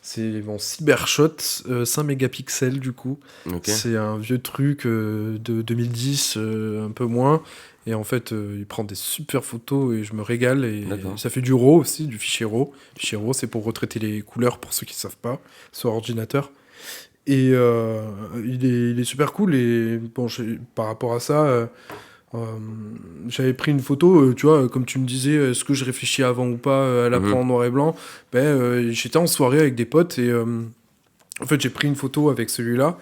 c'est mon Cybershot 5 mégapixels du coup. Ok. C'est un vieux truc de 2010, un peu moins. Et en fait, il prend des super photos et je me régale. Et D'accord. ça fait du RAW aussi, du fichier RAW. Le fichier RAW, c'est pour retraiter les couleurs pour ceux qui ne savent pas, sur ordinateur. Et il est super cool. Et bon, par rapport à ça, j'avais pris une photo, tu vois, comme tu me disais, est-ce que je réfléchis avant ou pas à la prendre en noir et blanc? J'étais en soirée avec des potes et en fait, j'ai pris une photo avec celui-là,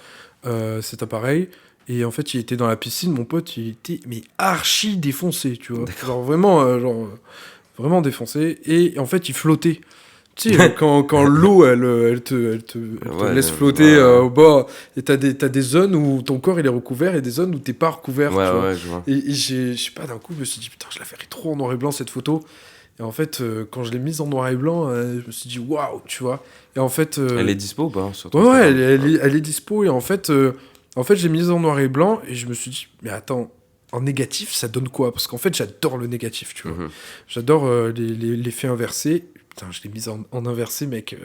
cet appareil. Et en fait, il était dans la piscine, mon pote, il était mais archi défoncé, tu vois. Genre vraiment défoncé. Et en fait, il flottait. Tu sais, quand l'eau, elle te Ouais, laisse flotter ouais. au bord, et t'as des zones où ton corps il est recouvert et des zones où t'es pas recouvert, Ouais, tu vois. ouais, je vois. Et je sais pas, d'un coup, je me suis dit, putain, je la ferais trop en noir et blanc cette photo. Et en fait, quand je l'ai mise en noir et blanc, je me suis dit, waouh, tu vois. Et en fait. Elle est dispo ou pas sur ton Ouais, Instagram elle est dispo. Et en fait, j'ai mis en noir et blanc et je me suis dit, mais attends, en négatif, ça donne quoi? Parce qu'en fait, j'adore le négatif, tu vois. Mhm. J'adore l'effet inversé. Putain, je l'ai mise en inversé, mec.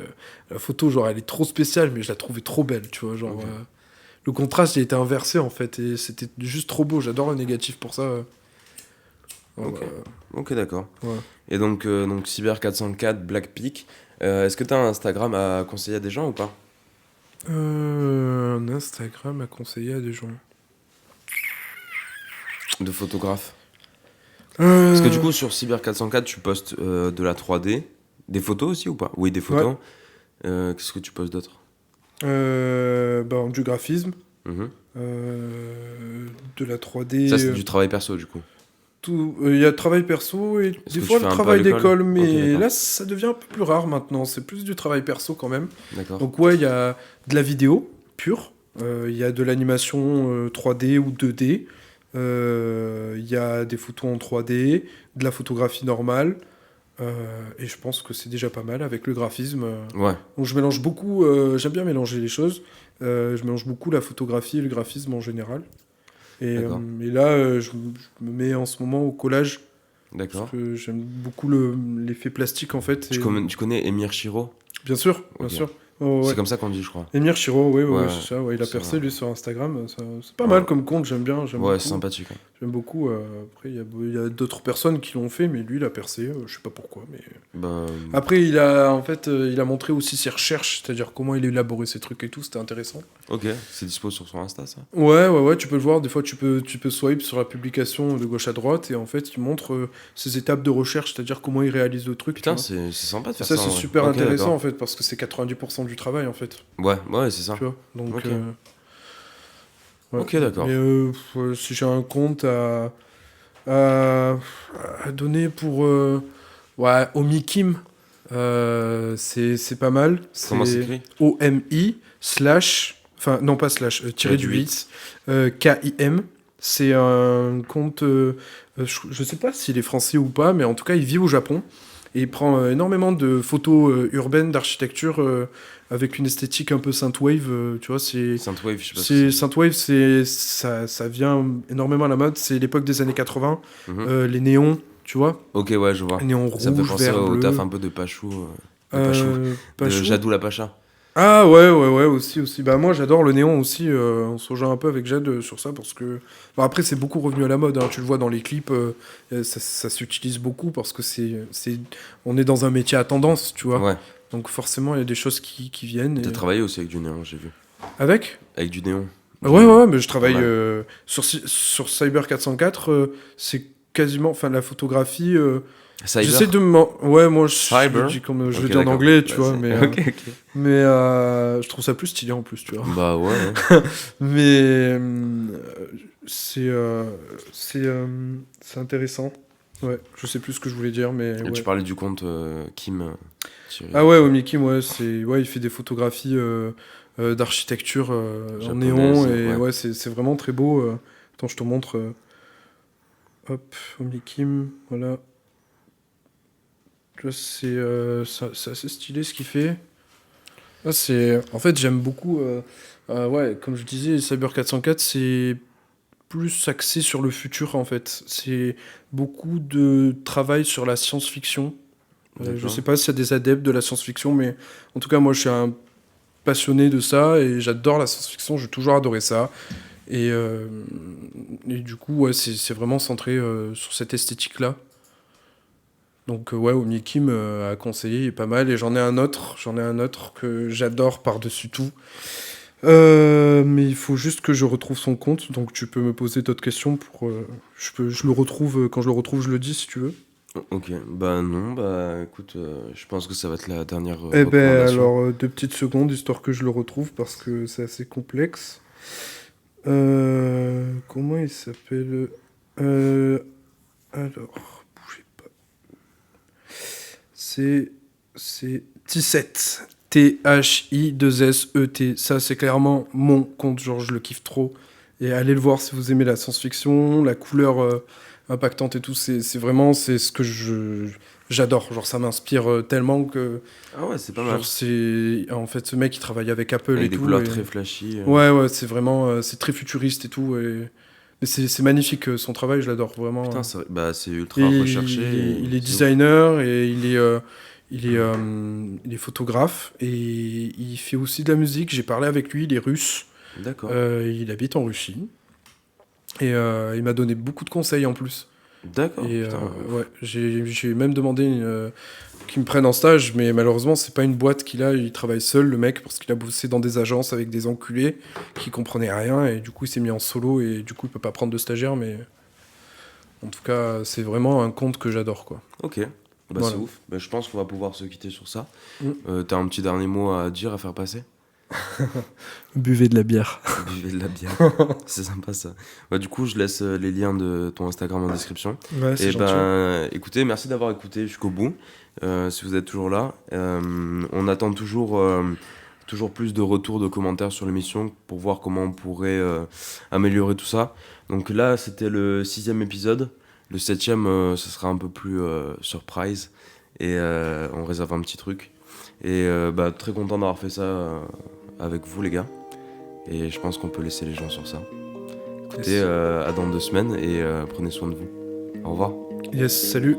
La photo, genre, elle est trop spéciale, mais je la trouvais trop belle, tu vois. Genre, Ok. le contraste, il était inversé, en fait. Et c'était juste trop beau. J'adore le négatif pour ça. Ok. Ouais. Ok, d'accord. Ouais. Et donc Cyber 404, Blackpick. Est-ce que t'as un Instagram à conseiller à des gens ou pas? Un Instagram à conseiller à des gens. De photographe. Parce que du Euh, coup, sur Cyber 404, tu postes de la 3D. Des photos aussi ou pas? Oui, des photos. Qu'est-ce que tu postes d'autre? du graphisme, Mhm. de la 3D. Ça, c'est du travail perso, du coup. Il y a le travail perso et Est-ce des que fois tu le fais un peu à travail l'école? d'école, Ok, mais d'accord. là ça devient un peu plus rare maintenant. C'est plus du travail perso quand même. D'accord. Donc ouais, il y a de la vidéo pure, il y a de l'animation 3D ou 2D, il y a des photos en 3D, de la photographie normale, et je pense que c'est déjà pas mal avec le graphisme. Ouais, Donc je mélange beaucoup, j'aime bien mélanger les choses. Je mélange beaucoup la photographie et le graphisme en général. d'accord. Et là, je me mets en ce moment au collage parce D'accord. que j'aime beaucoup l'effet plastique en fait. Tu connais Émir Chiro? Bien sûr, bien Ok. sûr. Oh, C'est ouais. comme ça qu'on dit, je crois. Émir Chiro, oui, Ouais, c'est ça. Ouais, il a c'est percé vrai. lui sur Instagram. C'est pas Ouais, mal comme compte, j'aime bien, j'aime ouais, c'est beaucoup. sympathique. Hein. J'aime beaucoup. Après, il y a d'autres personnes qui l'ont fait, mais lui, il a percé. Je sais pas pourquoi, mais Bah, après, il a en fait, il a montré aussi ses recherches, c'est-à-dire comment il a élaboré ses trucs et tout. C'était intéressant. ok, c'est dispo sur son Insta, ça? Ouais, tu peux le voir. Des fois, tu peux swipe sur la publication de gauche à droite et en fait, il montre ses étapes de recherche, c'est-à-dire comment il réalise le truc, tu Putain, vois. c'est sympa de Et faire ça, ça, c'est en vrai. super Ok, intéressant en d'accord. fait parce que c'est 90% du travail en fait, Ouais, c'est ça. tu vois. Donc, Ok. ouais. Ok, d'accord. Mais si j'ai un compte à, à donner pour ouais, Omi Kim, c'est pas mal. Comment C'est s'écrit? OMI slash, enfin non pas slash, tiré Tiré du du 8, KIM. C'est un compte, je sais pas s'il est français ou pas, mais en tout cas il vit au Japon. Et il prend énormément de photos urbaines, d'architecture, avec une esthétique un peu synthwave, tu vois, Synthwave, je sais pas ce que c'est c'est. synthwave, ça vient énormément à la mode. C'est l'époque des années 80. Mhm. Les néons, tu vois, Ok, ouais, je vois. les néons Ça me fait rouge, penser vert, au taf bleu. un peu de Pachou. De Pachou. De Pachou. Jadou la Pacha. Ah ouais, aussi. Bah moi j'adore le néon aussi. On se rejoint un peu avec Jade sur ça parce que bon, après c'est beaucoup revenu à la mode. Hein. Tu le vois dans les clips, ça s'utilise beaucoup parce que on est dans un métier à tendance, tu vois. Ouais. Donc forcément il y a des choses qui viennent. T'as travaillé aussi avec du néon, j'ai vu. Avec? Avec du néon. Ouais, mais je Pas travaille mal. sur Cyber 404, c'est quasiment, enfin la photographie, j'essaie Cyber? de ouais, moi Cyber? je le Ok, dis en d'accord. anglais, tu Bah, vois, Ok. mais je trouve ça plus stylé en plus, tu vois. Bah ouais. Mais c'est euh, c'est intéressant. Ouais, je sais plus ce que je voulais dire, mais Et tu ouais. parlais du compte Kim. Ah ouais, Omiki, ouais, ouais, il fait des photographies d'architecture en Japonaise, néon et ouais. ouais, c'est vraiment très beau. Attends, je te montre. Hop, Omikim, voilà. Tu vois, c'est assez stylé ce qu'il fait. Là, en fait, j'aime beaucoup. Ouais, comme je disais, Cyber 404, c'est plus axé sur le futur en fait. C'est beaucoup de travail sur la science-fiction. Je D'accord. sais pas s'il y a des adeptes de la science-fiction, mais en tout cas, moi, je suis un passionné de ça et j'adore la science-fiction. J'ai toujours adoré ça. Et, euh, et du coup, ouais, c'est vraiment centré sur cette esthétique-là. Donc ouais, Omni Kim a conseillé, il est pas mal. Et j'en ai un autre que j'adore par-dessus tout. Mais il faut juste que je retrouve son compte, donc tu peux me poser d'autres questions pour. Je le retrouve, quand je le retrouve, je le dis si tu veux. Ok. Bah non, bah écoute, je pense que ça va être la dernière Eh ben recommandation. alors, 2 petites secondes, histoire que je le retrouve, parce que c'est assez complexe. Comment il s'appelle euh, Alors, bougez pas. C'est T7. T-H-I-2-S-E-T. Ça, c'est clairement mon compte. Genre, je le kiffe trop. Et allez le voir si vous aimez la science-fiction, la couleur impactante et tout. C'est ce que j'adore. Genre, ça m'inspire tellement que. Ah ouais, c'est pas mal. Genre, en fait, ce mec, il travaille avec Apple Avec et des tout. couleurs Et... très flashy. Ouais, c'est vraiment. C'est très futuriste et tout. Mais c'est magnifique. Son travail, je l'adore vraiment. Putain, bah, c'est Et ultra recherché. il est C'est ouf. designer et il est photographe et il fait aussi de la musique. J'ai parlé avec lui, il est russe. D'accord. Il habite en Russie et il m'a donné beaucoup de conseils en plus. D'accord, Et putain. Ouf. ouais, j'ai même demandé qui me prennent en stage, mais malheureusement, c'est pas une boîte qu'il a. Il travaille seul, le mec, parce qu'il a bossé dans des agences avec des enculés qui comprenaient rien, et du coup, il s'est mis en solo, et du coup, il peut pas prendre de stagiaire, mais en tout cas, c'est vraiment un compte que j'adore, quoi. Ok, bah Voilà. c'est ouf. Bah, je pense qu'on va pouvoir se quitter sur ça. Mm. T'as un petit dernier mot à dire, à faire passer? Buvez de la bière. Buvez de la bière. C'est sympa ça. Bah, du coup, je laisse les liens de ton Instagram en description. Ouais, c'est Et gentil. ben, écoutez, merci d'avoir écouté jusqu'au bout. Si vous êtes toujours là, on attend toujours plus de retours, de commentaires sur l'émission pour voir comment on pourrait améliorer tout ça. Donc là, c'était le 6e épisode. Le 7e, ce sera un peu plus surprise. Et on réserve un petit truc. Et bah, très content d'avoir fait ça avec vous, les gars. Et je pense qu'on peut laisser les gens sur ça. Écoutez, à dans 2 semaines et prenez soin de vous. Au revoir. Yes, salut.